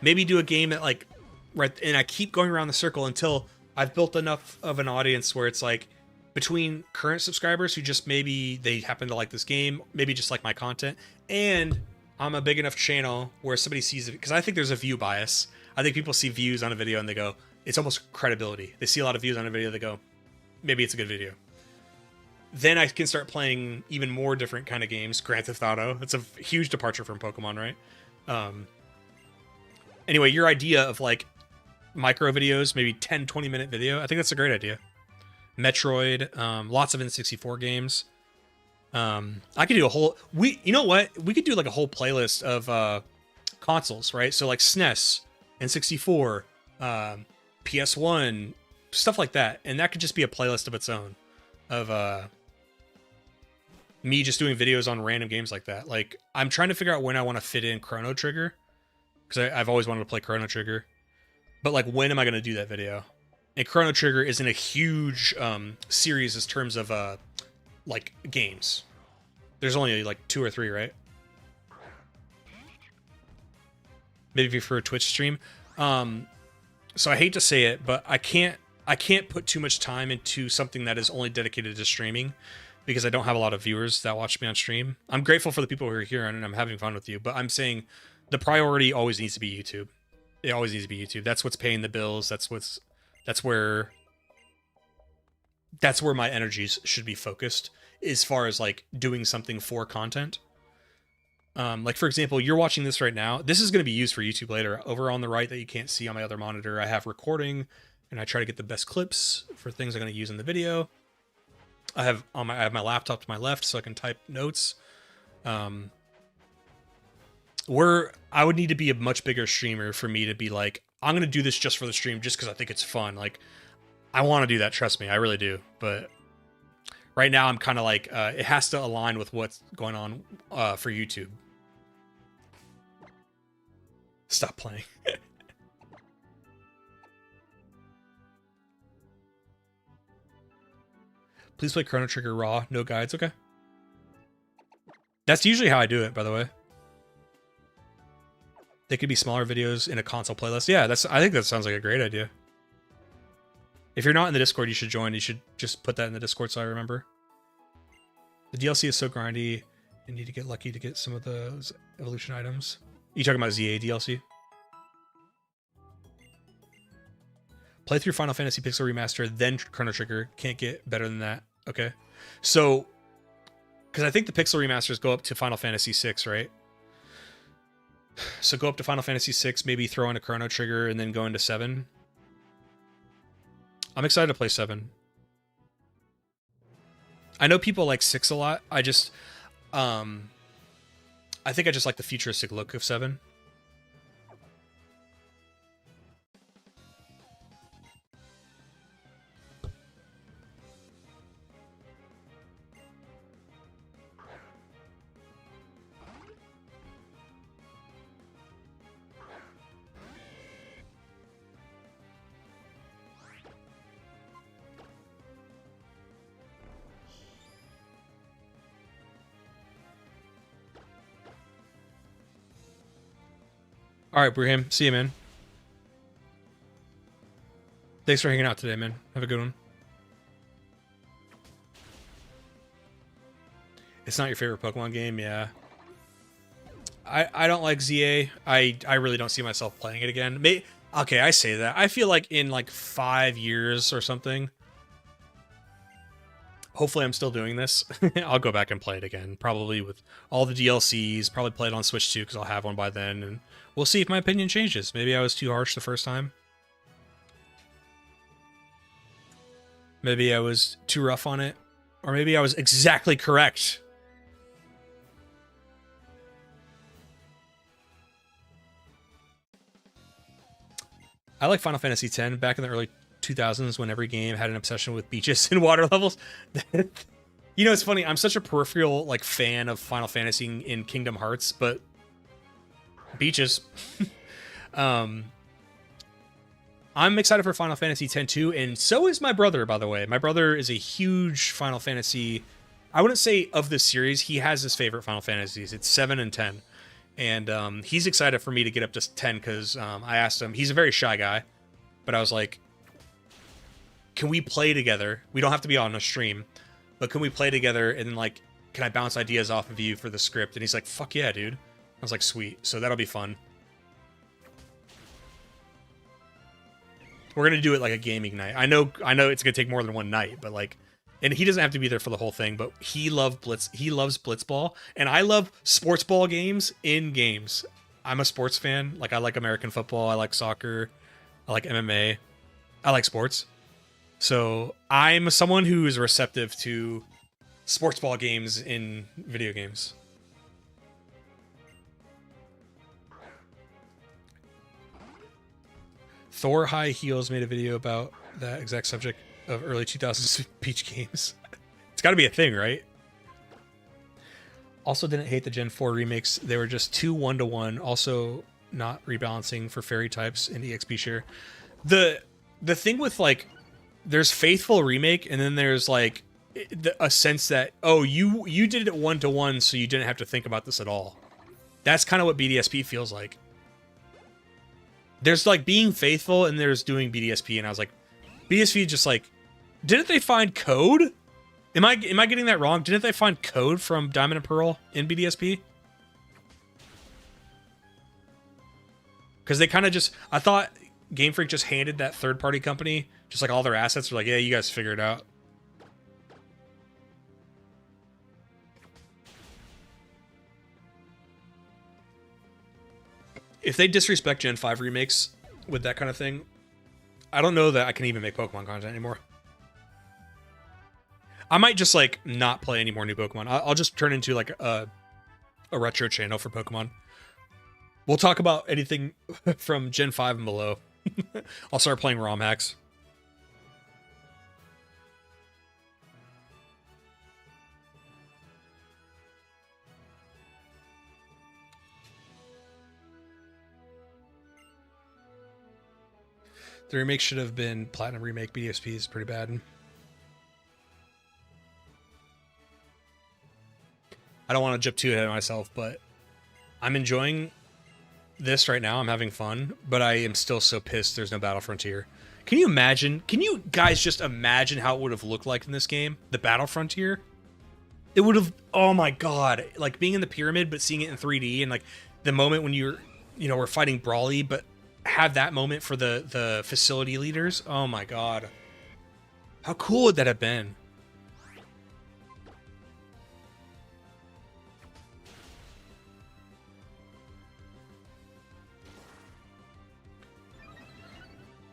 Maybe do a game that like, right, and I keep going around the circle until I've built enough of an audience where it's like between current subscribers who just maybe they happen to like this game, maybe just like my content, and I'm a big enough channel where somebody sees it, because I think there's a view bias. I think people see views on a video and they go, it's almost credibility. They see a lot of views on a video, they go, maybe it's a good video. Then I can start playing even more different kind of games. Grand Theft Auto. It's a huge departure from Pokemon, right? Anyway, your idea of like micro videos, maybe 10, 20-minute video, I think that's a great idea. Metroid, lots of N64 games. I could do a whole... You know what? We could do like a whole playlist of consoles, right? So like SNES, N64, PS1, stuff like that. And that could just be a playlist of its own of me just doing videos on random games like that. Like, I'm trying to figure out when I want to fit in Chrono Trigger, because I've always wanted to play Chrono Trigger. But like, when am I going to do that video? And Chrono Trigger isn't a huge series in terms of like games. There's only like 2 or 3, right? Maybe for a Twitch stream. So I hate to say it, but I can't put too much time into something that is only dedicated to streaming, because I don't have a lot of viewers that watch me on stream. I'm grateful for the people who are here and I'm having fun with you, but I'm saying the priority always needs to be YouTube. It always needs to be YouTube. That's what's paying the bills. That's where my energies should be focused, as far as like doing something for content. Like for example, you're watching this right now. This is going to be used for YouTube later. Over on the right that you can't see on my other monitor, I have recording, and I try to get the best clips for things I'm going to use in the video. I have my laptop to my left so I can type notes. I would need to be a much bigger streamer for me to be like, I'm going to do this just for the stream, just because I think it's fun. Like, I want to do that. Trust me. I really do. But right now I'm kind of like, it has to align with what's going on for YouTube. Stop playing. Please play Chrono Trigger raw, no guides. Okay. That's usually how I do it, by the way. They could be smaller videos in a console playlist. Yeah, I think that sounds like a great idea. If you're not in the Discord, you should join. You should just put that in the Discord so I remember. The DLC is so grindy. You need to get lucky to get some of those evolution items. You talking about ZA DLC? Play through Final Fantasy Pixel Remaster, then Chrono Trigger. Can't get better than that. Okay. So, because I think the Pixel Remasters go up to Final Fantasy 6, right? So go up to Final Fantasy 6, maybe throw in a Chrono Trigger, and then go into 7. I'm excited to play 7. I know people like 6 a lot. I just, I think I just like the futuristic look of 7. All right, Brahim. See you, man. Thanks for hanging out today, man. Have a good one. It's not your favorite Pokemon game? Yeah. I don't like ZA. I really don't see myself playing it again. Okay, I say that. I feel like in like 5 years or something, hopefully I'm still doing this, I'll go back and play it again. Probably with all the DLCs. Probably play it on Switch too, because I'll have one by then. And we'll see if my opinion changes. Maybe I was too harsh the first time. Maybe I was too rough on it. Or maybe I was exactly correct. I like Final Fantasy X back in the early 2000s when every game had an obsession with beaches and water levels. You know, it's funny. I'm such a peripheral like fan of Final Fantasy in Kingdom Hearts, but beaches. I'm excited for Final Fantasy X too, and so is my brother, by the way. My brother is a huge Final Fantasy... I wouldn't say of this series. He has his favorite Final Fantasies. It's 7 and 10. And he's excited for me to get up to 10 because I asked him... He's a very shy guy, but I was like, can we play together? We don't have to be on a stream, but can we play together and like, can I bounce ideas off of you for the script? And he's like, fuck yeah, dude. I was like, sweet. So that'll be fun. We're gonna do it like a gaming night. I know it's gonna take more than one night, but like, and he doesn't have to be there for the whole thing, but he loves Blitzball, and I love sports ball games in games. I'm a sports fan. Like, I like American football, I like soccer, I like MMA, I like sports. So I'm someone who is receptive to sports ball games in video games. Thor High Heels made a video about that exact subject of early 2000s Peach games. It's got to be a thing, right? Also didn't hate the Gen 4 remakes. They were just too one-to-one. Also not rebalancing for fairy types in EXP share. The thing with, like, there's faithful remake, and then there's, like, a sense that, oh, you did it one-to-one, so you didn't have to think about this at all. That's kind of what BDSP feels like. There's, like, being faithful, and there's doing BDSP, and I was like, BDSP just, like, didn't they find code? Am I getting that wrong? Didn't they find code from Diamond and Pearl in BDSP? Because they kind of just... I thought Game Freak just handed that third-party company just, like, all their assets. They're like, yeah, you guys figure it out. If they disrespect Gen 5 remakes with that kind of thing, I don't know that I can even make Pokemon content anymore. I might just, like, not play any more new Pokemon. I'll just turn into, like, a retro channel for Pokemon. We'll talk about anything from Gen 5 and below. I'll start playing ROM hacks. The remake should have been Platinum Remake. BDSP is pretty bad. I don't want to jump too ahead of myself, but I'm enjoying this right now. I'm having fun, but I am still so pissed there's no Battle Frontier. Can you imagine? Can you guys just imagine how it would have looked like in this game? The Battle Frontier? It would have... Oh my god. Like, being in the pyramid, but seeing it in 3D, and, like, the moment when you're... You know, we're fighting Brawly, but have that moment for the facility leaders. Oh my god. How cool would that have been?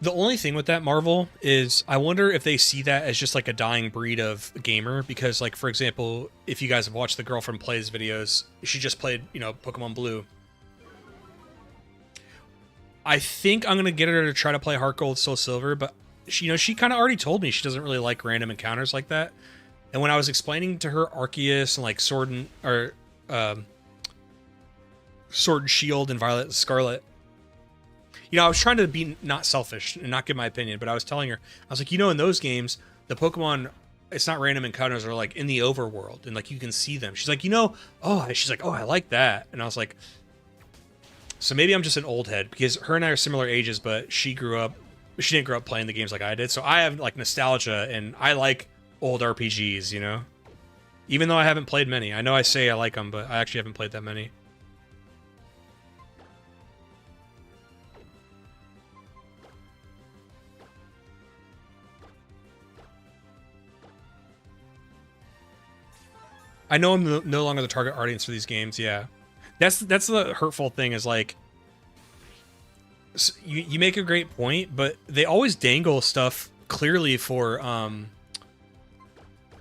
The only thing with that, Marvel, is I wonder if they see that as just like a dying breed of gamer, because, like, for example, if you guys have watched the Girlfriend Plays videos, she just played, you know, Pokemon Blue. I think I'm going to get her to try to play Heart Gold, Soul Silver, but she, you know, she kind of already told me she doesn't really like random encounters like that. And when I was explaining to her Arceus and, like, Sword and Shield and Violet and Scarlet, you know, I was trying to be not selfish and not give my opinion, but I was telling her, I was like, you know, in those games, the Pokemon, it's not random encounters, are like in the overworld, and, like, you can see them. She's like, you know, she's like, oh, I like that. And I was like, so maybe I'm just an old head, because her and I are similar ages, but she didn't grow up playing the games like I did. So I have, like, nostalgia, and I like old RPGs, you know? Even though I haven't played many. I know I say I like them, but I actually haven't played that many. I know I'm no longer the target audience for these games, yeah. That's the hurtful thing, is, like, you make a great point, but they always dangle stuff clearly for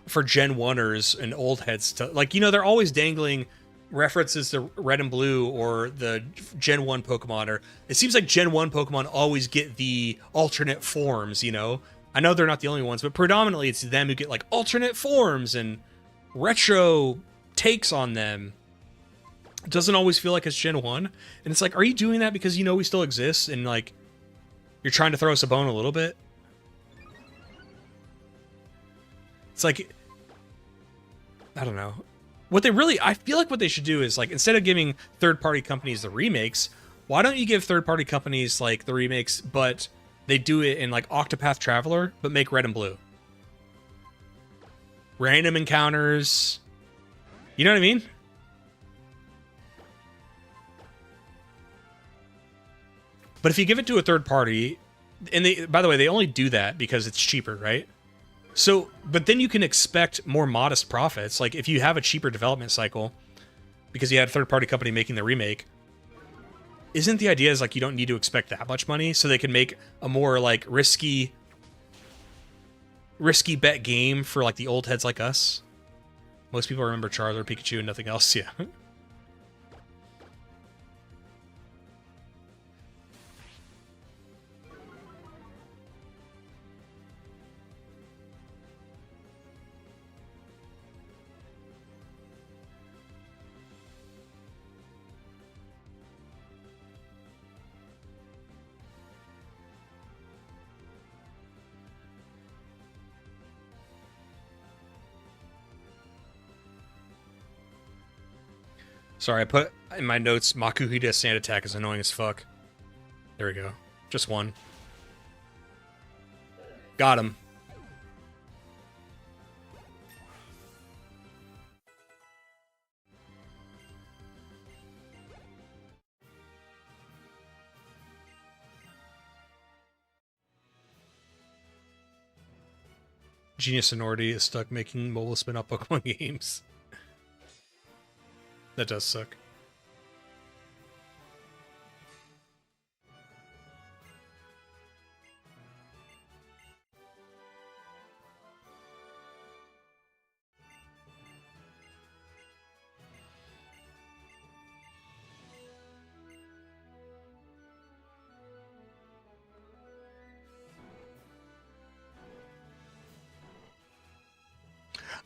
for Gen 1ers and old heads to, like, you know, they're always dangling references to Red and Blue or the Gen 1 Pokemon, or it seems like Gen 1 Pokemon always get the alternate forms, you know? I know they're not the only ones, but predominantly it's them who get, like, alternate forms and retro takes on them. It doesn't always feel like it's Gen 1. And it's like, are you doing that because you know we still exist and, like, you're trying to throw us a bone a little bit? It's like, I don't know. What they really, I feel like what they should do is, like, instead of giving third-party companies the remakes, why don't you give third-party companies, like, the remakes, but they do it in, like, Octopath Traveler, but make Red and Blue? Random encounters. You know what I mean? But if you give it to a third party, and they, by the way, they only do that because it's cheaper, right? So, but then you can expect more modest profits. Like, if you have a cheaper development cycle, because you had a third-party company making the remake, isn't the idea is, like, you don't need to expect that much money, so they can make a more, like, risky bet game for, like, the old heads like us? Most people remember Charizard, Pikachu, and nothing else, yeah. Sorry, I put in my notes, Makuhita Sand Attack is annoying as fuck. There we go. Just one. Got him. Genius Sonority is stuck making mobile spin-off Pokemon games. That does suck.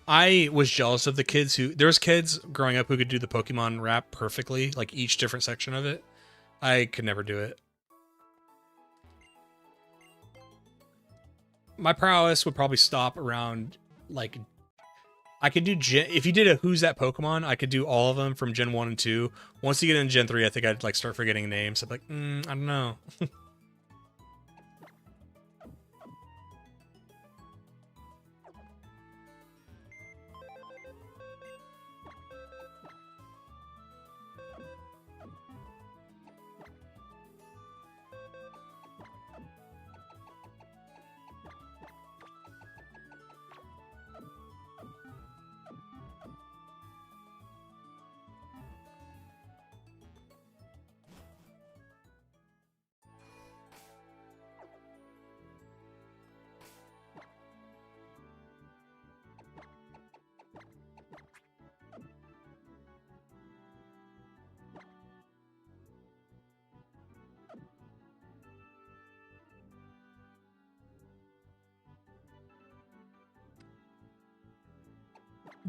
I was jealous of the kids who... There was kids growing up who could do the Pokemon rap perfectly, like each different section of it. I could never do it. My prowess would probably stop around, like... I could do... If you did a Who's That Pokemon, I could do all of them from Gen 1 and 2. Once you get into Gen 3, I think I'd, like, start forgetting names. I'd be like, I don't know.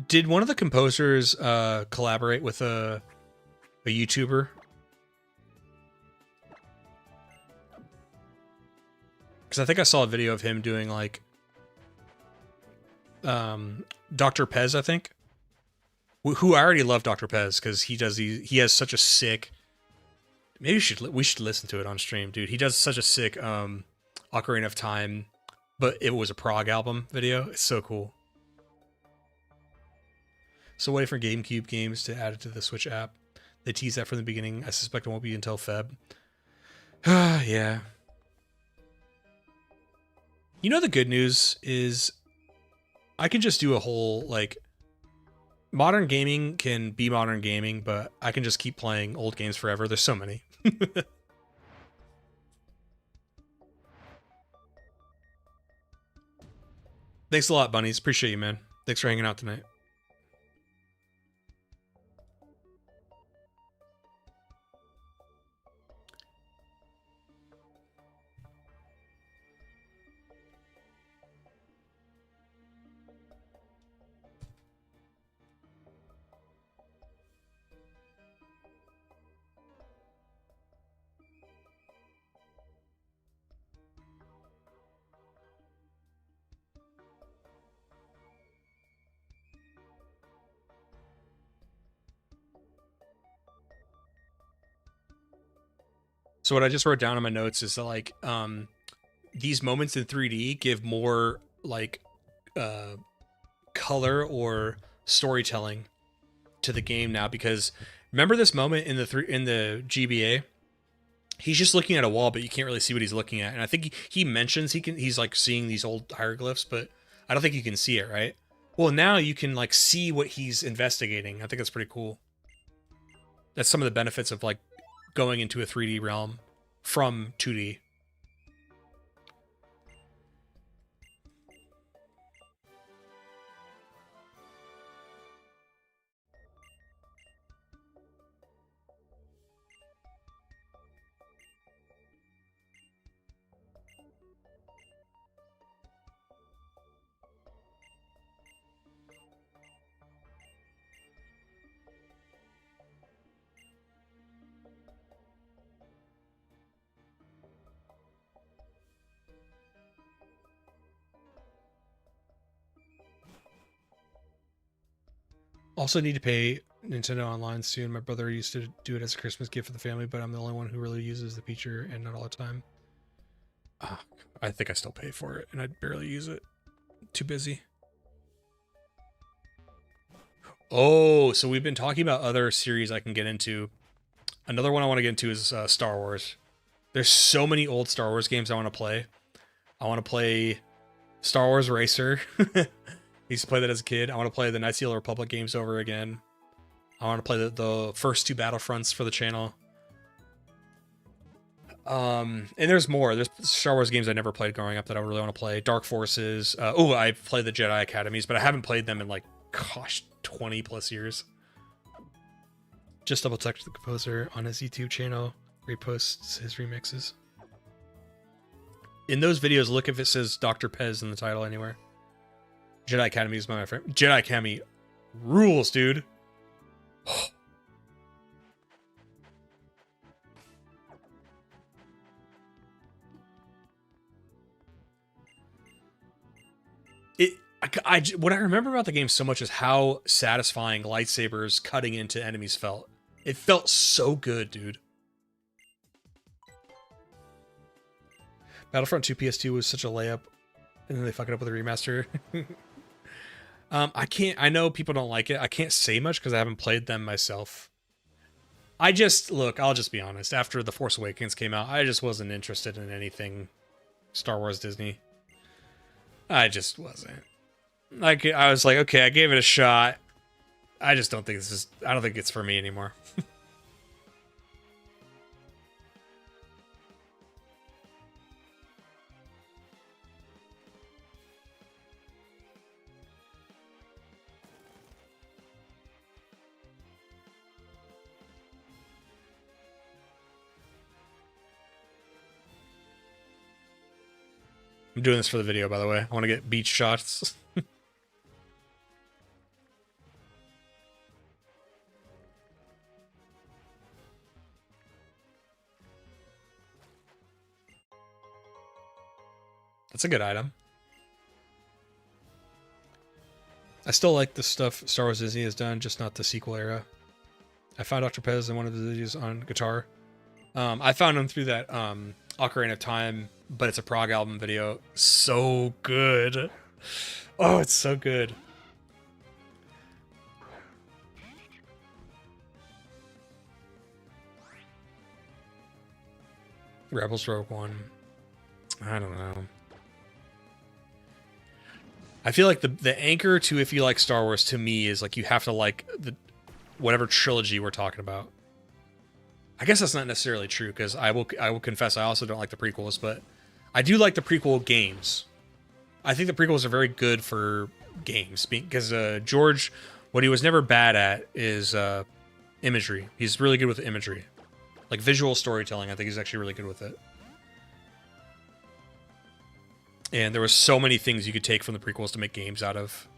Did one of the composers collaborate with a YouTuber? Because I think I saw a video of him doing, like, Dr. Pez, I think. Who I already love Dr. Pez because he has such a sick... Maybe we should listen to it on stream, dude. He does such a sick Ocarina of Time, but it was a prog album video. It's so cool. So waiting for GameCube games to add it to the Switch app. They tease that from the beginning. I suspect it won't be until Feb. Yeah. You know, the good news is I can just do a whole, like, modern gaming can be modern gaming, but I can just keep playing old games forever. There's so many. Thanks a lot, bunnies. Appreciate you, man. Thanks for hanging out tonight. So what I just wrote down in my notes is that, like, these moments in 3D give more like color or storytelling to the game now, because remember this moment in the GBA, he's just looking at a wall, but you can't really see what he's looking at, and I think he mentions he's like seeing these old hieroglyphs, but I don't think you can see it, right? Well, now you can like see what he's investigating. I think that's pretty cool. That's some of the benefits of like going into a 3D realm from 2D. Also need to pay Nintendo Online soon. My brother used to do it as a Christmas gift for the family, but I'm the only one who really uses the feature, and not all the time. I think I still pay for it, and I barely use it. Too busy. Oh, so we've been talking about other series I can get into. Another one I want to get into is Star Wars. There's so many old Star Wars games I want to play. I want to play Star Wars Racer. I used to play that as a kid. I want to play the Knights of the Old Republic games over again. I want to play the first 2 Battlefronts for the channel. And there's more. There's Star Wars games I never played growing up that I really want to play. Dark Forces. I played the Jedi Academies, but I haven't played them in like, gosh, 20 plus years. Just double checked the composer on his YouTube channel. Reposts his remixes. In those videos, look if it says Dr. Pez in the title anywhere. Jedi Academy is my friend. Jedi Academy rules, dude. What I remember about the game so much is how satisfying lightsabers cutting into enemies felt. It felt so good, dude. Battlefront 2 PS2 was such a layup, and then they fuck it up with a remaster. I know people don't like it. I can't say much because I haven't played them myself. I'll just be honest. After The Force Awakens came out, I just wasn't interested in anything Star Wars Disney. I just wasn't. Like, I was like, okay, I gave it a shot. I just don't think I don't think it's for me anymore. I'm doing this for the video, by the way. I want to get beach shots. That's a good item. I still like the stuff Star Wars Disney has done, just not the sequel era. I found Dr. Pez in one of the videos on guitar. I found him through that Ocarina of Time, but it's a prog album video. So good. Oh, it's so good. Rebels Rogue One. I don't know. I feel like the anchor to if you like Star Wars to me is like you have to like the whatever trilogy we're talking about. I guess that's not necessarily true because I will confess I also don't like the prequels, but I do like the prequel games. I think the prequels are very good for games, because George, what he was never bad at is imagery. He's really good with imagery, like visual storytelling. I think he's actually really good with it. And there was so many things you could take from the prequels to make games out of.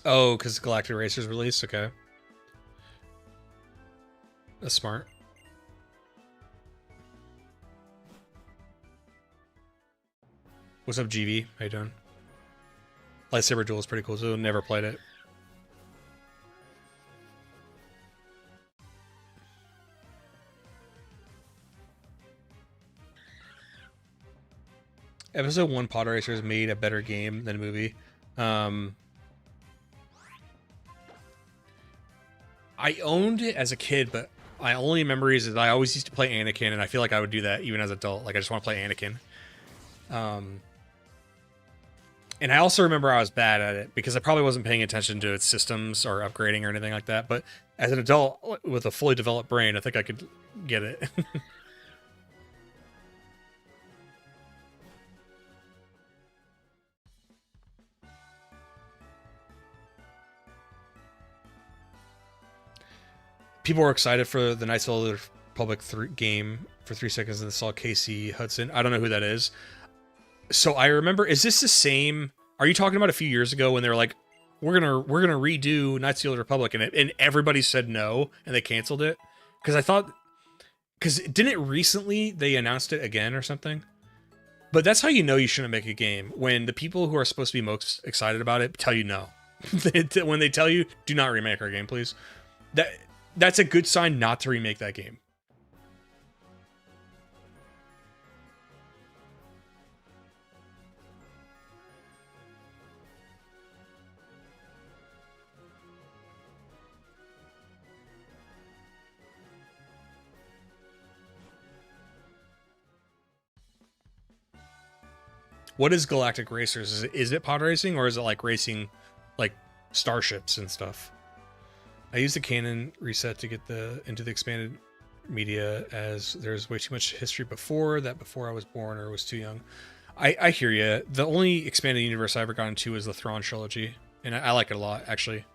Oh, because Galactic Racer's released? Okay. That's smart. What's up, GV? How you doing? Lightsaber Duel is pretty cool, too. Never played it. Episode 1 Pod Racers made a better game than a movie. I owned it as a kid, but my only memories is I always used to play Anakin, and I feel like I would do that even as an adult. Like, I just want to play Anakin. And I also remember I was bad at it because I probably wasn't paying attention to its systems or upgrading or anything like that. But as an adult with a fully developed brain, I think I could get it. People were excited for the Knights of the Republic game for 3 seconds and they saw Casey Hudson. I don't know who that is. So I remember, is this the same? Are you talking about a few years ago when they were like, we're gonna redo Knights of the Old Republic, and everybody said no and they canceled it? Because I thought, because didn't it recently they announced it again or something? But that's how you know you shouldn't make a game, when the people who are supposed to be most excited about it tell you no. When they tell you, do not remake our game, please. That's a good sign not to remake that game. What is Galactic Racers? Is it pod racing, or is it like racing like starships and stuff? I used the canon reset to get into the expanded media, as there's way too much history before I was born or was too young. I hear you. The only expanded universe I ever got into is the Thrawn trilogy, and I like it a lot, actually.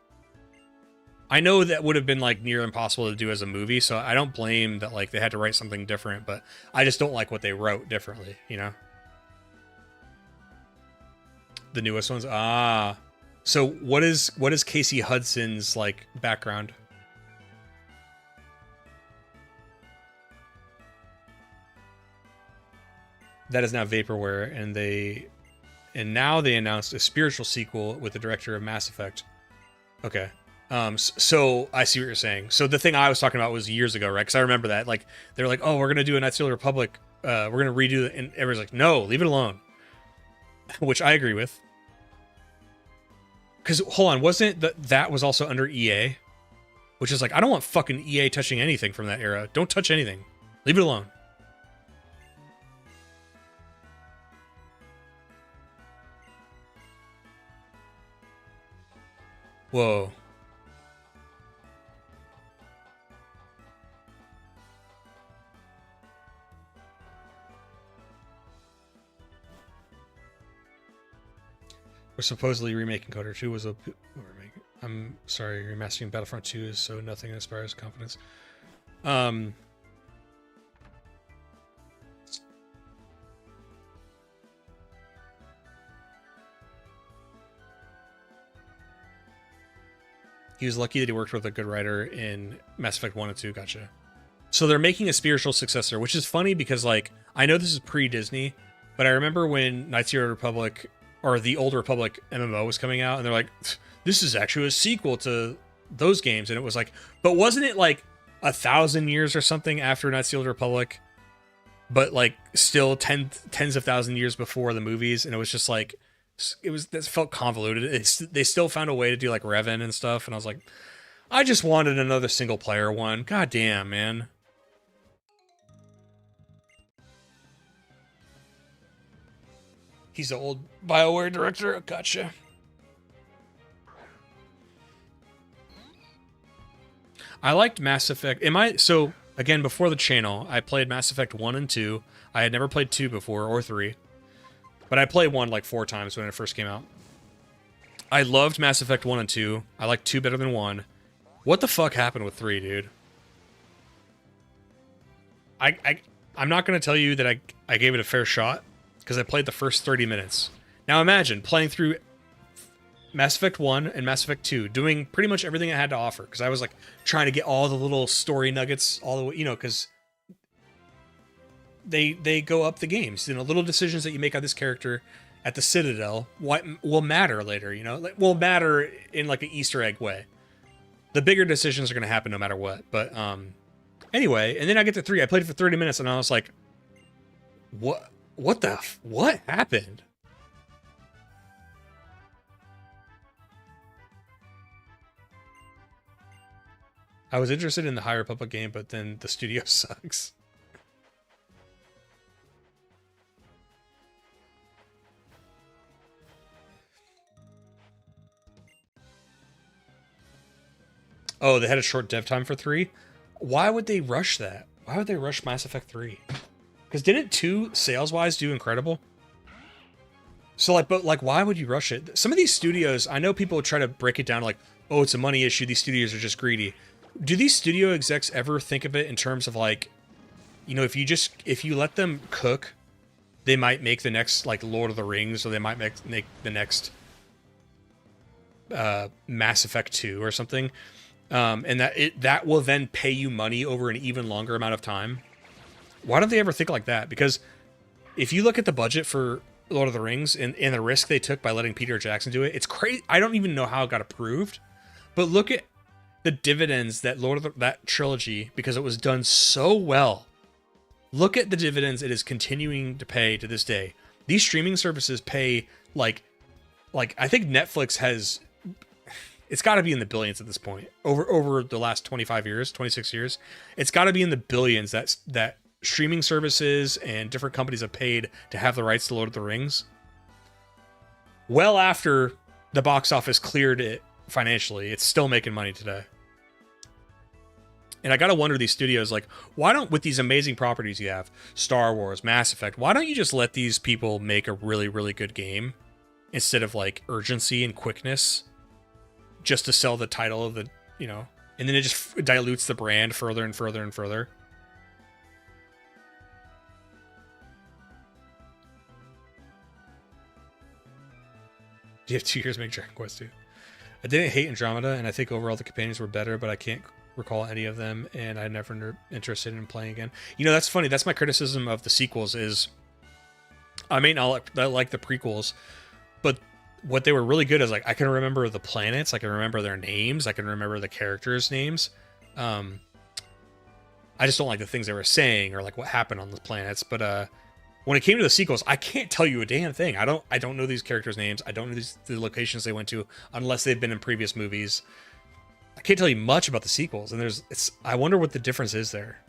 I know that would have been like near impossible to do as a movie, so I don't blame that like they had to write something different, but I just don't like what they wrote differently, you know? The newest ones? Ah. So what is Casey Hudson's like background? That is now vaporware, and now they announced a spiritual sequel with the director of Mass Effect. Okay. So I see what you're saying. So the thing I was talking about was years ago, right? Because I remember that. Like, they were like, oh, we're gonna do a Knights of the Republic. We're gonna redo it, and everyone's like, no, leave it alone. Which I agree with. Because, hold on, wasn't that was also under EA? Which is like, I don't want fucking EA touching anything from that era. Don't touch anything. Leave it alone. Whoa. We're supposedly remaking Coder 2 was a... I'm sorry, remastering Battlefront 2 is so nothing inspires confidence. He was lucky that he worked with a good writer in Mass Effect 1 and 2, gotcha. So they're making a spiritual successor, which is funny because, like, I know this is pre-Disney, but I remember when Knights of the Old Republic, or the Old Republic MMO was coming out, and they're like, this is actually a sequel to those games, and it was like, but wasn't it like 1,000 years or something after Knights of the Old Republic, but like still tens of thousand years before the movies, and it was just like this felt convoluted. They still found a way to do like Revan and stuff, and I was like, I just wanted another single player one. God damn, man. He's the old BioWare director. Gotcha. I liked Mass Effect. So again, before the channel, I played Mass Effect 1 and 2. I had never played 2 before, or 3. But I played 1 like 4 times when it first came out. I loved Mass Effect 1 and 2. I liked 2 better than 1. What the fuck happened with 3, dude? I'm not going to tell you that I gave it a fair shot, because I played the first 30 minutes. Now imagine playing through Mass Effect 1 and Mass Effect 2, doing pretty much everything I had to offer, because I was like trying to get all the little story nuggets all the way, you know, because they go up the games. You know, little decisions that you make on this character at the Citadel what will matter later, you know, like, will matter in like an Easter egg way. The bigger decisions are going to happen no matter what. But anyway, and then I get to 3. I played it for 30 minutes, and I was like, what happened? I was interested in the High Republic game, but then the studio sucks. Oh, they had a short dev time for 3? Why would they rush that? Why would they rush Mass Effect 3? Because didn't 2, sales-wise, do incredible? So, like, but, like, why would you rush it? Some of these studios, I know people try to break it down like, oh, it's a money issue, these studios are just greedy. Do these studio execs ever think of it in terms of, like, you know, if you let them cook, they might make the next, like, Lord of the Rings, or they might make the next Mass Effect 2 or something, and that will then pay you money over an even longer amount of time? Why don't they ever think like that? Because if you look at the budget for Lord of the Rings and the risk they took by letting Peter Jackson do it, it's crazy. I don't even know how it got approved, but look at the dividends that that trilogy, because it was done so well. Look at the dividends it is continuing to pay to this day. These streaming services pay like I think Netflix has, it's got to be in the billions at this point. Over the last 25 years, 26 years, it's got to be in the billions that streaming services and different companies have paid to have the rights to Lord of the Rings. Well after the box office cleared it financially, it's still making money today. And I gotta wonder, these studios, like, why don't, with these amazing properties you have, Star Wars, Mass Effect, why don't you just let these people make a really, really good game instead of, like, urgency and quickness just to sell the title of the, you know, and then it just dilutes the brand further and further and further. Do you have 2 years to make Dragon Quest 2? I didn't hate Andromeda, and I think overall the companions were better, but I can't recall any of them, and I'm never interested in playing again. You know, that's funny. That's my criticism of the sequels is, I may not like the prequels, but what they were really good is, like, I can remember the planets, I can remember their names, I can remember the characters' names. I just don't like the things they were saying or like what happened on the planets. But when it came to the sequels, I can't tell you a damn thing. I don't know these characters' names. I don't know the locations they went to unless they've been in previous movies. I can't tell you much about the sequels, and I wonder what the difference is there.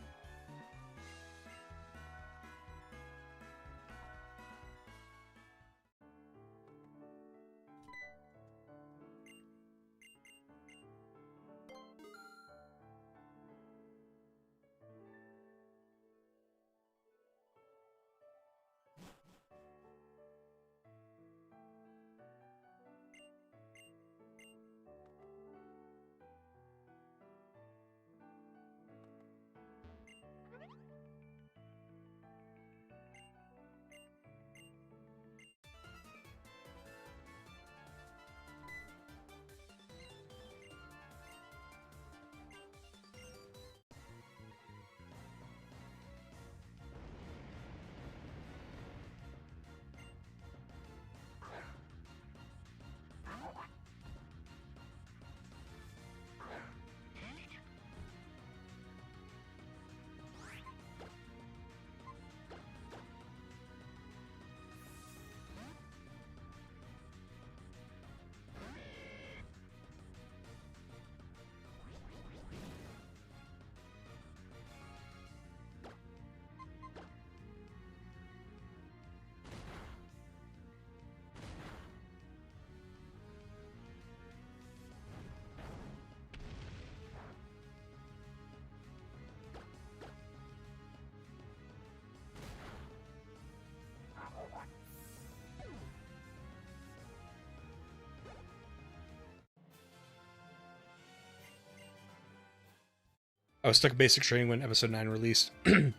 was stuck in basic training when episode 9 released. Came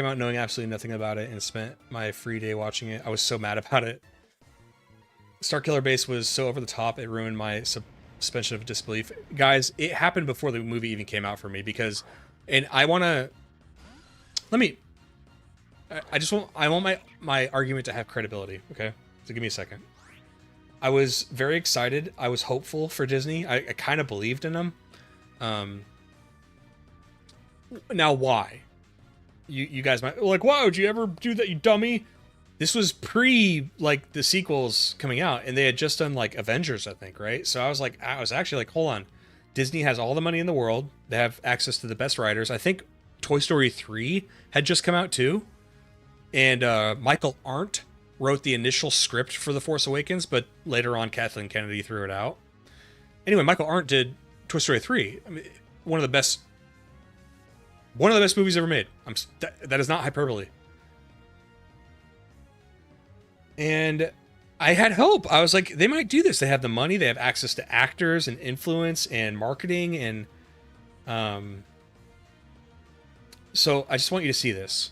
out knowing absolutely nothing about it and spent my free day watching it. I was so mad about it. Starkiller Base was so over the top, it ruined my suspension of disbelief. Guys, it happened before the movie even came out for me because... And I want to... Let me... I want my argument to have credibility, okay? So give me a second. I was very excited. I was hopeful for Disney. I kind of believed in them. Now, why? You guys might... Like, why would you ever do that, you dummy? This was pre, like, the sequels coming out, and they had just done, like, Avengers, I think, right? So I was actually like, hold on. Disney has all the money in the world. They have access to the best writers. I think Toy Story 3 had just come out, too. And Michael Arndt wrote the initial script for The Force Awakens, but later on, Kathleen Kennedy threw it out. Anyway, Michael Arndt did Toy Story 3. I mean, one of the best movies ever made. That is not hyperbole. And I had hope. I was like, they might do this. They have the money. They have access to actors and influence and marketing. And so I just want you to see this.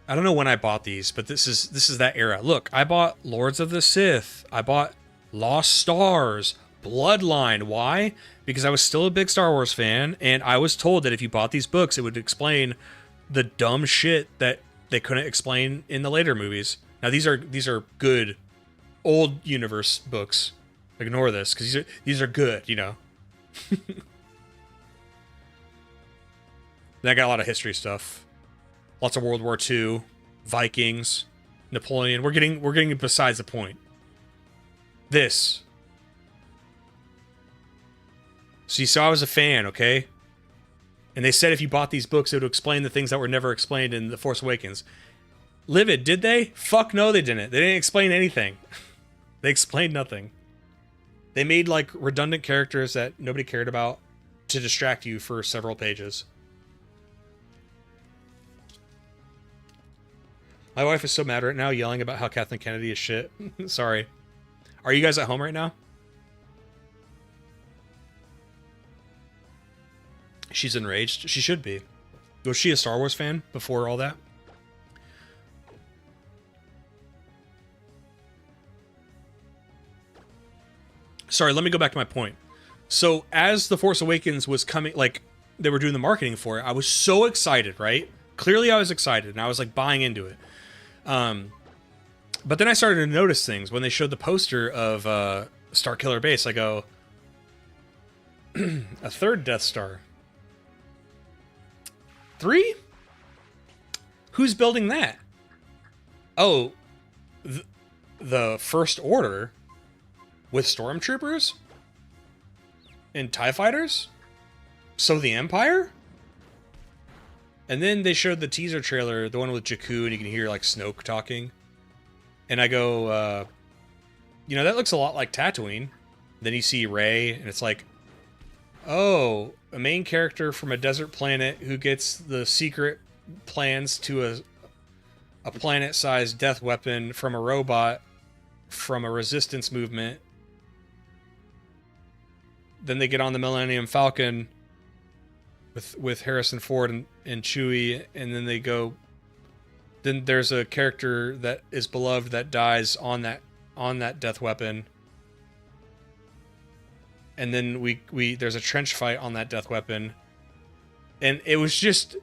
I don't know when I bought these, but this is that era. Look, I bought Lords of the Sith. I bought Lost Stars, Bloodline. Why? Because I was still a big Star Wars fan, and I was told that if you bought these books, it would explain the dumb shit that they couldn't explain in the later movies. Now these are good old universe books. Ignore this because these are good, you know. Then I got a lot of history stuff. Lots of World War II, Vikings, Napoleon. We're getting besides the point. This. See, so I was a fan, okay? And they said if you bought these books, it would explain the things that were never explained in The Force Awakens. Livid, did they? Fuck no, they didn't. They didn't explain anything. They explained nothing. They made, like, redundant characters that nobody cared about to distract you for several pages. My wife is so mad right now, yelling about how Kathleen Kennedy is shit. Sorry. Are you guys at home right now? She's enraged. She should be. Was she a Star Wars fan before all that? Sorry, let me go back to my point. So, as The Force Awakens was coming, like, they were doing the marketing for it, I was so excited, right? Clearly I was excited, and I was, like, buying into it. But then I started to notice things. When they showed the poster of Starkiller Base, I go, a third Death Star. 3? Who's building that? Oh, the First Order with stormtroopers and TIE fighters? So the Empire? And then they showed the teaser trailer, the one with Jakku, and you can hear, like, Snoke talking. And I go, you know, that looks a lot like Tatooine. Then you see Rey, and it's like, oh, a main character from a desert planet who gets the secret plans to a planet-sized death weapon from a robot from a resistance movement. Then they get on the Millennium Falcon with Harrison Ford and Chewie, and then they go. Then there's a character that is beloved that dies on that death weapon, and then there's a trench fight on that death weapon, and it was just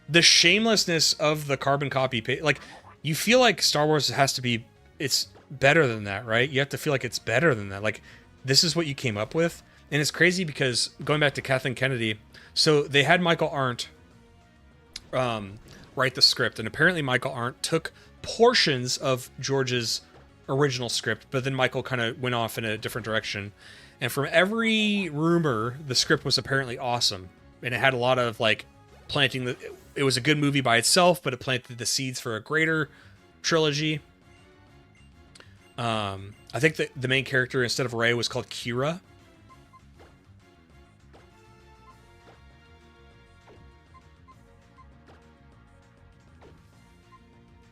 the shamelessness of the carbon copy. Like, you feel like Star Wars has to be, it's better than that, right? You have to feel like it's better than that. Like, this is what you came up with, and it's crazy because going back to Kathleen Kennedy. So they had Michael Arndt write the script, and apparently Michael Arndt took portions of George's original script, but then Michael kind of went off in a different direction. And from every rumor, the script was apparently awesome, and it had a lot of, like, planting it was a good movie by itself, but it planted the seeds for a greater trilogy. I think that the main character instead of Rey was called Kira.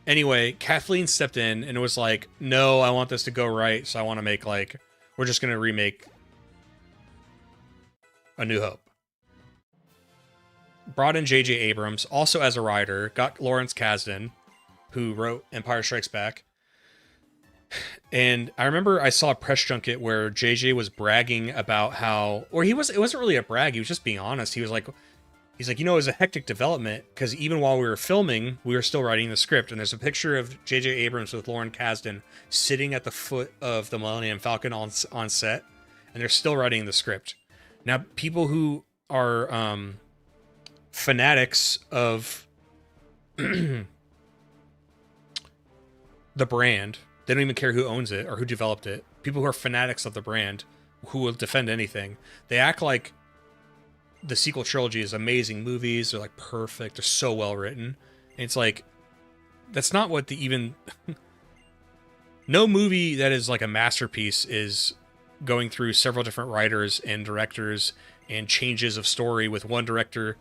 Anyway, Kathleen stepped in and it was like, no, I want this to go right, so I want to make, like, we're just going to remake A New Hope. brought in J.J. Abrams, also as a writer, got Lawrence Kasdan, who wrote Empire Strikes Back. And I remember I saw a press junket where JJ was bragging about how, or it wasn't really a brag, he was just being honest. He's like, you know, it was a hectic development because even while we were filming, we were still writing the script. And there's a picture of J.J. Abrams with Lawrence Kasdan sitting at the foot of the Millennium Falcon on set, and they're still writing the script. Now, people who are fanatics of the brand, they don't even care who owns it or who developed it. People who are fanatics of the brand, who will defend anything, they act like the sequel trilogy is amazing movies. They're like perfect. They're so well written. And it's like, that's not what the even... No movie that is like a masterpiece is going through several different writers and directors and changes of story, with one director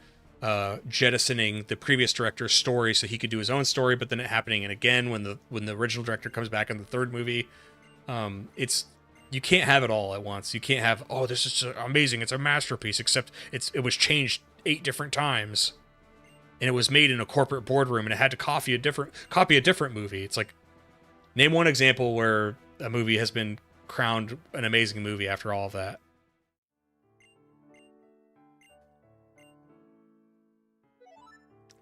jettisoning the previous director's story so he could do his own story, but then it happening and again when the original director comes back in the third movie. You can't have it all at once. You can't have, oh, this is amazing, it's a masterpiece, except it was changed 8 different times and it was made in a corporate boardroom and it had to copy a different movie. It's like, name one example where a movie has been crowned an amazing movie after all of that.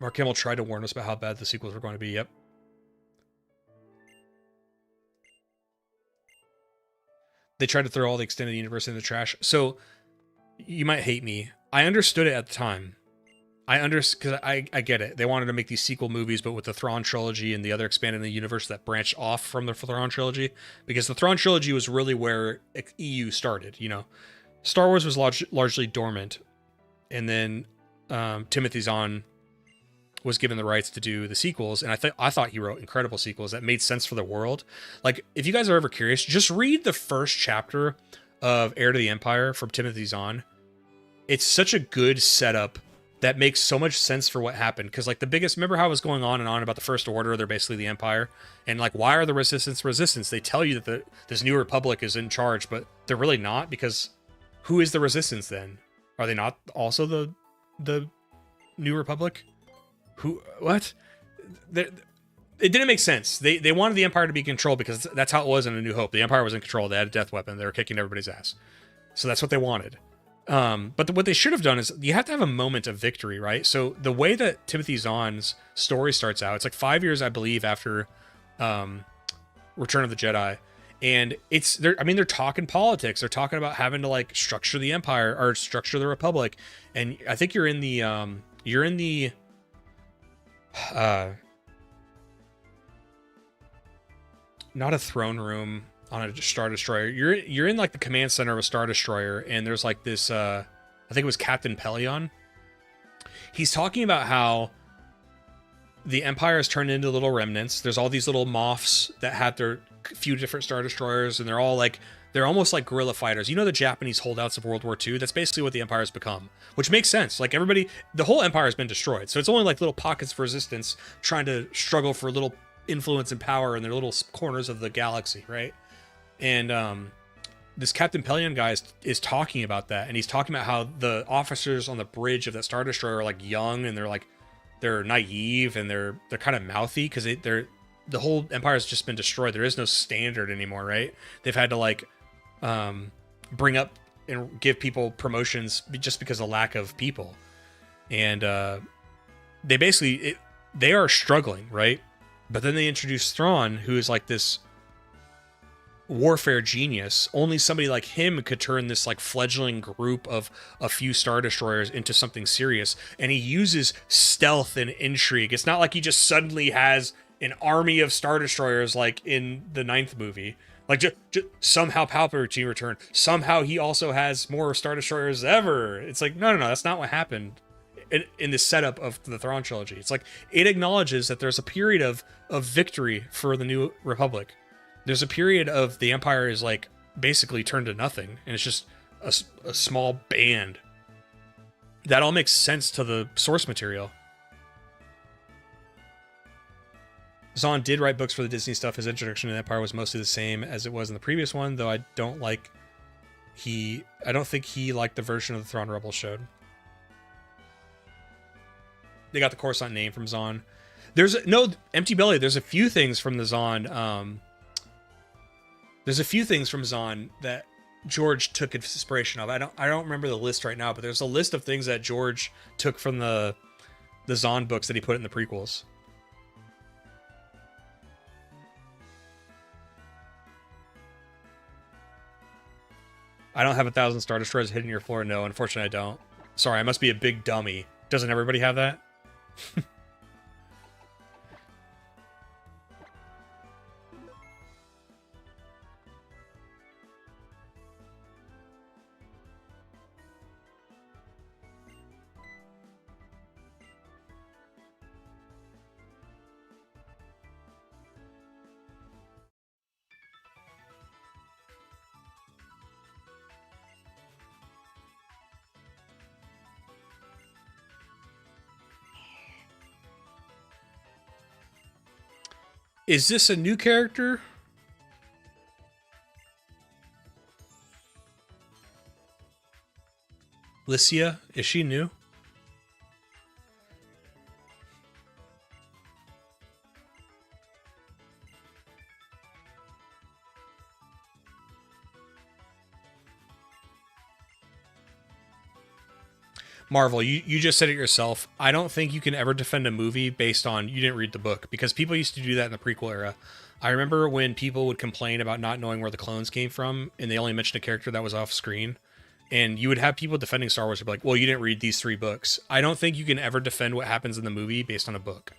Mark Hamill tried to warn us about how bad the sequels were going to be. Yep. They tried to throw all the extended universe in the trash. So, you might hate me. I understood it at the time. Because I get it. They wanted to make these sequel movies, but with the Thrawn trilogy and the other expanded in the universe that branched off from the Thrawn trilogy. Because the Thrawn trilogy was really where EU started, you know. Star Wars was largely dormant. And then Timothy Zahn was given the rights to do the sequels, and I thought he wrote incredible sequels that made sense for the world. Like, if you guys are ever curious, just read the first chapter of Heir to the Empire from Timothy Zahn. It's such a good setup that makes so much sense for what happened. Because, like, remember how it was going on and on about the First Order? They're basically the Empire. And, like, why are the resistance? They tell you that this new Republic is in charge, but they're really not, because who is the resistance then? Are they not also the new Republic? What? It didn't make sense. They wanted the Empire to be controlled because that's how it was in A New Hope. The Empire was in control. They had a death weapon. They were kicking everybody's ass. So that's what they wanted. But what they should have done is, you have to have a moment of victory, right? So the way that Timothy Zahn's story starts out, it's like 5 years, I believe, after Return of the Jedi. And they're talking politics. They're talking about having to, like, structure the Empire or structure the Republic. And I think you're in the not a throne room on a Star Destroyer. You're in like the command center of a Star Destroyer, and there's like this I think it was Captain Pelion. He's talking about how the Empire has turned into little remnants. There's all these little moths that had their few different Star Destroyers, and they're almost like guerrilla fighters. You know, the Japanese holdouts of World War II? That's basically what the Empire has become, which makes sense. Like, the whole Empire has been destroyed. So it's only like little pockets of resistance trying to struggle for little influence and power in their little corners of the galaxy, right? And this Captain Pelion guy is talking about that. And he's talking about how the officers on the bridge of that Star Destroyer are like young, and they're naive, and they're kind of mouthy because the whole Empire has just been destroyed. There is no standard anymore, right? They've had to like bring up and give people promotions just because of lack of people. And they are struggling, right? But then they introduce Thrawn, who is like this warfare genius. Only somebody like him could turn this like fledgling group of a few Star Destroyers into something serious. And he uses stealth and intrigue. It's not like he just suddenly has an army of Star Destroyers like in the 9th movie. Like, just somehow Palpatine returned. Somehow he also has more Star Destroyers ever. It's like, no, that's not what happened in the setup of the Thrawn trilogy. It's like, it acknowledges that there's a period of victory for the New Republic. There's a period of the Empire is like basically turned to nothing, and it's just a small band. That all makes sense to the source material. Zahn did write books for the Disney stuff. His introduction to the Empire was mostly the same as it was in the previous one, though I don't think he liked the version of the Thrawn Rebels showed. They got the Coruscant name from Zahn. There's no Empty Belly. There's a few things from the Zahn. There's a few things from Zahn that George took inspiration of. I don't remember the list right now, but there's a list of things that George took from the Zahn books that he put in the prequels. I don't have 1,000 Star Destroyers hitting your floor. No, unfortunately I don't. Sorry, I must be a big dummy. Doesn't everybody have that? Is this a new character? Lycia, is she new? Marvel, you just said it yourself. I don't think you can ever defend a movie based on you didn't read the book, because people used to do that in the prequel era. I remember when people would complain about not knowing where the clones came from, and they only mentioned a character that was off screen. And you would have people defending Star Wars who'd be like, well, you didn't read these 3 books. I don't think you can ever defend what happens in the movie based on a book.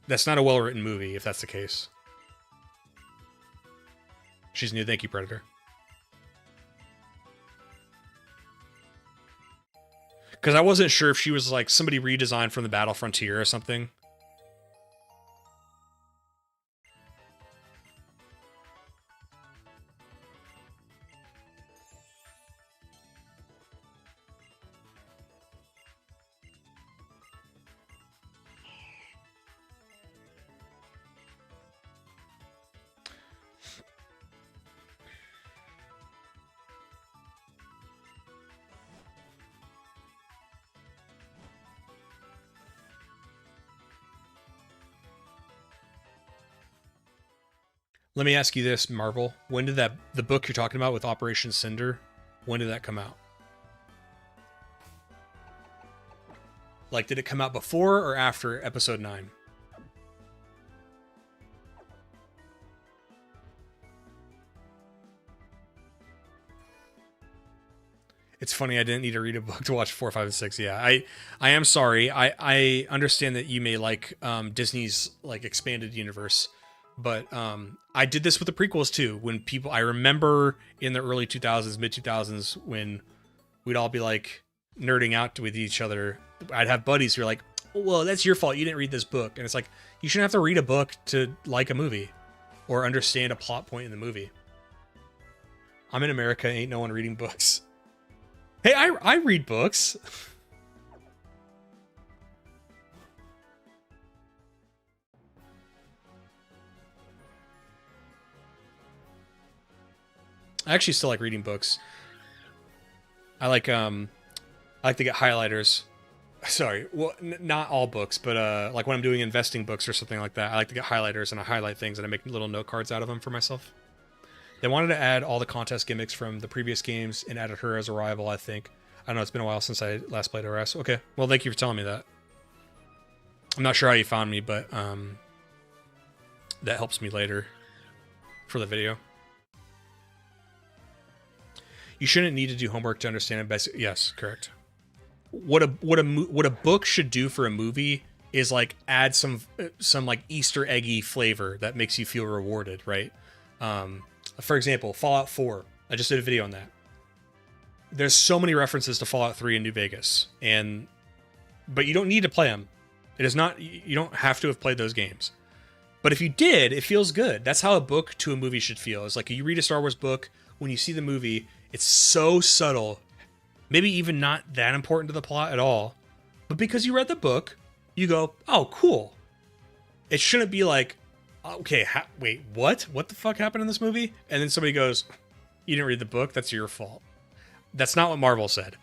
That's not a well-written movie, if that's the case. She's new. Thank you, Predator. Because I wasn't sure if she was like somebody redesigned from the Battle Frontier or something. Let me ask you this, Marvel. When did the book you're talking about with Operation Cinder, when did that come out? Like, did it come out before or after episode 9? It's funny, I didn't need to read a book to watch 4, 5, and 6. Yeah, I am sorry. I understand that you may like Disney's like expanded universe, but I did this with the prequels too. When people, I remember in the early 2000s, mid 2000s, when we'd all be like nerding out with each other. I'd have buddies who are like, well, that's your fault. You didn't read this book. And it's like, you shouldn't have to read a book to like a movie or understand a plot point in the movie. I'm in America. Ain't no one reading books. Hey, I read books. I actually still like reading books. I like to get highlighters. Sorry, well, not all books, but like when I'm doing investing books or something like that, I like to get highlighters and I highlight things and I make little note cards out of them for myself. They wanted to add all the contest gimmicks from the previous games and added her as a rival, I think. I don't know, it's been a while since I last played ORAS. Okay, well, thank you for telling me that. I'm not sure how you found me, but that helps me later for the video. You shouldn't need to do homework to understand it best. Yes, correct. What a book should do for a movie is like add some like Easter eggy flavor that makes you feel rewarded, right? For example, Fallout 4. I just did a video on that. There's so many references to Fallout 3 in New Vegas, but you don't need to play them. It is not. You don't have to have played those games. But if you did, it feels good. That's how a book to a movie should feel. It's like you read a Star Wars book, when you see the movie, it's so subtle, maybe even not that important to the plot at all. But because you read the book, you go, oh, cool. It shouldn't be like, okay, wait, what? What the fuck happened in this movie? And then somebody goes, you didn't read the book? That's your fault. That's not what Marvel said.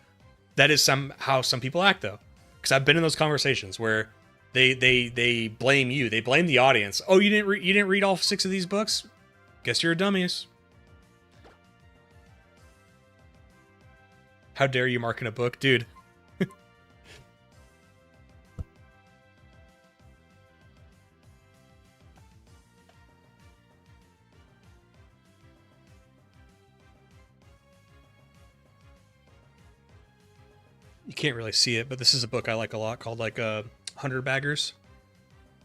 That is how some people act, though. because I've been in those conversations where they blame you, they blame the audience. Oh, you didn't read all 6 of these books? Guess you're a dummies. How dare you mark in a book, dude? You can't really see it, but this is a book I like a lot called like 100 Baggers.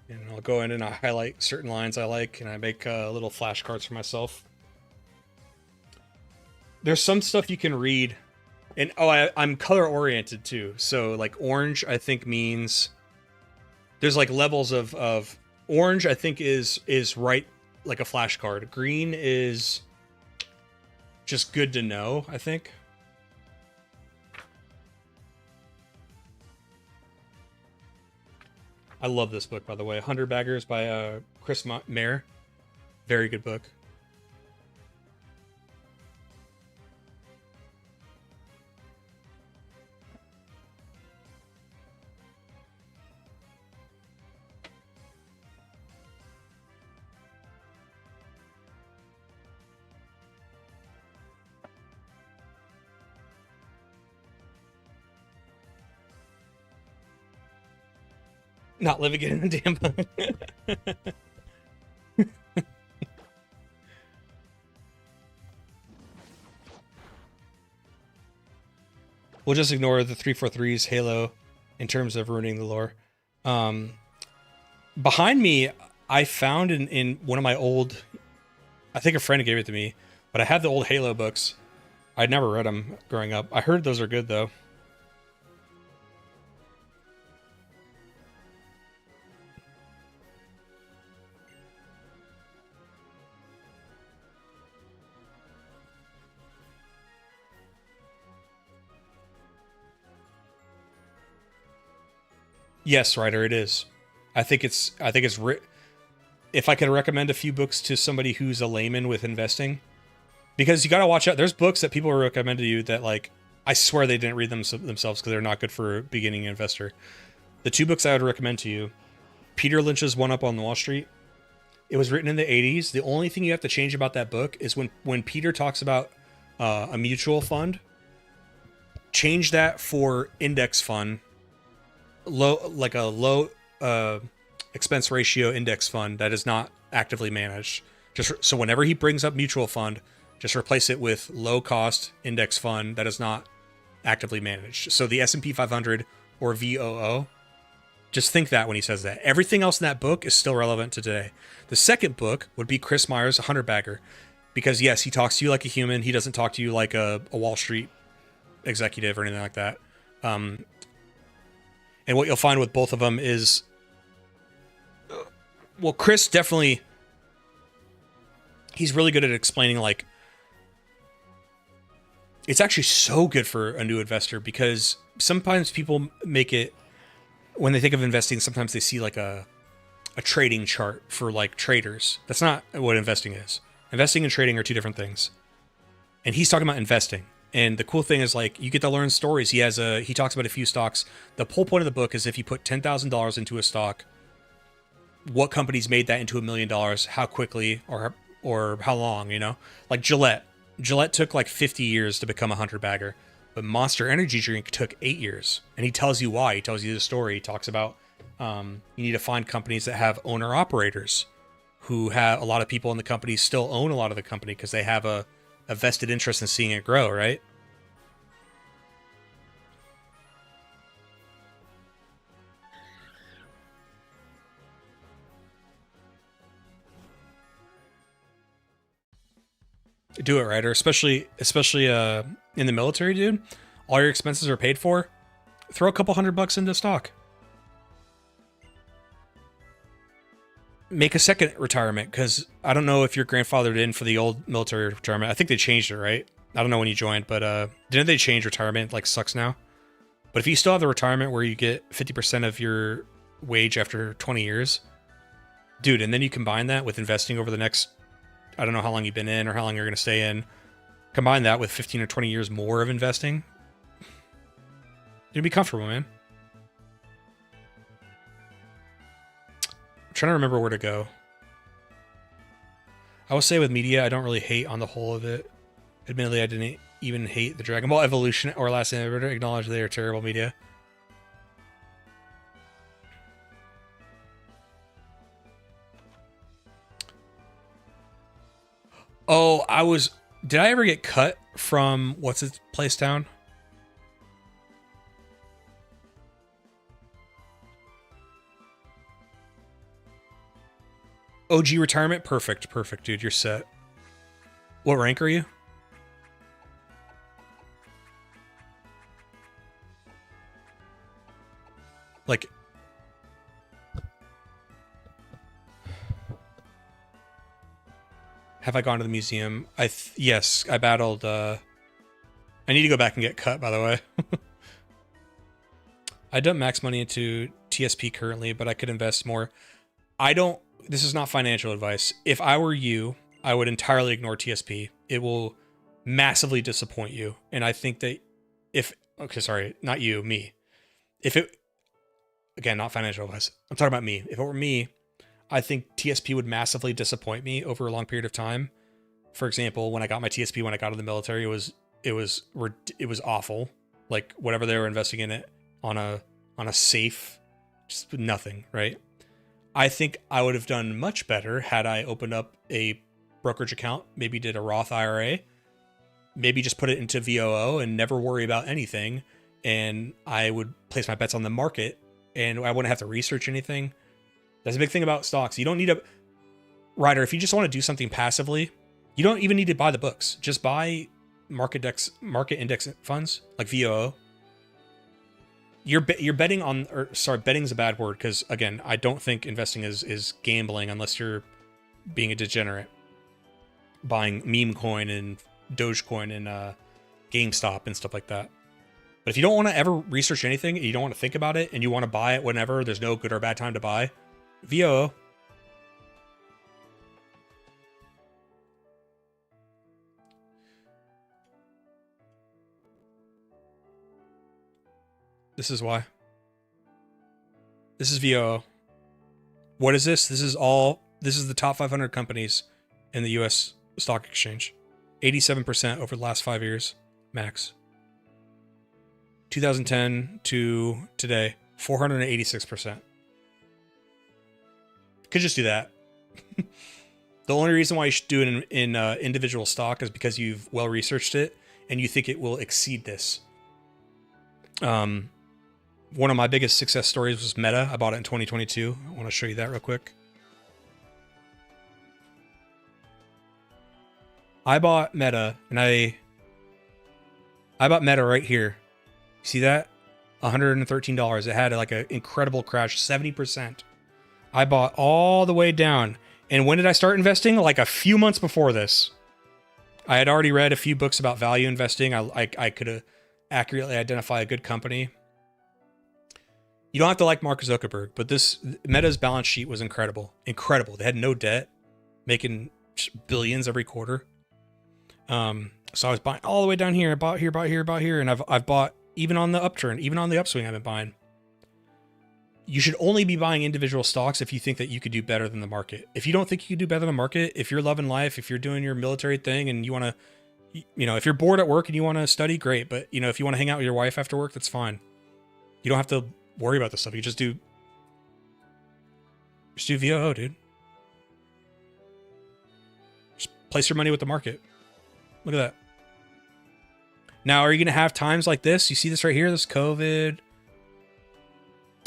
And I'll go in and I highlight certain lines I like, and I make little flashcards for myself. There's some stuff you can read, and I'm color oriented too. So like orange, I think means there's like levels of orange. I think is right like a flashcard. Green is just good to know, I think. I love this book, by the way. 100 Baggers by Chris Mayer. Very good book. Not living in a damn book. We'll just ignore the 343's Halo in terms of ruining the lore. Behind me, I found in one of my old... I think a friend gave it to me, but I had the old Halo books. I'd never read them growing up. I heard those are good, though. Yes, Ryder, it is. I think it's if I could recommend a few books to somebody who's a layman with investing, because you got to watch out. There's books that people recommend to you that, like, I swear they didn't read them themselves because they're not good for a beginning investor. The 2 books I would recommend to you, Peter Lynch's One Up on Wall Street. It was written in the 80s. The only thing you have to change about that book is when Peter talks about a mutual fund, change that for index fund. Low expense ratio index fund that is not actively managed. Just so whenever he brings up mutual fund, just replace it with low cost index fund that is not actively managed. So the S&P 500 or VOO. Just think that when he says that. Everything else in that book is still relevant to today. The second book would be Chris Mayer's 100 Bagger, because yes, he talks to you like a human. He doesn't talk to you like a Wall Street executive or anything like that. And what you'll find with both of them is, well, Chris definitely, he's really good at explaining, like, it's actually so good for a new investor, because sometimes people make it, when they think of investing, sometimes they see like a trading chart for like traders. That's not what investing is. Investing and trading are 2 different things. And he's talking about investing. And the cool thing is, like, you get to learn stories. He talks about a few stocks. The whole point of the book is if you put $10,000 into a stock, what companies made that into $1 million, how quickly or how long, you know? Like Gillette. Gillette took like 50 years to become a 100 bagger, but Monster Energy Drink took 8 years. And he tells you why. He tells you the story. He talks about you need to find companies that have owner-operators who have a lot of people in the company still own a lot of the company because they have a vested interest in seeing it grow, right? Do it, right? Or especially in the military, dude. All your expenses are paid for. Throw a couple $100 into stock. Make a second retirement, because I don't know if you're grandfathered in for the old military retirement. I think they changed it, right? I don't know when you joined, but didn't they change retirement? Like, sucks now. But if you still have the retirement where you get 50% of your wage after 20 years, dude, and then you combine that with investing over the next, I don't know how long you've been in or how long you're going to stay in, combine that with 15 or 20 years more of investing, you'd be comfortable, man. trying to remember where to go. I will say with media, I don't really hate on the whole of it. Admittedly, I didn't even hate the Dragon Ball Evolution or Last Airbender. Acknowledge they are terrible media. Oh, did I ever get cut from what's its place down? OG retirement? Perfect, dude. You're set. What rank are you? Like, have I gone to the museum? Yes, I battled. I need to go back and get cut, by the way. I dump max money into TSP currently, but I could invest more. This is not financial advice. If I were you, I would entirely ignore TSP. It will massively disappoint you. And I think that not you, me. Again, not financial advice. I'm talking about me. If it were me, I think TSP would massively disappoint me over a long period of time. For example, when I got my TSP, when I got to the military, it was awful. Like whatever they were investing in it on a safe, just nothing, right? I think I would have done much better had I opened up a brokerage account, maybe did a Roth IRA, maybe just put it into VOO and never worry about anything. And I would place my bets on the market and I wouldn't have to research anything. That's a big thing about stocks. You don't need Ryder, if you just want to do something passively, you don't even need to buy the books. Just buy market index funds like VOO. You're betting on, betting's a bad word because again, I don't think investing is gambling unless you're being a degenerate, buying meme coin and Dogecoin and GameStop and stuff like that. But if you don't want to ever research anything, you don't want to think about it, and you want to buy it whenever there's no good or bad time to buy, VOO. This is why. This is VOO. What is this? This is the top 500 companies in the US stock exchange. 87% over the last 5 years, max. 2010 to today, 486%. Could just do that. The only reason why you should do it in individual stock is because you've well researched it and you think it will exceed this. One of my biggest success stories was Meta. I bought it in 2022. I want to show you that real quick. I bought Meta, and I bought Meta right here. See that? $113. It had like an incredible crash, 70%. I bought all the way down. And when did I start investing? Like a few months before this. I had already read a few books about value investing. I could accurately identify a good company. You don't have to like Mark Zuckerberg, but this Meta's balance sheet was incredible. Incredible. They had no debt, making billions every quarter. So I was buying all the way down here. I bought here, and I've bought even on the upturn, even on the upswing. I've been buying. You should only be buying individual stocks if you think that you could do better than the market. If you don't think you could do better than the market, if you're loving life, if you're doing your military thing, and you want to, if you're bored at work and you want to study, great. But if you want to hang out with your wife after work, that's fine. You don't have to worry about this stuff. You just do VOO, dude. Just place your money with the market. Look at that. Now, are you going to have times like this? You see this right here, this COVID,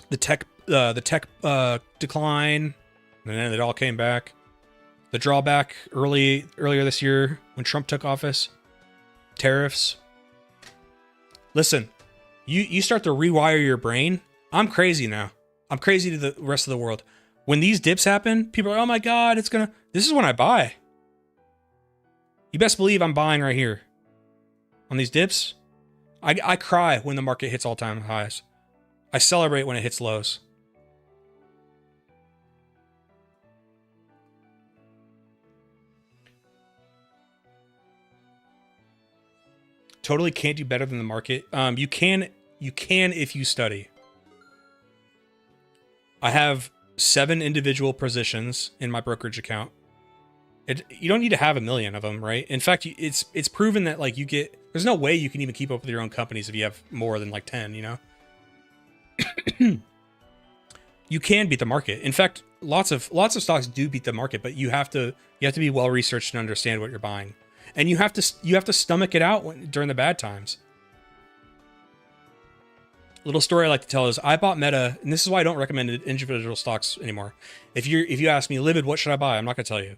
the tech decline, and then it all came back. The drawback earlier this year when Trump took office, tariffs. Listen, you start to rewire your brain. I'm crazy now. I'm crazy to the rest of the world. When these dips happen, people are, oh my God, this is when I buy. You best believe I'm buying right here. On these dips, I cry when the market hits all-time highs. I celebrate when it hits lows. Totally can't do better than the market. You can if you study. I have 7 individual positions in my brokerage account. You don't need to have a million of them, right? In fact, it's proven that like there's no way you can even keep up with your own companies if you have more than like 10, you know? You can beat the market. In fact, lots of stocks do beat the market, but you have to be well researched and understand what you're buying. And you have to stomach it out during the bad times. Little story I like to tell is I bought Meta, and this is why I don't recommend individual stocks anymore. If you ask me, Livid, what should I buy? I'm not going to tell you.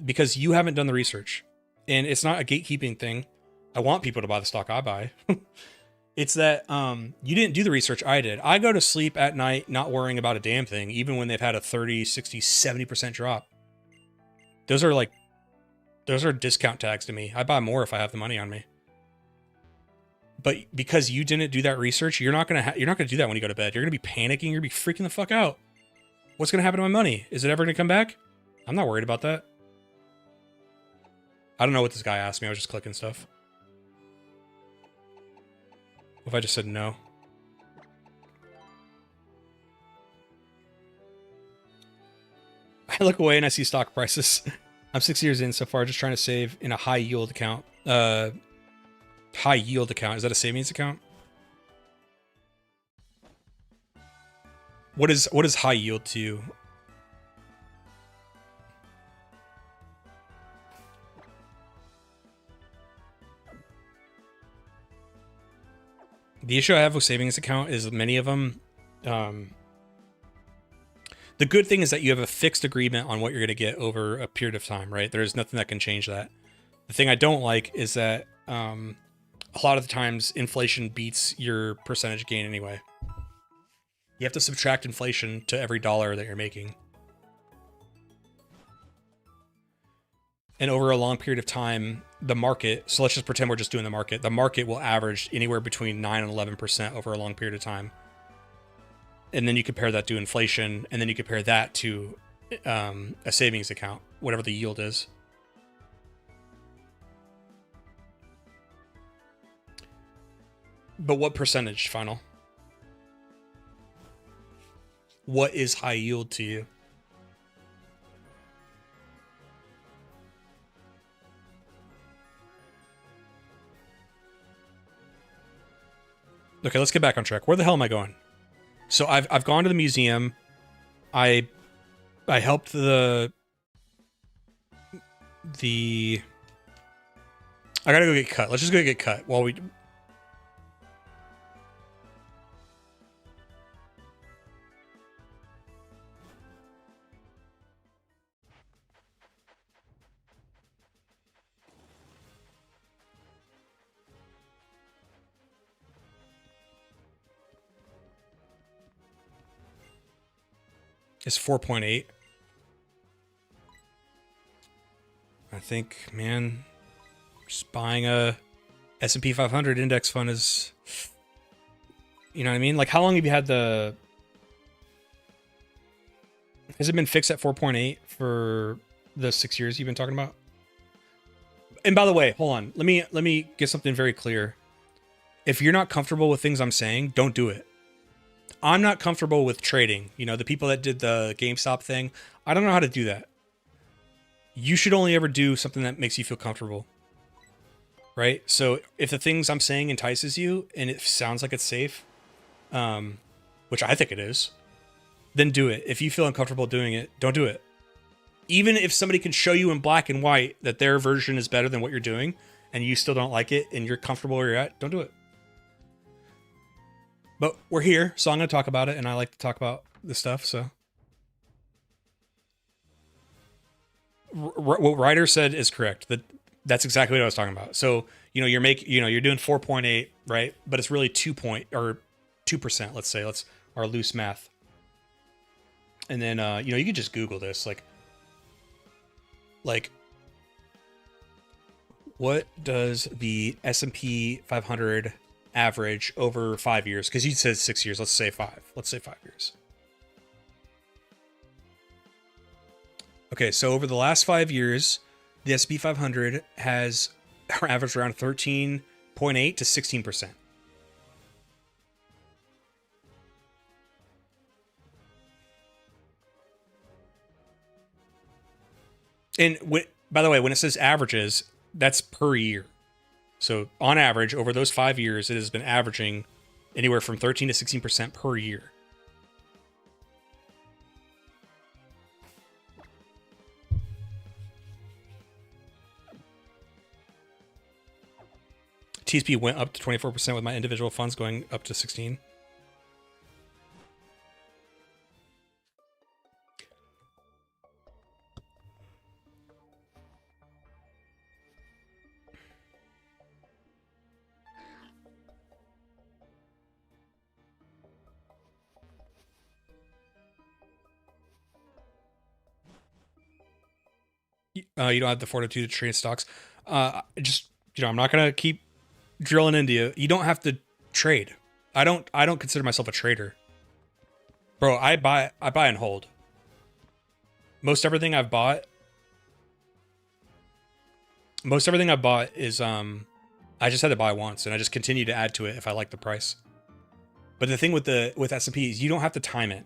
Because you haven't done the research. And it's not a gatekeeping thing. I want people to buy the stock I buy. It's that you didn't do the research I did. I go to sleep at night not worrying about a damn thing, even when they've had a 30, 60, 70% drop. Those are discount tags to me. I buy more if I have the money on me. But because you didn't do that research, you're not gonna do that when you go to bed. You're gonna be panicking. You're gonna be freaking the fuck out. What's gonna happen to my money? Is it ever gonna come back? I'm not worried about that. I don't know what this guy asked me. I was just clicking stuff. What if I just said no? I look away and I see stock prices. I'm 6 years in so far, just trying to save in a high yield account. High yield account. Is that a savings account? What is high yield to you? The issue I have with savings account is many of them, the good thing is that you have a fixed agreement on what you're going to get over a period of time, right? There's nothing that can change that. The thing I don't like is that a lot of the times inflation beats your percentage gain anyway. You have to subtract inflation to every dollar that you're making. And over a long period of time, the market, so let's just pretend we're just doing the market will average anywhere between 9 and 11% over a long period of time. And then you compare that to inflation, and then you compare that to a savings account, whatever the yield is. But what percentage, Final? What is high yield to you? Okay, let's get back on track. Where the hell am I going? So I've gone to the museum. I helped the I gotta go get cut. Let's just go get cut while we. It's 4.8. I think, man, just buying a S&P 500 index fund is, you know what I mean? Like, how long have you had the? Has it been fixed at 4.8 for the 6 years you've been talking about? And by the way, hold on. Let me get something very clear. If you're not comfortable with things I'm saying, don't do it. I'm not comfortable with trading. You know, the people that did the GameStop thing, I don't know how to do that. You should only ever do something that makes you feel comfortable. Right? So if the things I'm saying entices you and it sounds like it's safe, which I think it is, then do it. If you feel uncomfortable doing it, don't do it. Even if somebody can show you in black and white that their version is better than what you're doing and you still don't like it and you're comfortable where you're at, don't do it. But we're here, so I'm going to talk about it, and I like to talk about this stuff, so. What Ryder said is correct. That's exactly what I was talking about. So, you know, you're doing 4.8, right? But it's really 2%, let's say. Let's our loose math. And then you can just Google this, like what does the S&P 500 average over 5 years? Because you said 6 years. Let's say 5. Let's say 5 years. Okay, so over the last 5 years, the S&P 500 has averaged around 13.8 to 16%. And by the way, when it says averages, that's per year. So on average, over those 5 years, it has been averaging anywhere from 13 to 16% per year. TSP went up to 24% with my individual funds going up to 16. You don't have the fortitude to trade stocks. Just, I'm not gonna keep drilling into you. You don't have to trade. I don't consider myself a trader, bro. I buy and hold. Most everything I've bought is I just had to buy once, and I just continue to add to it if I like the price. But the thing with S&P is you don't have to time it.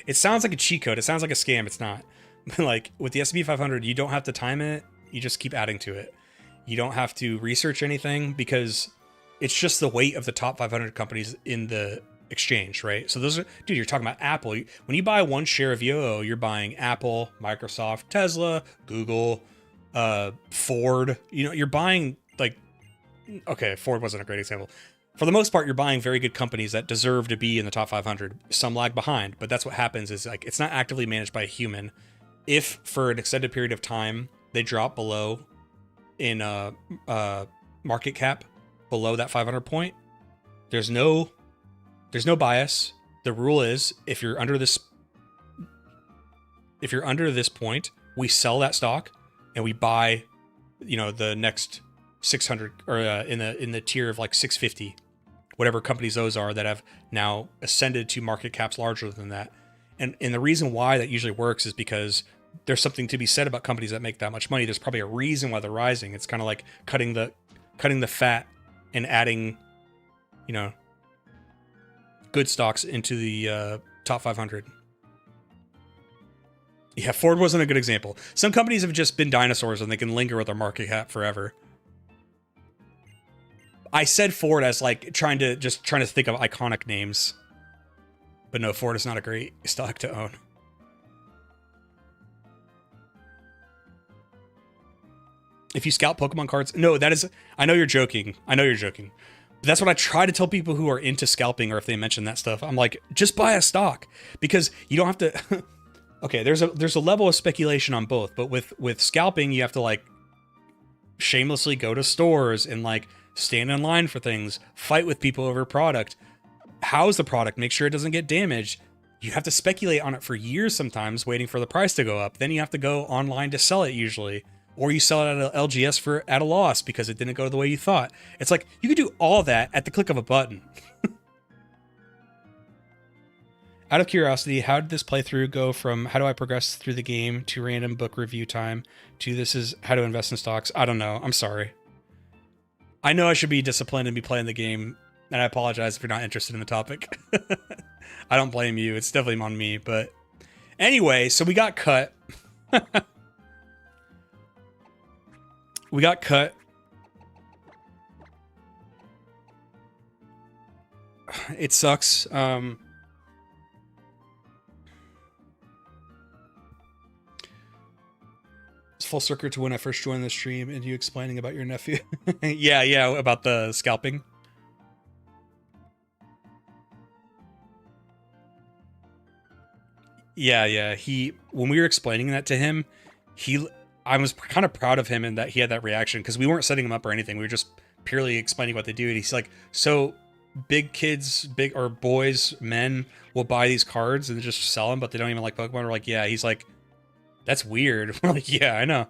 It sounds like a cheat code. It sounds like a scam. It's not. Like with the S&P 500, you don't have to time it. You just keep adding to it. You don't have to research anything because it's just the weight of the top 500 companies in the exchange, right? So those are, dude, you're talking about Apple. When you buy one share of YOO, you're buying Apple, Microsoft, Tesla, Google, Ford. You're buying okay, Ford wasn't a great example. For the most part, you're buying very good companies that deserve to be in the top 500. Some lag behind, but that's what happens is it's not actively managed by a human. If for an extended period of time they drop below in market cap below that 500 point, there's no bias. The rule is if you're under this point, we sell that stock and we buy, the next 600 or in the tier of like 650, whatever companies those are that have now ascended to market caps larger than that. And the reason why that usually works is because there's something to be said about companies that make that much money. There's probably a reason why they're rising. It's kind of like cutting the fat and adding, good stocks into the top 500. Yeah, Ford wasn't a good example. Some companies have just been dinosaurs and they can linger with their market cap forever. I said Ford as like trying to think of iconic names. But no, Ford is not a great stock to own. If you scalp Pokemon cards, no, I know you're joking. But that's what I try to tell people who are into scalping, or if they mention that stuff. I'm like, just buy a stock because you don't have to. Okay, there's a level of speculation on both, but with scalping, you have to like shamelessly go to stores and like stand in line for things, fight with people over product, house the product, make sure it doesn't get damaged. You have to speculate on it for years sometimes, waiting for the price to go up. Then you have to go online to sell it usually. Or you sell it at a LGS at a loss because it didn't go the way you thought. It's like, you could do all that at the click of a button. Out of curiosity, how did this playthrough go from how do I progress through the game to random book review time to this is how to invest in stocks? I don't know. I'm sorry. I know I should be disciplined and be playing the game, and I apologize if you're not interested in the topic. I don't blame you. It's definitely on me. But anyway, so we got cut. We got cut. It sucks. It's full circle to when I first joined the stream and you explaining about your nephew. yeah, about the scalping. Yeah. When we were explaining that to him, I was kind of proud of him in that he had that reaction because we weren't setting him up or anything. We were just purely explaining what they do. And he's like, so big kids, boys, men will buy these cards and just sell them, but they don't even like Pokemon. We're like, yeah. He's like, that's weird. We're like, yeah, I know.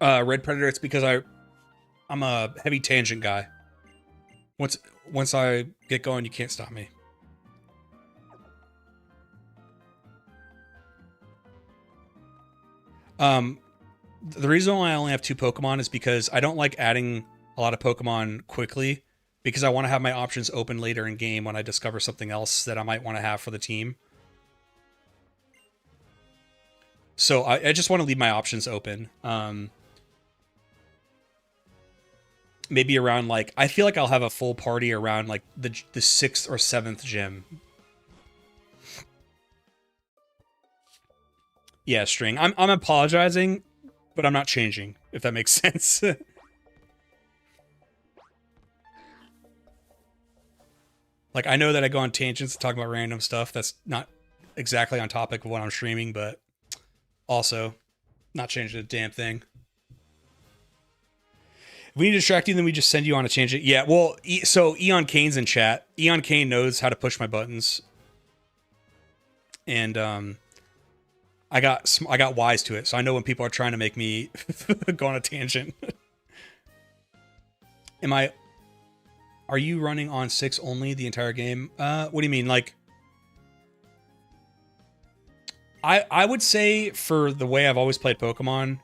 Red Predator, it's because I'm a heavy tangent guy. Once I get going, you can't stop me. The reason why I only have 2 Pokemon is because I don't like adding a lot of Pokemon quickly because I want to have my options open later in game when I discover something else that I might want to have for the team. So I just want to leave my options open. Maybe around like, I feel like I'll have a full party around like the 6th or 7th gym. Yeah, string. I'm apologizing, but I'm not changing, if that makes sense. Like, I know that I go on tangents to talk about random stuff that's not exactly on topic of what I'm streaming, but also not changing a damn thing. If we need to distract you, then we just send you on a tangent. Yeah, well, so Eon Kane's in chat. Eon Kane knows how to push my buttons. And I got wise to it, so I know when people are trying to make me go on a tangent. Are you running on 6 only the entire game? What do you mean? Like, I would say for the way I've always played Pokemon,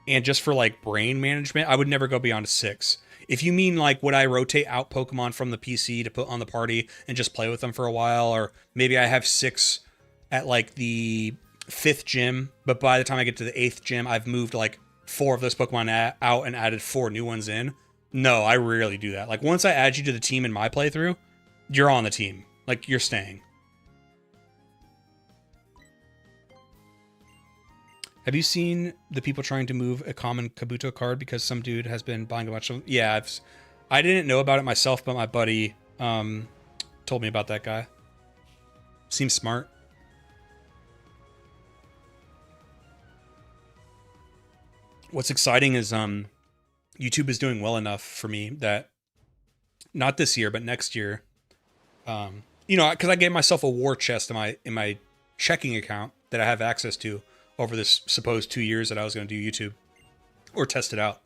and just for like brain management, I would never go beyond a 6. If you mean like, would I rotate out Pokemon from the PC to put on the party and just play with them for a while, or maybe I have 6 at like the 5th gym, but by the time I get to the 8th gym, I've moved like 4 of those Pokemon out and added 4 new ones in. No, I rarely do that. Like, once I add you to the team in my playthrough, you're on the team. Like, you're staying. Have you seen the people trying to move a common Kabuto card because some dude has been buying a bunch of them? Yeah, I didn't know about it myself, but my buddy told me about that guy. Seems smart. What's exciting is YouTube is doing well enough for me that not this year, but next year, you know, because I gave myself a war chest in my checking account that I have access to over this supposed 2 years that I was going to do YouTube or test it out.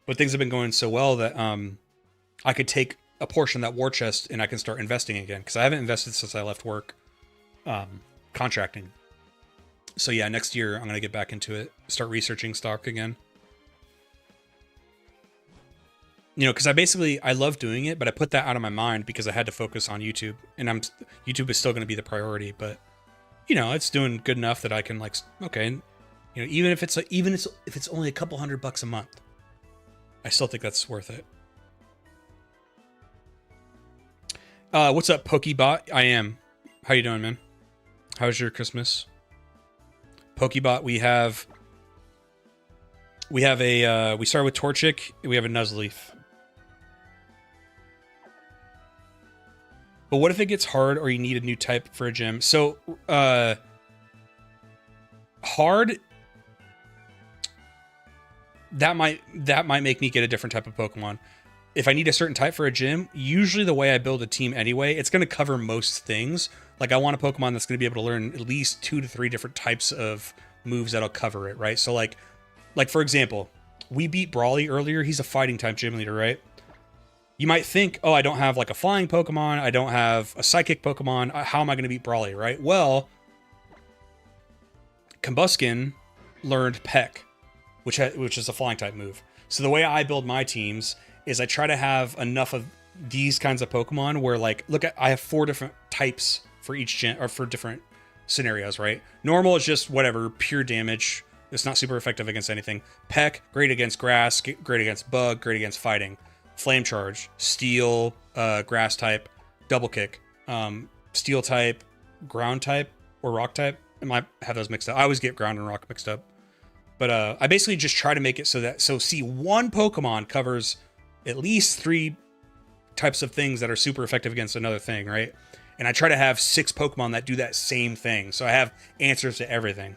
But things have been going so well that I could take a portion of that war chest and I can start investing again, because I haven't invested since I left work contracting. So yeah, next year I'm going to get back into it, start researching stock again. You know, because I love doing it, but I put that out of my mind because I had to focus on YouTube, and YouTube is still going to be the priority. But you know, it's doing good enough that I can like, okay, you know, even if it's only a couple $100 a month, I still think that's worth it. What's up, Pokebot? I am. How you doing, man? How's your Christmas? Pokebot, we start with Torchic, we have a Nuzleaf. But what if it gets hard or you need a new type for a gym? So, hard, that might make me get a different type of Pokemon. If I need a certain type for a gym, usually the way I build a team anyway, it's going to cover most things. Like, I want a Pokemon that's going to be able to learn at least 2 to 3 different types of moves that'll cover it, right? So like for example, we beat Brawly earlier. He's a fighting type gym leader, right? You might think, oh, I don't have like a flying Pokemon. I don't have a psychic Pokemon. How am I going to beat Brawly, right? Well, Combuskin learned Peck, which is a flying type move. So the way I build my teams is I try to have enough of these kinds of Pokemon where, like, look, I have 4 different types for each gen, or for different scenarios, right? Normal is just whatever, pure damage. It's not super effective against anything. Peck, great against grass, great against bug, great against fighting. Flame Charge, Steel, Grass type, Double Kick, Steel type, Ground type, or Rock type. I might have those mixed up. I always get Ground and Rock mixed up. But I basically just try to make it so see, one Pokemon covers at least 3 types of things that are super effective against another thing, right? And I try to have 6 Pokemon that do that same thing. So I have answers to everything.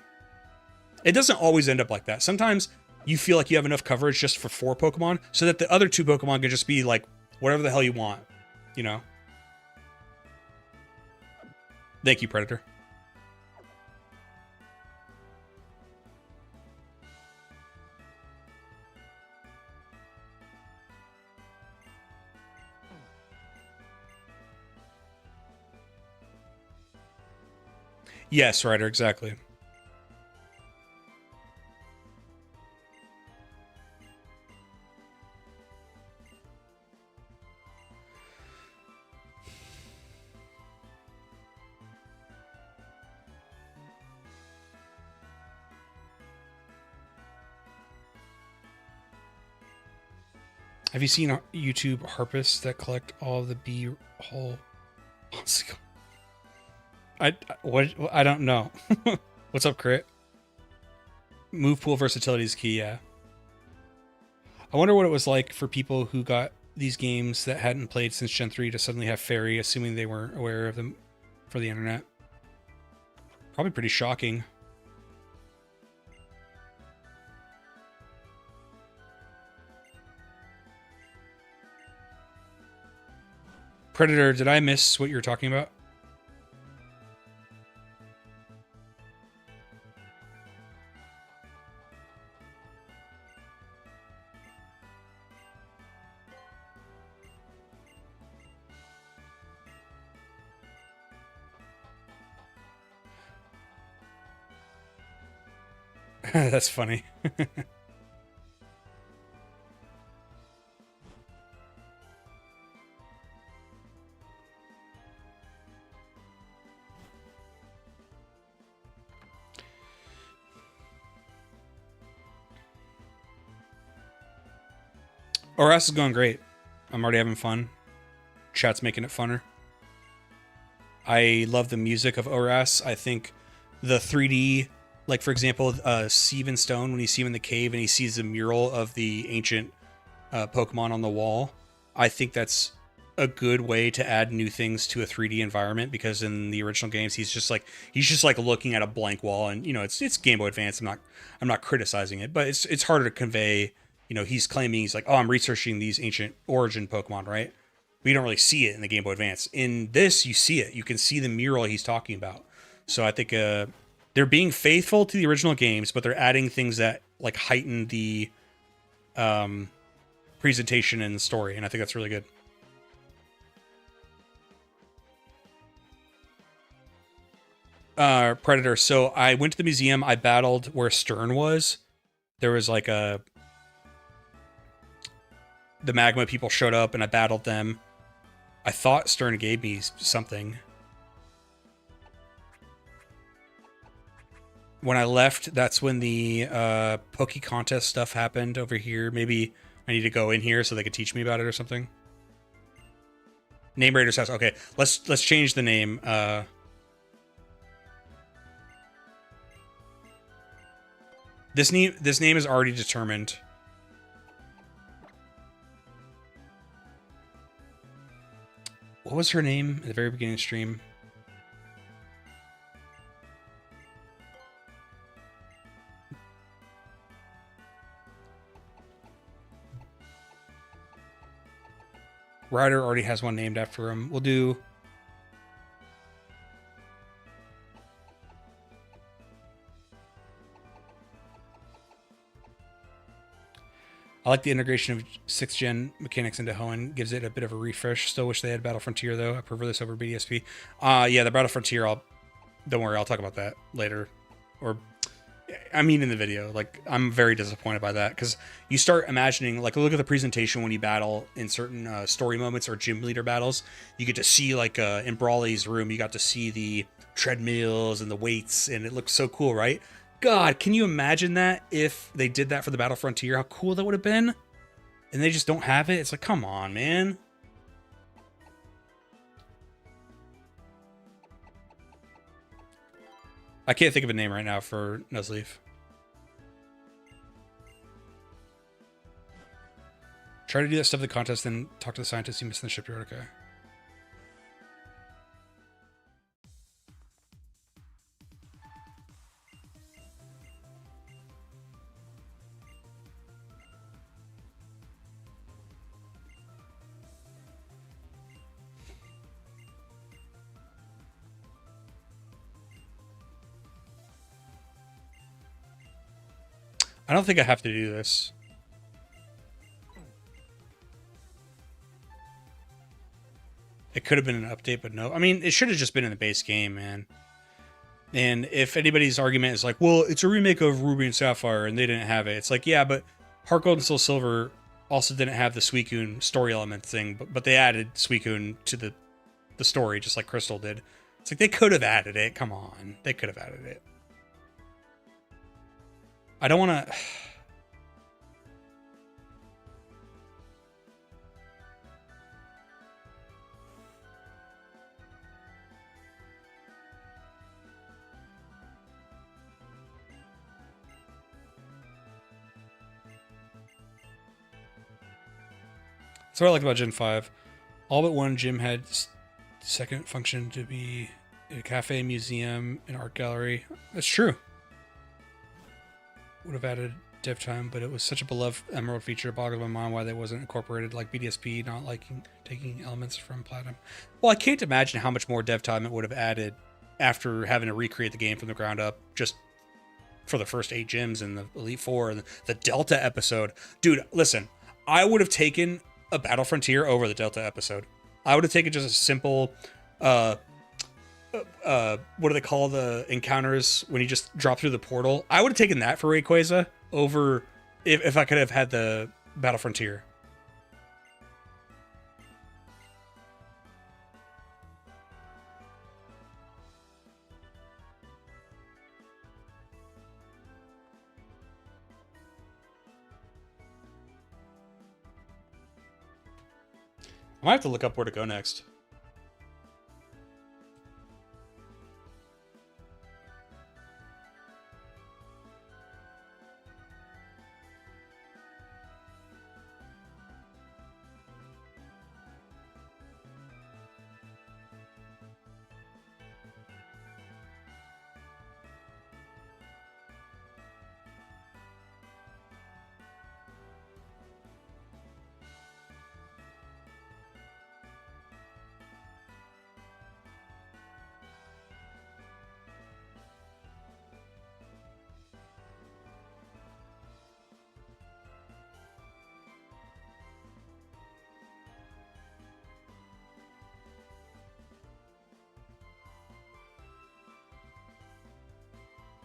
It doesn't always end up like that. Sometimes you feel like you have enough coverage just for 4 Pokemon so that the other 2 Pokemon can just be like whatever the hell you want, you know? Thank you, Predator. Yes, Ryder, exactly. Have you seen YouTube harpists that collect all the bee hole? I don't know. What's up, Crit? Move pool versatility is key, yeah. I wonder what it was like for people who got these games that hadn't played since Gen 3 to suddenly have Fairy, assuming they weren't aware of them for the internet. Probably pretty shocking. Predator, did I miss what you were talking about? That's funny. ORAS is going great. I'm already having fun. Chat's making it funner. I love the music of ORAS. I think the 3D, like for example, Steven Stone, when you see him in the cave and he sees the mural of the ancient Pokemon on the wall, I think that's a good way to add new things to a 3D environment, because in the original games he's just like looking at a blank wall, and it's Game Boy Advance. I'm not criticizing it, but it's harder to convey. He's claiming, he's like, oh, I'm researching these ancient origin Pokemon, right? But you don't really see it in the Game Boy Advance. In this, you see it. You can see the mural he's talking about. So I think they're being faithful to the original games, but they're adding things that like heighten the presentation and the story, and I think that's really good. Predator. So I went to the museum. I battled where Stern was. There was like the magma people showed up, and I battled them. I thought Stern gave me something. When I left, that's when the Poke Contest stuff happened over here. Maybe I need to go in here so they could teach me about it or something. Name Raider's house. Okay, let's change the name. This name is already determined. What was her name at the very beginning of the stream? Ryder already has one named after him. We'll do... I like the integration of 6th gen mechanics into Hoenn. Gives it a bit of a refresh. Still wish they had Battle Frontier, though. I prefer this over BDSP. Yeah, the Battle Frontier, don't worry, I'll talk about that later. Or, I mean in the video. Like, I'm very disappointed by that, because you start imagining, like, look at the presentation when you battle in certain story moments or gym leader battles. You get to see, like, in Brawly's room, you got to see the treadmills and the weights, and it looks so cool, right? God, can you imagine that if they did that for the Battle Frontier? How cool that would have been. And they just don't have it. It's like, come on, man. I can't think of a name right now for Nuzleaf. Try to do that stuff at the contest, then talk to the scientists you missed in the shipyard. Okay. I don't think I have to do this. It could have been an update, but no. I mean, it should have just been in the base game, man. And if anybody's argument is like, well, it's a remake of Ruby and Sapphire and they didn't have it. It's like, yeah, but Heart Gold and Soul Silver also didn't have the Suicune story element thing, but they added Suicune to the story just like Crystal did. It's like, they could have added it. Come on. They could have added it. I don't want to... That's what I like about Gen 5. All but one gym had second function to be a cafe, museum, and art gallery. That's true. Would have added dev time, but it was such a beloved Emerald feature. It boggles my mind why that wasn't incorporated, like BDSP not liking taking elements from Platinum. Well, I can't imagine how much more dev time it would have added after having to recreate the game from the ground up, just for the first 8 gyms and the Elite Four and the Delta episode. Dude, listen, I would have taken a Battle Frontier over the Delta episode. I would have taken just a simple, what do they call the encounters when you just drop through the portal? I would have taken that for Rayquaza over if I could have had the Battle Frontier. I might have to look up where to go next.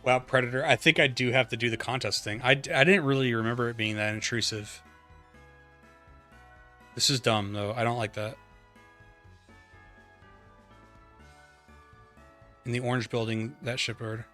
Wow, Predator. I think I do have to do the contest thing. I didn't really remember it being that intrusive. This is dumb, though. I don't like that. In the orange building, that shipyard.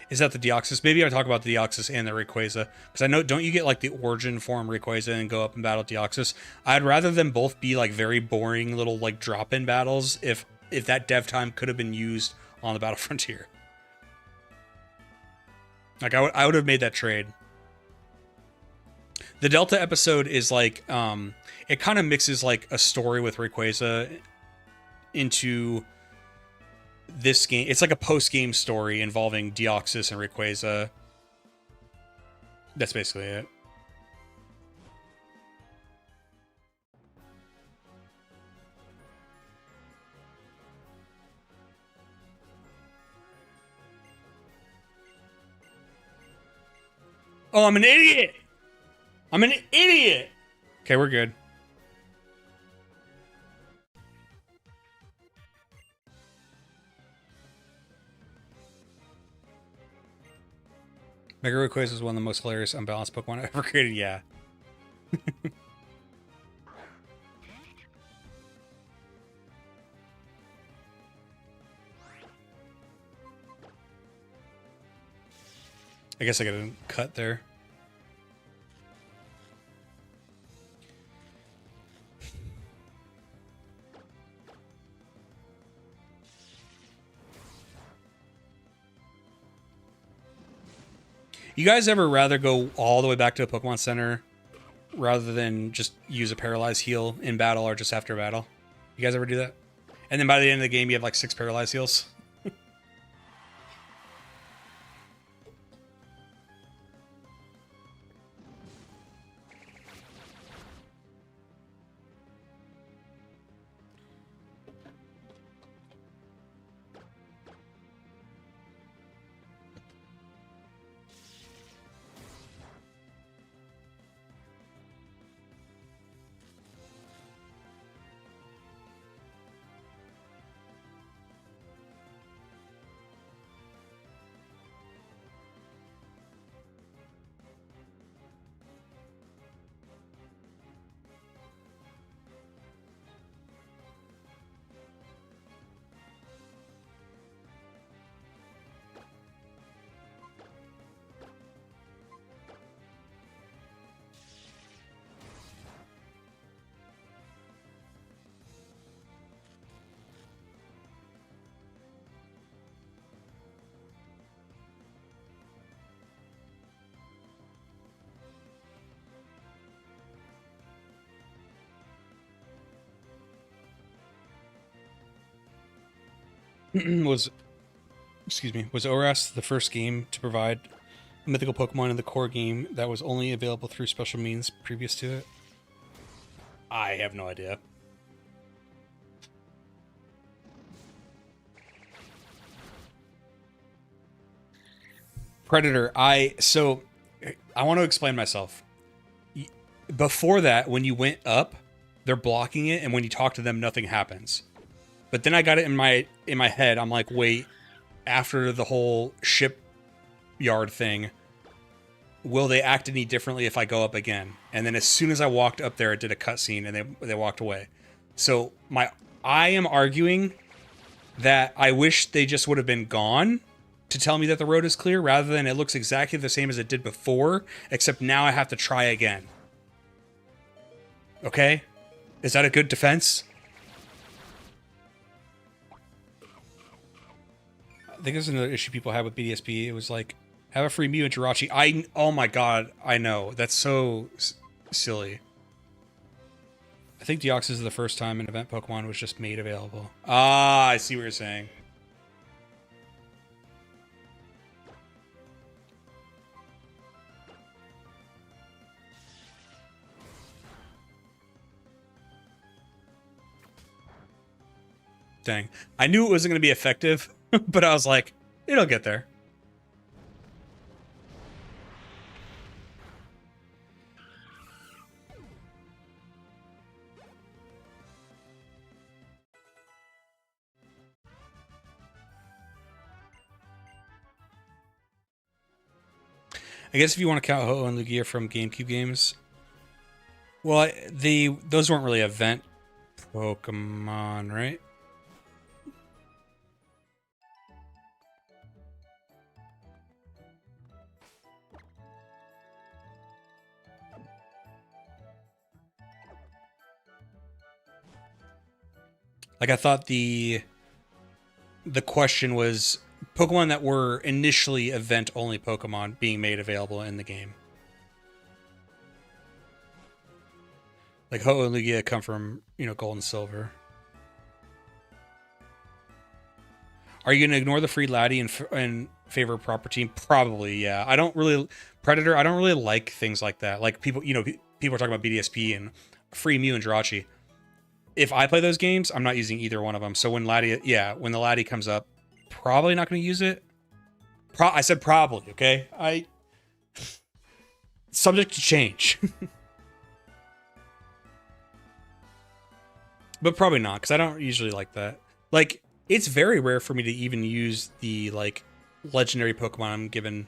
Is that the Deoxys? Maybe I talk about the Deoxys and the Rayquaza. Because I know, don't you get like the origin form Rayquaza and go up and battle Deoxys? I'd rather them both be like very boring little like drop-in battles if that dev time could have been used on the Battle Frontier. Like I would have made that trade. The Delta episode is like, it kind of mixes like a story with Rayquaza into this game. It's like a post-game story involving Deoxys and Rayquaza. That's basically it. Oh, I'm an idiot! I'm an idiot! Okay, we're good. Mega Rayquaza is one of the most hilarious, unbalanced Pokemon I've ever created. Yeah. I guess I got a cut there. You guys ever rather go all the way back to a Pokemon Center rather than just use a Paralyzed Heal in battle or just after battle? You guys ever do that? And then by the end of the game, you have like 6 Paralyzed Heals? was, excuse me, was ORAS the first game to provide mythical Pokemon in the core game that was only available through special means previous to it? I have no idea. Predator, I want to explain myself. Before that, when you went up, they're blocking it, and when you talk to them, nothing happens. But then I got it in my head. I'm like, wait, after the whole shipyard thing, will they act any differently if I go up again? And then as soon as I walked up there, it did a cutscene, and they walked away. So I am arguing that I wish they just would have been gone to tell me that the road is clear, rather than it looks exactly the same as it did before, except now I have to try again. Okay? Is that a good defense? I think there's another issue people have with BDSP. It was like, have a free Mew and Jirachi. Oh my god, I know. That's so silly. I think Deoxys is the first time an event Pokemon was just made available. Ah, I see what you're saying. Dang. I knew it wasn't going to be effective, but I was like, it'll get there. I guess if you want to count Ho-Oh and Lugia from GameCube games, well, those weren't really event Pokemon, right? Like, I thought the question was Pokemon that were initially event-only Pokemon being made available in the game. Like, Ho-Oh and Lugia come from, Gold and Silver. Are you going to ignore the free Laddie in favor of Proper Team? Probably, yeah. Predator, I don't really like things like that. Like, people are talking about BDSP and free Mew and Jirachi. If I play those games, I'm not using either one of them. So when the Laddie comes up, probably not going to use it. I said probably, okay? Subject to change. But probably not, because I don't usually like that. Like, it's very rare for me to even use the, like, legendary Pokemon I'm given.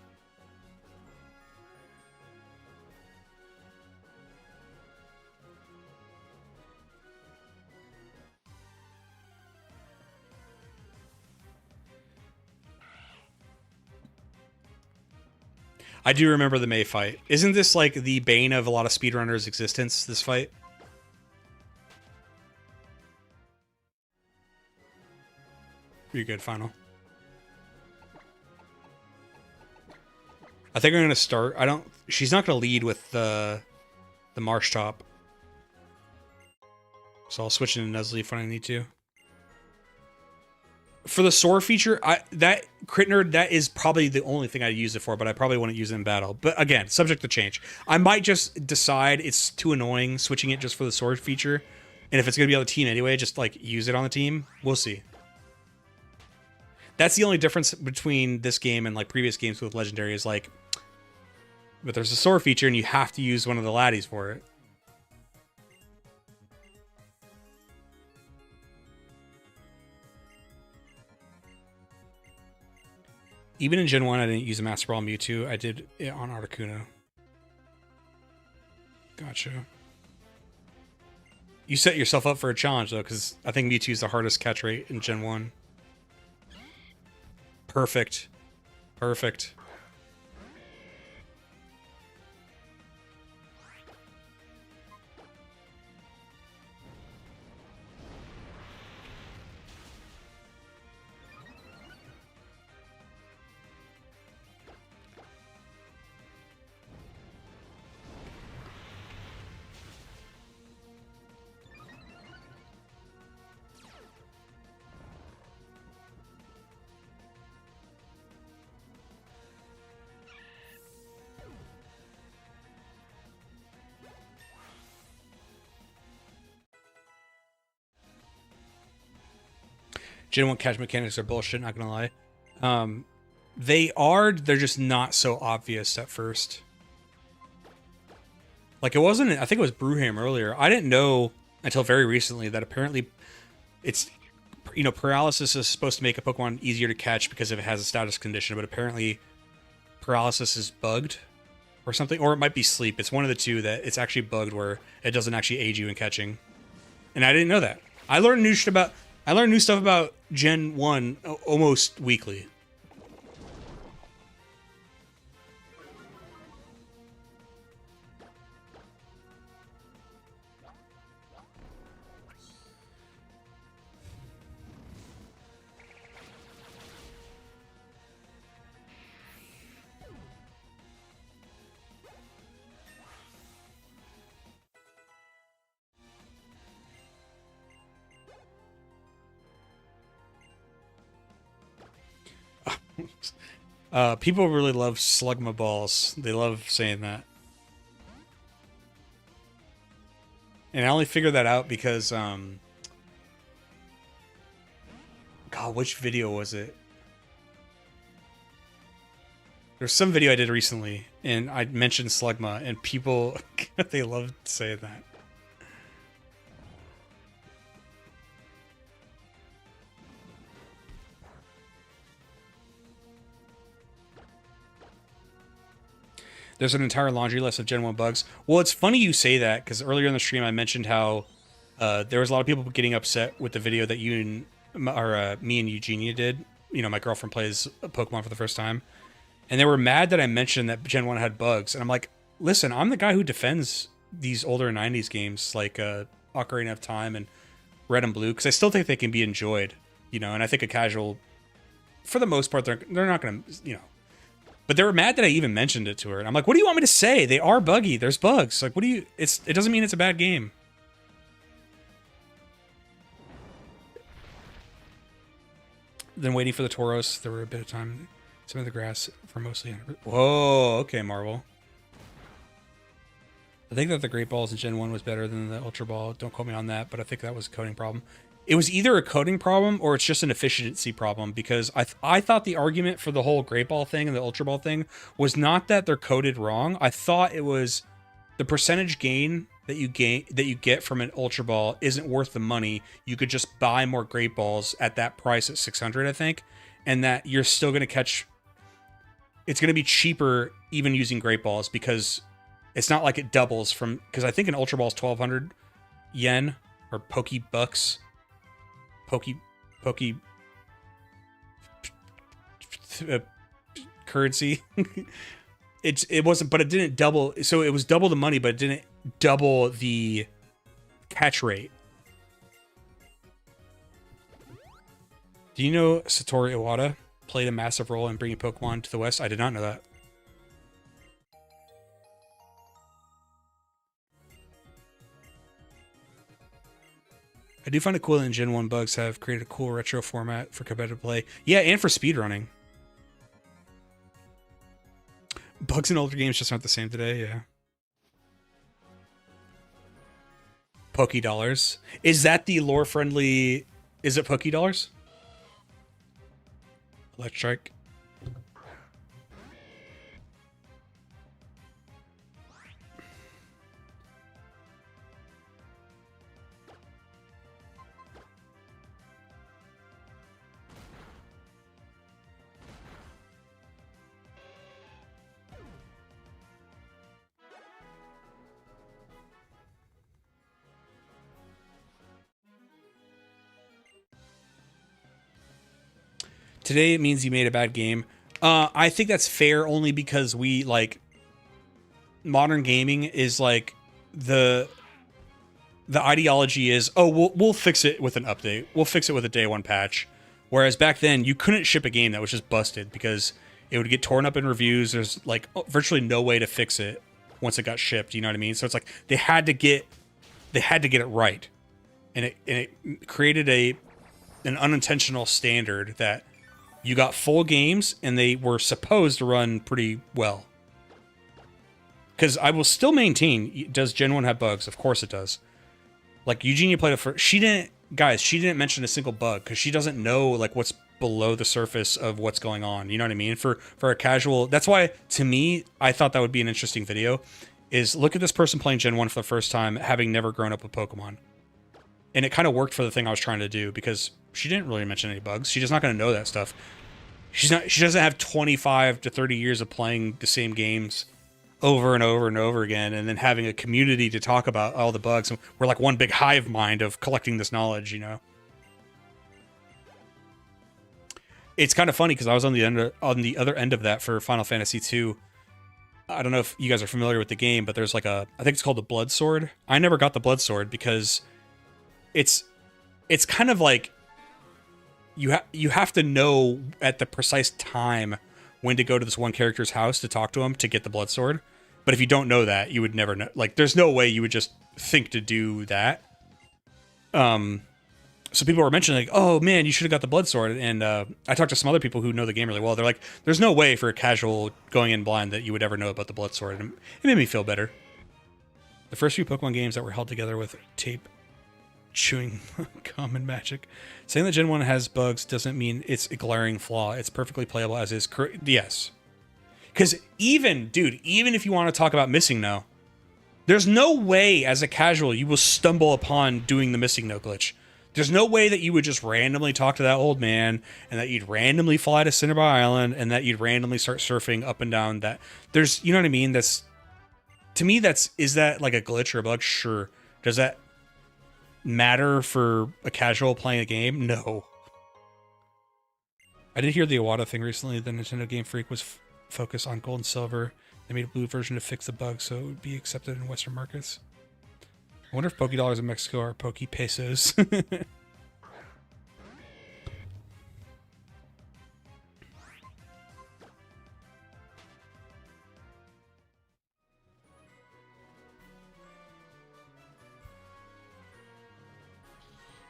I do remember the May fight. Isn't this like the bane of a lot of speedrunners' existence, this fight? You're good, final. I think I'm going to start. She's not going to lead with the Marsh Top. So I'll switch into Nuzleaf when I need to. For the Soar feature, that Crit Nerd, that is probably the only thing I'd use it for, but I probably wouldn't use it in battle. But again, subject to change. I might just decide it's too annoying switching it just for the Soar feature. And if it's going to be on the team anyway, just like use it on the team. We'll see. That's the only difference between this game and like previous games with Legendary is like, but there's a Soar feature and you have to use one of the laddies for it. Even in Gen 1, I didn't use a Master Ball Mewtwo. I did it on Articuno. Gotcha. You set yourself up for a challenge, though, because I think Mewtwo is the hardest catch rate in Gen 1. Perfect. Perfect. Gen 1 catch mechanics are bullshit, not gonna lie. They're just not so obvious at first. Like, it wasn't, I think it was Brewham earlier. I didn't know until very recently that apparently it's, you know, paralysis is supposed to make a Pokemon easier to catch because if it has a status condition, but apparently paralysis is bugged or something, or it might be sleep. It's one of the two that it's actually bugged where it doesn't actually aid you in catching. And I didn't know that. I learned new stuff about Gen 1 almost weekly. People really love Slugma balls. They love saying that. And I only figured that out because, God, which video was it? There's some video I did recently, and I mentioned Slugma, and people, they loved saying that. There's an entire laundry list of Gen 1 bugs. Well, it's funny you say that, because earlier in the stream I mentioned how there was a lot of people getting upset with the video that you and, or me and Eugenia did. You know, my girlfriend plays Pokemon for the first time. And they were mad that I mentioned that Gen 1 had bugs. And I'm like, listen, I'm the guy who defends these older 90s games like Ocarina of Time and Red and Blue, because I still think they can be enjoyed. You know, and I think a casual, for the most part, they're not going to, you know. But they were mad that I even mentioned it to her. And I'm like, what do you want me to say? They are buggy. There's bugs. Like, what do you... It doesn't mean it's a bad game. Then waiting for the Tauros. There were a bit of time. Some of the grass for mostly... Whoa, okay, Marvel. I think that the Great Balls in Gen 1 was better than the Ultra Ball. Don't quote me on that, but I think that was a coding problem. It was either a coding problem or it's just an efficiency problem, because I thought the argument for the whole Great Ball thing and the Ultra Ball thing was not that they're coded wrong. I thought it was the percentage gain that you get from an Ultra Ball isn't worth the money. You could just buy more Great Balls at that price at 600, I think, and that you're still going to catch. It's going to be cheaper even using Great Balls because it's not like it doubles from, because I think an Ultra Ball is 1,200 yen or Poke Bucks. Currency. it wasn't, but it didn't double. So it was double the money, but it didn't double the catch rate. Do you know Satoru Iwata played a massive role in bringing Pokemon to the West? I did not know that. I do find it cool that Gen 1 bugs have created a cool retro format for competitive play. Yeah, and for speedrunning. Bugs in older games just aren't the same today, yeah. Poké Dollars. Is that the lore-friendly... Is it Poké Dollars? Electric. Today it means you made a bad game. I think that's fair only because we, like, modern gaming is like the ideology is, oh, we'll fix it with an update. We'll fix it with a day one patch. Whereas back then you couldn't ship a game that was just busted because it would get torn up in reviews. There's like virtually no way to fix it once it got shipped. You know what I mean? So it's like they had to get it right, and it created an unintentional standard that you got full games and they were supposed to run pretty well. Because I will still maintain, does Gen 1 have bugs? Of course it does. Like, Eugenia played it for... She didn't... guys, she didn't mention a single bug because she doesn't know like what's below the surface of what's going on. You know what I mean? For a casual, that's why to me, I thought that would be an interesting video. Is look at this person playing Gen 1 for the first time, having never grown up with Pokemon. And it kind of worked for the thing I was trying to do because she didn't really mention any bugs. She's just not going to know that stuff. She doesn't have 25 to 30 years of playing the same games over and over and over again, and then having a community to talk about all the bugs. And we're like one big hive mind of collecting this knowledge, you know. It's kind of funny because I was on the other end of that for Final Fantasy II. I don't know if you guys are familiar with the game, but there's like I think it's called the Blood Sword. I never got the Blood Sword because it's kind of like you have to know at the precise time when to go to this one character's house to talk to him to get the Blood Sword. But if you don't know that, you would never know. Like, there's no way you would just think to do that. So people were mentioning, like, oh, man, you should have got the Blood Sword. And I talked to some other people who know the game really well. They're like, there's no way for a casual going in blind that you would ever know about the Blood Sword. And it made me feel better. The first few Pokemon games that were held together with tape chewing gum and magic. Saying that Gen 1 has bugs doesn't mean it's a glaring flaw. It's perfectly playable as is. Yes. Because even if you want to talk about missing no, there's no way as a casual you will stumble upon doing the missing no glitch. There's no way that you would just randomly talk to that old man and that you'd randomly fly to Cinnabar Island and that you'd randomly start surfing up and down that. There's, you know what I mean? To me, is that like a glitch or a bug? Sure. Does that matter for a casual playing a game? No. I did hear the Iwata thing recently. The Nintendo Game Freak was focused on gold and silver. They made a blue version to fix the bug so it would be accepted in Western markets. I wonder if Poké Dollars in Mexico are Poké Pesos.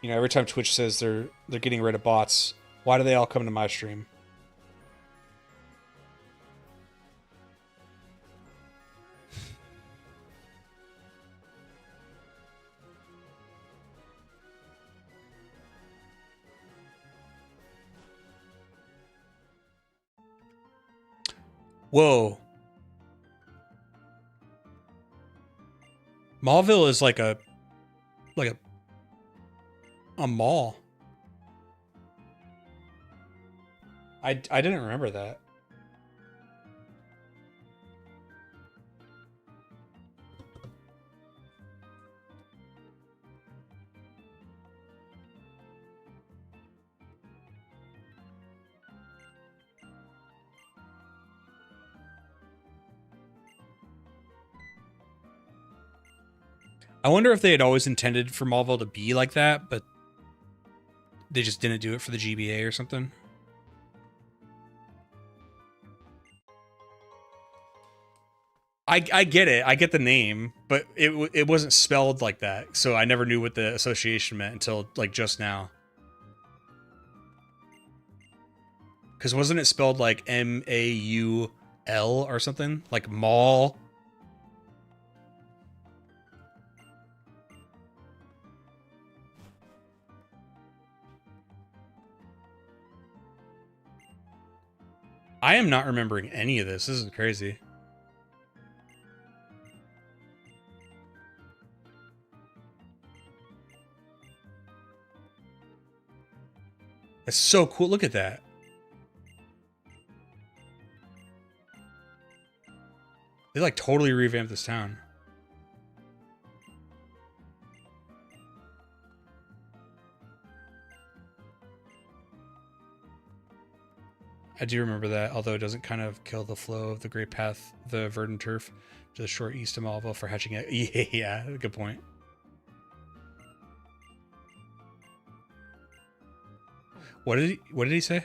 You know, every time Twitch says they're getting rid of bots, why do they all come to my stream? Whoa. Mallville is like a mall. I didn't remember that. I wonder if they had always intended for Mallville to be like that, but they just didn't do it for the GBA or something. I get it. I get the name, but it wasn't spelled like that, so I never knew what the association meant until like just now. Because wasn't it spelled like M-A-U-L or something? Like mall? I am not remembering any of this. This is crazy. That's so cool. Look at that. They like totally revamped this town. I do remember that, although it doesn't kind of kill the flow of the Great Path, the verdant turf, to the short east of Malville for hatching it. Yeah, good point. What did he say?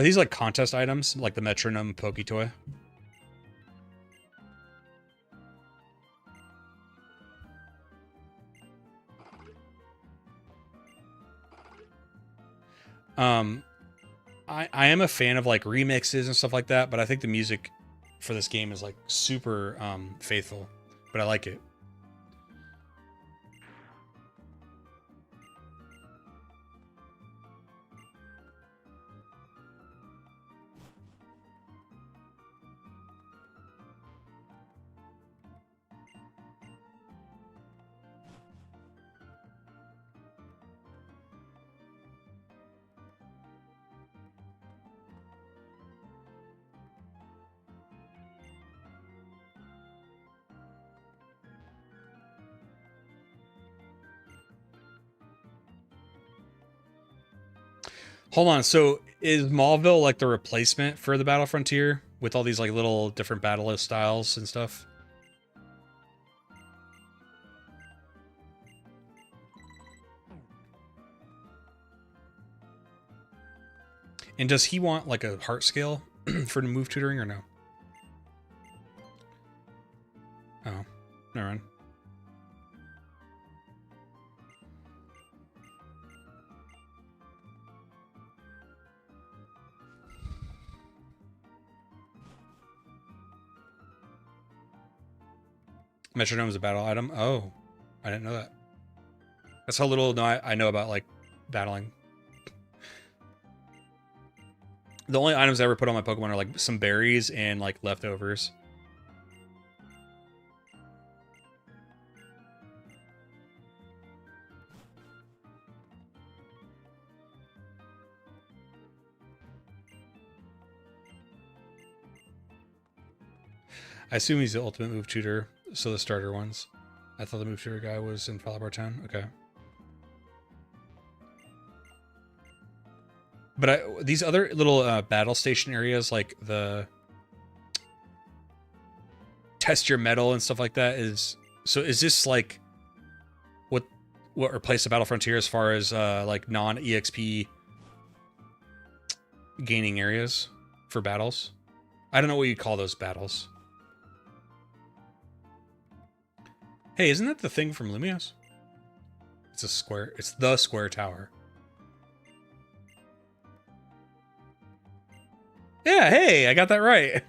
Are these like contest items, like the metronome pokey toy? I am a fan of like remixes and stuff like that, but I think the music for this game is like super faithful. But I like it. Hold on, so is Maulville like the replacement for the Battle Frontier with all these like little different battle styles and stuff? And does he want like a heart scale for the move tutoring or no? Oh, never mind. Metronome is a battle item. Oh, I didn't know that. That's how little I know about like battling. The only items I ever put on my Pokemon are like some berries and like leftovers. I assume he's the ultimate move tutor, so the starter ones. I thought the move tutor guy was in Falabar Town. Okay. But these other little battle station areas, like the test your metal and stuff like that, is this like what replaced the Battle Frontier as far as like non-EXP gaining areas for battles? I don't know what you call those battles. Hey, isn't that the thing from Lumios? It's a square. It's the square tower. Yeah, hey, I got that right.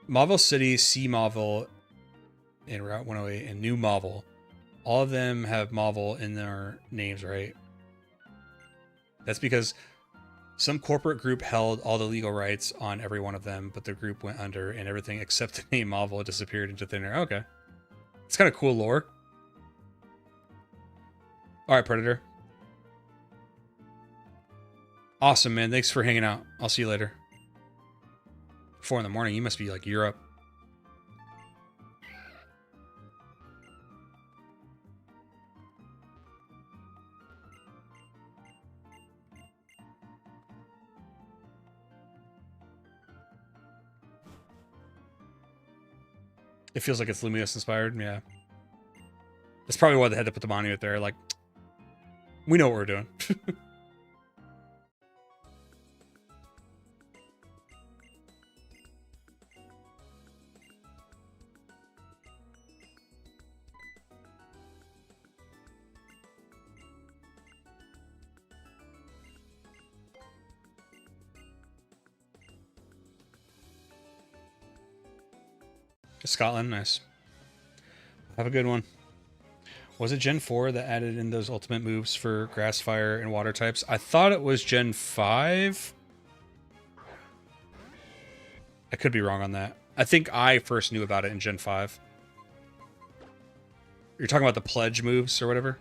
Mauville City, C Mauville, and Route 108, and New Mauville. All of them have Mauville in their names, right? That's because some corporate group held all the legal rights on every one of them, but the group went under, and everything except the name Mauville disappeared into thin air. Okay. It's kind of cool lore. Alright, Predator. Awesome, man. Thanks for hanging out. I'll see you later. 4 in the morning. You must be like Europe. It feels like it's Lumios inspired. Yeah. That's probably why they had to put the monument there. Like, we know what we're doing. Scotland, nice. Have a good one. Was it Gen 4 that added in those ultimate moves for grass, fire, and water types? I thought it was Gen 5. I could be wrong on that. I think I first knew about it in Gen 5. You're talking about the pledge moves or whatever?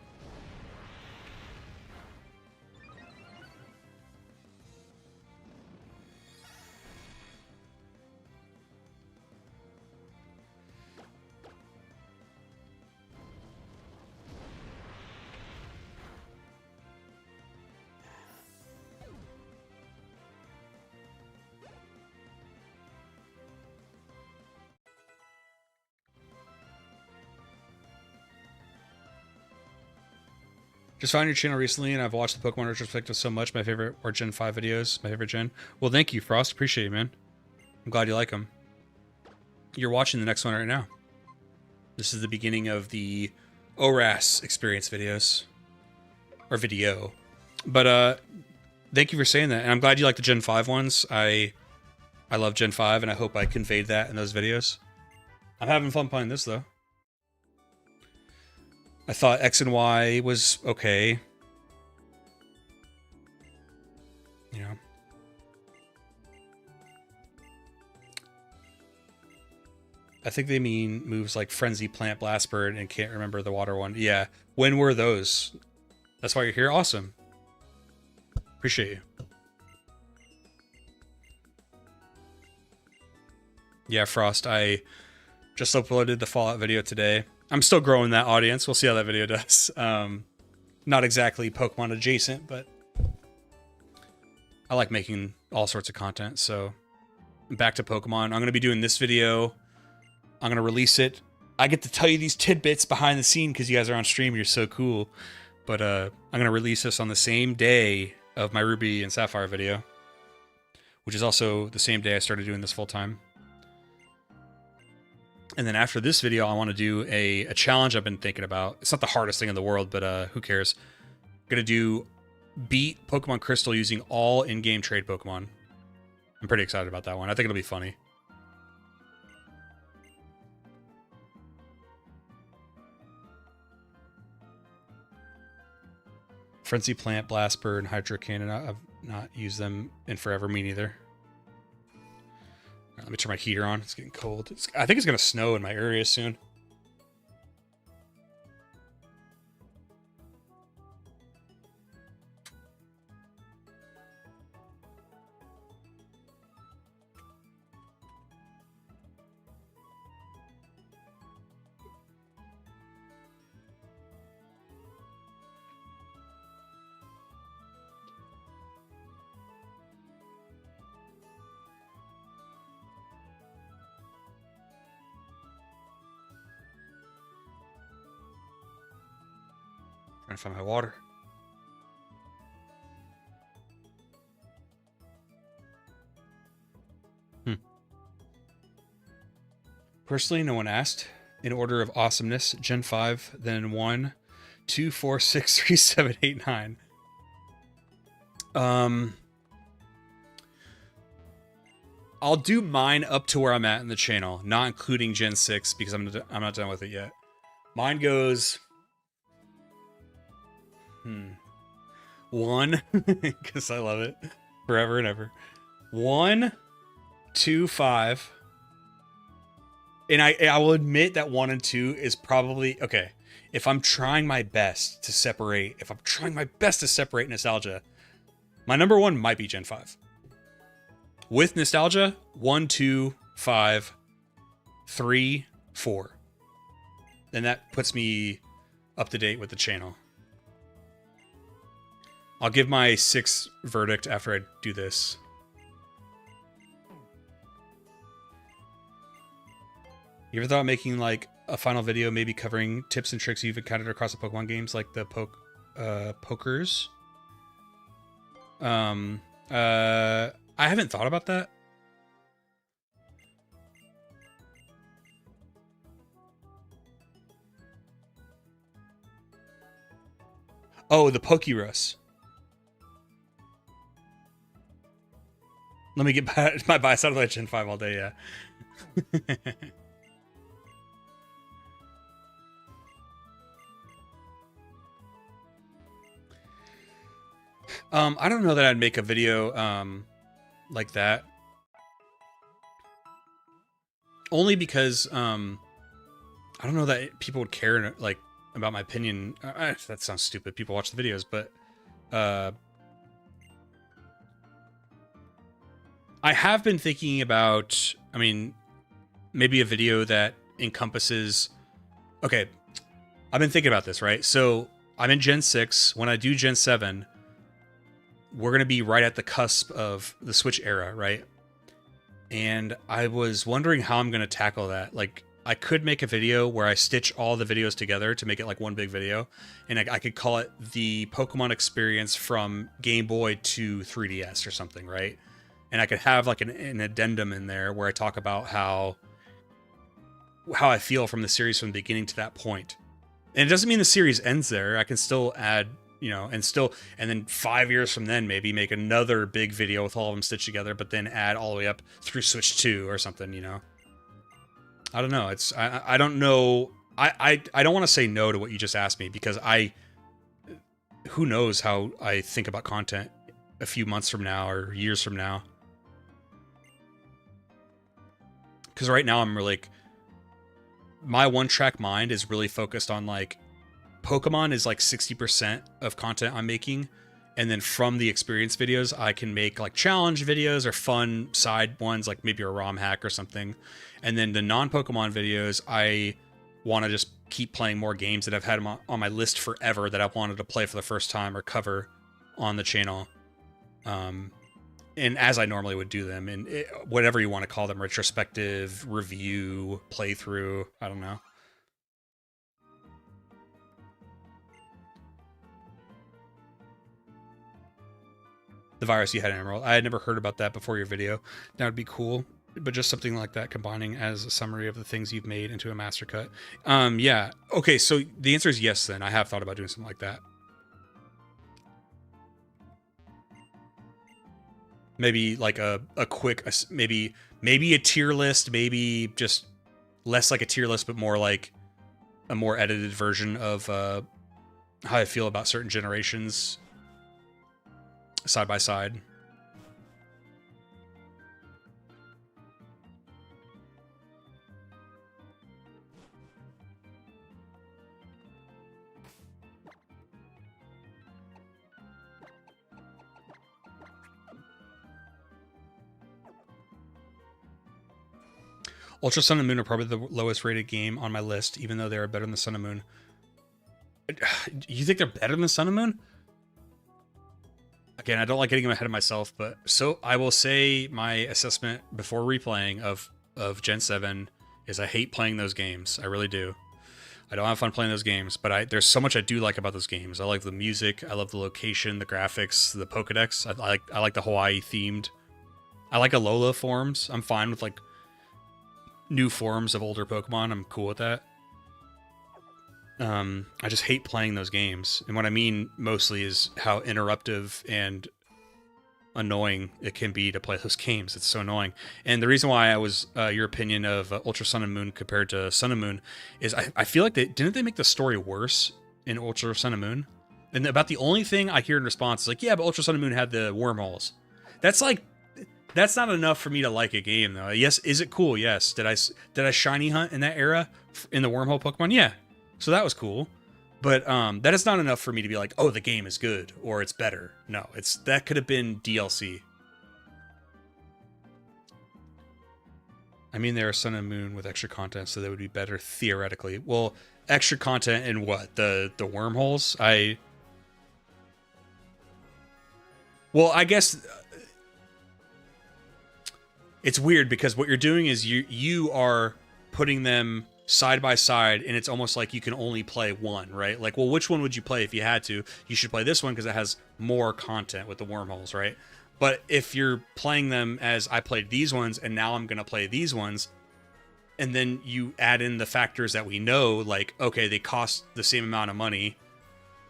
Just found your channel recently, and I've watched the Pokemon retrospective so much. My favorite are Gen 5 videos. My favorite Gen. Well, thank you, Frost. Appreciate you, man. I'm glad you like them. You're watching the next one right now. This is the beginning of the ORAS experience videos. Or video. But, thank you for saying that. And I'm glad you like the Gen 5 ones. I love Gen 5, and I hope I conveyed that in those videos. I'm having fun playing this, though. I thought X and Y was okay. You know. I think they mean moves like Frenzy, Plant, Blast Bird, and can't remember the water one. Yeah. When were those? That's why you're here? Awesome. Appreciate you. Yeah, Frost, I just uploaded the Fallout video today. I'm still growing that audience. We'll see how that video does. Not exactly Pokemon adjacent, but I like making all sorts of content. So back to Pokemon. I'm going to be doing this video. I'm going to release it. I get to tell you these tidbits behind the scene because you guys are on stream. You're so cool. But I'm going to release this on the same day of my Ruby and Sapphire video, which is also the same day I started doing this full time. And then after this video, I want to do a challenge I've been thinking about. It's not the hardest thing in the world, but who cares? I'm going to do beat Pokemon Crystal using all in-game trade Pokemon. I'm pretty excited about that one. I think it'll be funny. Frenzy Plant, Blast Bird, and Hydro Cannon. I've not used them in forever. Me neither. Let me turn my heater on. It's getting cold. I think it's going to snow in my area soon. Trying to find my water. Personally, no one asked. In order of awesomeness, Gen 5, then 1, 2, 4, 6, 3, 7, 8, 9. I'll do mine up to where I'm at in the channel, not including Gen 6 because I'm not done with it yet. Mine goes 1, because I love it forever and ever. 1, 2, 5. And I will admit that 1 and 2 is probably okay. If I'm trying my best to separate, nostalgia, my number 1 might be Gen 5. With nostalgia, 1, 2, 5, 3, 4. And that puts me up to date with the channel. I'll give my 6 verdict after I do this. You ever thought of making like a final video, maybe covering tips and tricks you've encountered across the Pokemon games, like the pokers? I haven't thought about that. Oh, the Pokerus. Let me get my bias out of the Gen 5 all day, yeah. I don't know that I'd make a video like that. Only because I don't know that people would care like about my opinion. That sounds stupid. People watch the videos, but I have been thinking about, I mean, maybe a video that encompasses... Okay, I've been thinking about this, right? So I'm in Gen 6. When I do Gen 7, we're going to be right at the cusp of the Switch era, right? And I was wondering how I'm going to tackle that. Like, I could make a video where I stitch all the videos together to make it like one big video, and I could call it the Pokemon experience from Game Boy to 3DS or something, right? And I could have like an addendum in there where I talk about how I feel from the series from the beginning to that point. And it doesn't mean the series ends there. I can still add, you know, and then 5 years from then, maybe make another big video with all of them stitched together, but then add all the way up through Switch 2 or something, you know? I don't know. I don't know. I don't want to say no to what you just asked me, because who knows how I think about content a few months from now or years from now. Because right now I'm really, my one-track mind is really focused on like, Pokemon is like 60% of content I'm making. And then from the experience videos, I can make like challenge videos or fun side ones, like maybe a ROM hack or something. And then the non-Pokemon videos, I want to just keep playing more games that I've had on my list forever that I've wanted to play for the first time or cover on the channel. And as I normally would do them, and whatever you want to call them, retrospective, review, playthrough, I don't know. The virus you had in Emerald. I had never heard about that before your video. That would be cool. But just something like that, combining as a summary of the things you've made into a master cut. Yeah. Okay, so the answer is yes then. I have thought about doing something like that. Maybe like a quick, maybe a tier list, maybe just less like a tier list, but more like a more edited version of how I feel about certain generations side by side. Ultra Sun and Moon are probably the lowest rated game on my list, even though they are better than the Sun and Moon. You think they're better than the Sun and Moon? Again, I don't like getting ahead of myself, but so I will say my assessment before replaying of Gen 7 is I hate playing those games. I really do. I don't have fun playing those games, but there's so much I do like about those games. I like the music, I love the location, the graphics, the Pokedex. I like the Hawaii themed. I like Alola forms. I'm fine with like new forms of older Pokemon. I'm cool with that. I just hate playing those games. And what I mean mostly is how interruptive and annoying it can be to play those games. It's so annoying. And the reason why I was your opinion of Ultra Sun and Moon compared to Sun and Moon is I feel like didn't they make the story worse in Ultra Sun and Moon? And about the only thing I hear in response is like, yeah, but Ultra Sun and Moon had the wormholes. That's not enough for me to like a game, though. Yes, is it cool? Yes. Did I shiny hunt in that era in the wormhole Pokemon? Yeah. So that was cool. But that is not enough for me to be like, oh, the game is good or it's better. No, that could have been DLC. I mean, there are Sun and Moon with extra content, so they would be better theoretically. Well, extra content in what? The wormholes? Well, I guess it's weird because what you're doing is you are putting them side by side, and it's almost like you can only play one, right? Like, well, which one would you play if you had to? You should play this one because it has more content with the wormholes, right? But if you're playing them as I played these ones and now I'm going to play these ones, and then you add in the factors that we know, like, okay, they cost the same amount of money.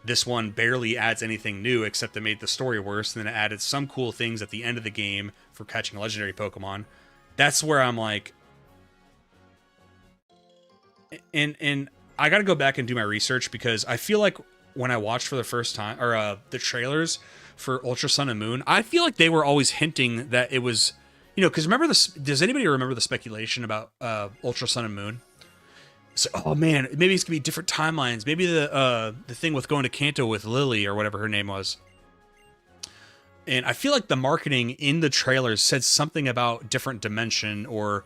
This one barely adds anything new except it made the story worse, and then it added some cool things at the end of the game for catching legendary Pokemon. That's where I'm like, and I got to go back and do my research, because I feel like when I watched for the first time, or the trailers for Ultra Sun and Moon, I feel like they were always hinting that it was, you know, because remember this? Does anybody remember the speculation about Ultra Sun and Moon? So, oh man, maybe it's gonna be different timelines. Maybe the thing with going to Kanto with Lily or whatever her name was. And I feel like the marketing in the trailers said something about different dimension or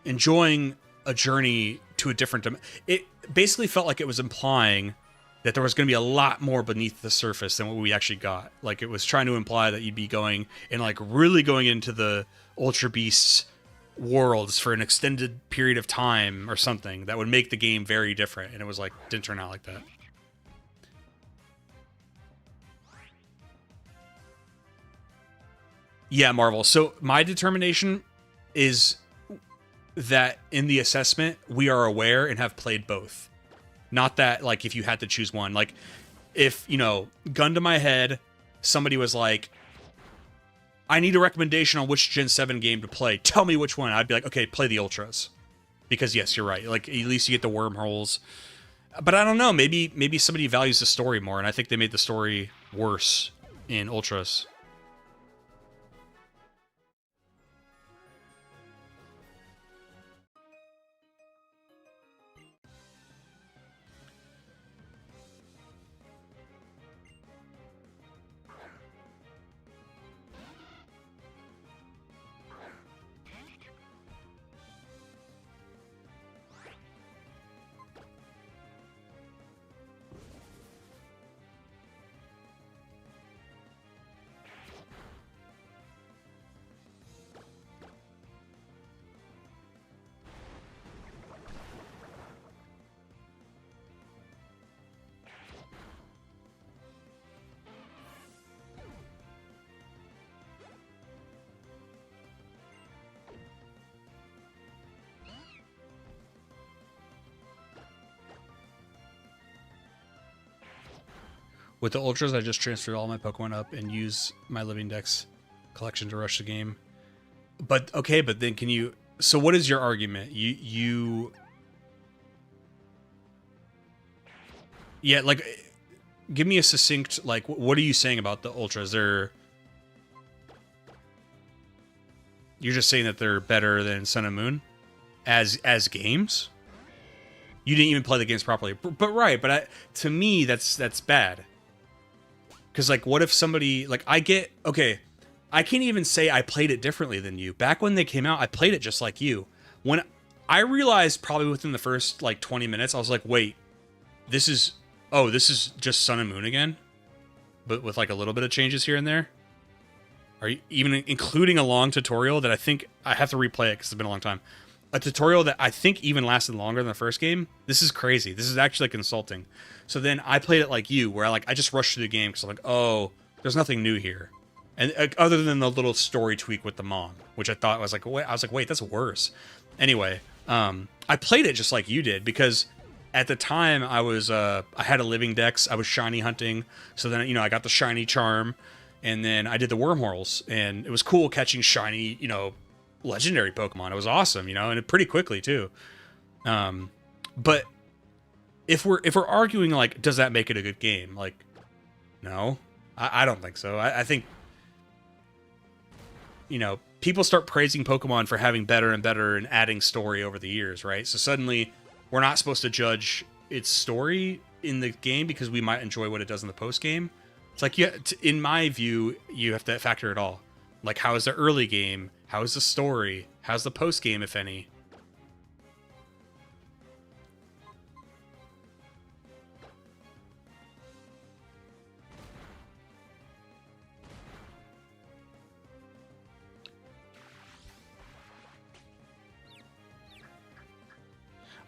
enjoying a journey to a different dimension. It basically felt like it was implying that there was going to be a lot more beneath the surface than what we actually got. Like, it was trying to imply that you'd be going and like really going into the Ultra Beasts worlds for an extended period of time or something that would make the game very different, and it was like didn't turn out like that. Yeah, Marvel. So my determination is that in the assessment we are aware and have played both. Not that like if you had to choose one, like if, you know, gun to my head, somebody was like, I need a recommendation on which Gen 7 game to play. Tell me which one. I'd be like, okay, play the Ultras. Because yes, you're right. Like at least you get the wormholes. But I don't know, maybe somebody values the story more, and I think they made the story worse in Ultras. With the Ultras, I just transferred all my Pokemon up and use my Living Dex collection to rush the game. But, okay, but then can you... So what is your argument? You... Yeah, like, give me a succinct, like, what are you saying about the Ultras? You're just saying that they're better than Sun and Moon? As games? You didn't even play the games properly. But right, but to me, that's bad. Because, like, what if somebody... Like, okay, I can't even say I played it differently than you. Back when they came out, I played it just like you. When I realized probably within the first, like, 20 minutes, I was like, wait, this is just Sun and Moon again? But with, like, a little bit of changes here and there? Are you even including a long tutorial that I think... I have to replay it because it's been a long time. A tutorial that I think even lasted longer than the first game. This is crazy. This is actually consulting. So then I played it like you, where I just rushed through the game because I'm like, oh, there's nothing new here, and other than the little story tweak with the mom, which I thought was like, wait, that's worse. Anyway, I played it just like you did because at the time I had a Living Dex, I was shiny hunting, so then I got the shiny charm, and then I did the wormholes, and it was cool catching shiny legendary Pokemon. It was awesome, and pretty quickly too. But if we're arguing like, does that make it a good game? Like, no, I don't think so. I think people start praising Pokemon for having better and better and adding story over the years, right? So suddenly we're not supposed to judge its story in the game because we might enjoy what it does in the post game. It's like, in my view, you have to factor it all. Like, how is the early game? How is the story? How's the post game, if any?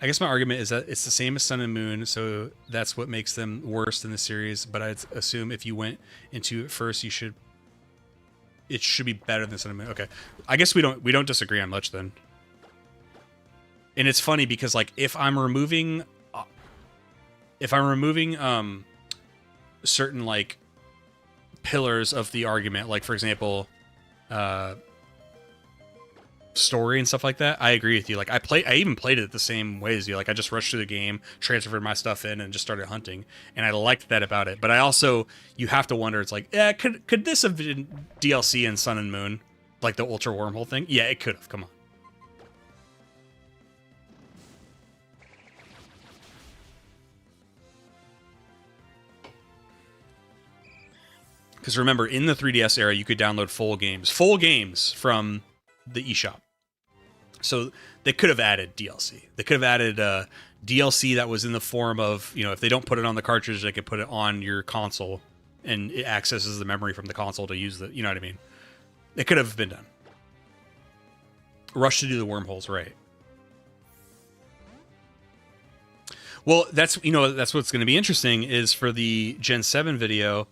I guess my argument is that it's the same as Sun and Moon, so that's what makes them worse in the series. But I'd assume if you went into it first, it should be better than Sun and Moon. Okay, I guess we don't disagree on much then. And it's funny because like if I'm removing certain like pillars of the argument, like for example, story and stuff like that, I agree with you. Like I even played it the same way as you. Like I just rushed through the game, transferred my stuff in, and just started hunting, and I liked that about it. But I also, you have to wonder, it's like, could this have been DLC in Sun and Moon, like the Ultra Wormhole thing? Yeah, it could have. Come on. Because remember, in the 3DS era, you could download full games from the eShop. So they could have added DLC. They could have added DLC that was in the form of, if they don't put it on the cartridge, they could put it on your console, and it accesses the memory from the console to use the, you know what I mean? It could have been done. Rush to do the wormholes, right? Well, that's that's what's going to be interesting is for the Gen 7 video.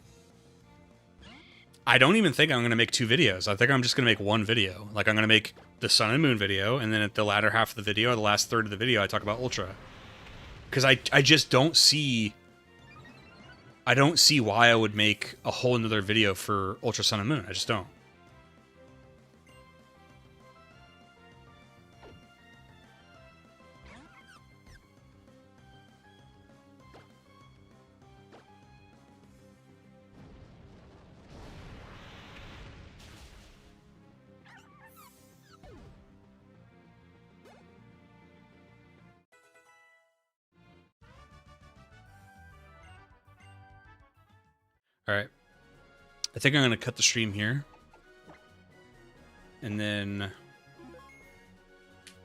I don't even think I'm going to make 2 videos. I think I'm just going to make 1 video. Like, I'm going to make the Sun and Moon video, and then at the latter half of the video, or the last third of the video, I talk about Ultra. Because I just don't see... I don't see why I would make a whole another video for Ultra Sun and Moon. I just don't. All right. I think I'm going to cut the stream here. And then...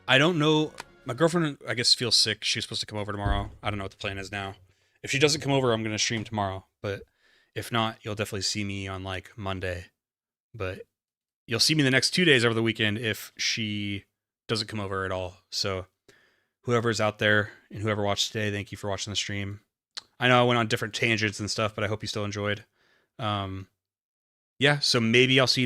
I don't know... My girlfriend, I guess, feels sick. She's supposed to come over tomorrow. I don't know what the plan is now. If she doesn't come over, I'm going to stream tomorrow. But if not, you'll definitely see me on, like, Monday. But you'll see me the next 2 days over the weekend if she doesn't come over at all. So whoever's out there and whoever watched today, thank you for watching the stream. I know I went on different tangents and stuff, but I hope you still enjoyed. Yeah, so maybe I'll see you tomorrow.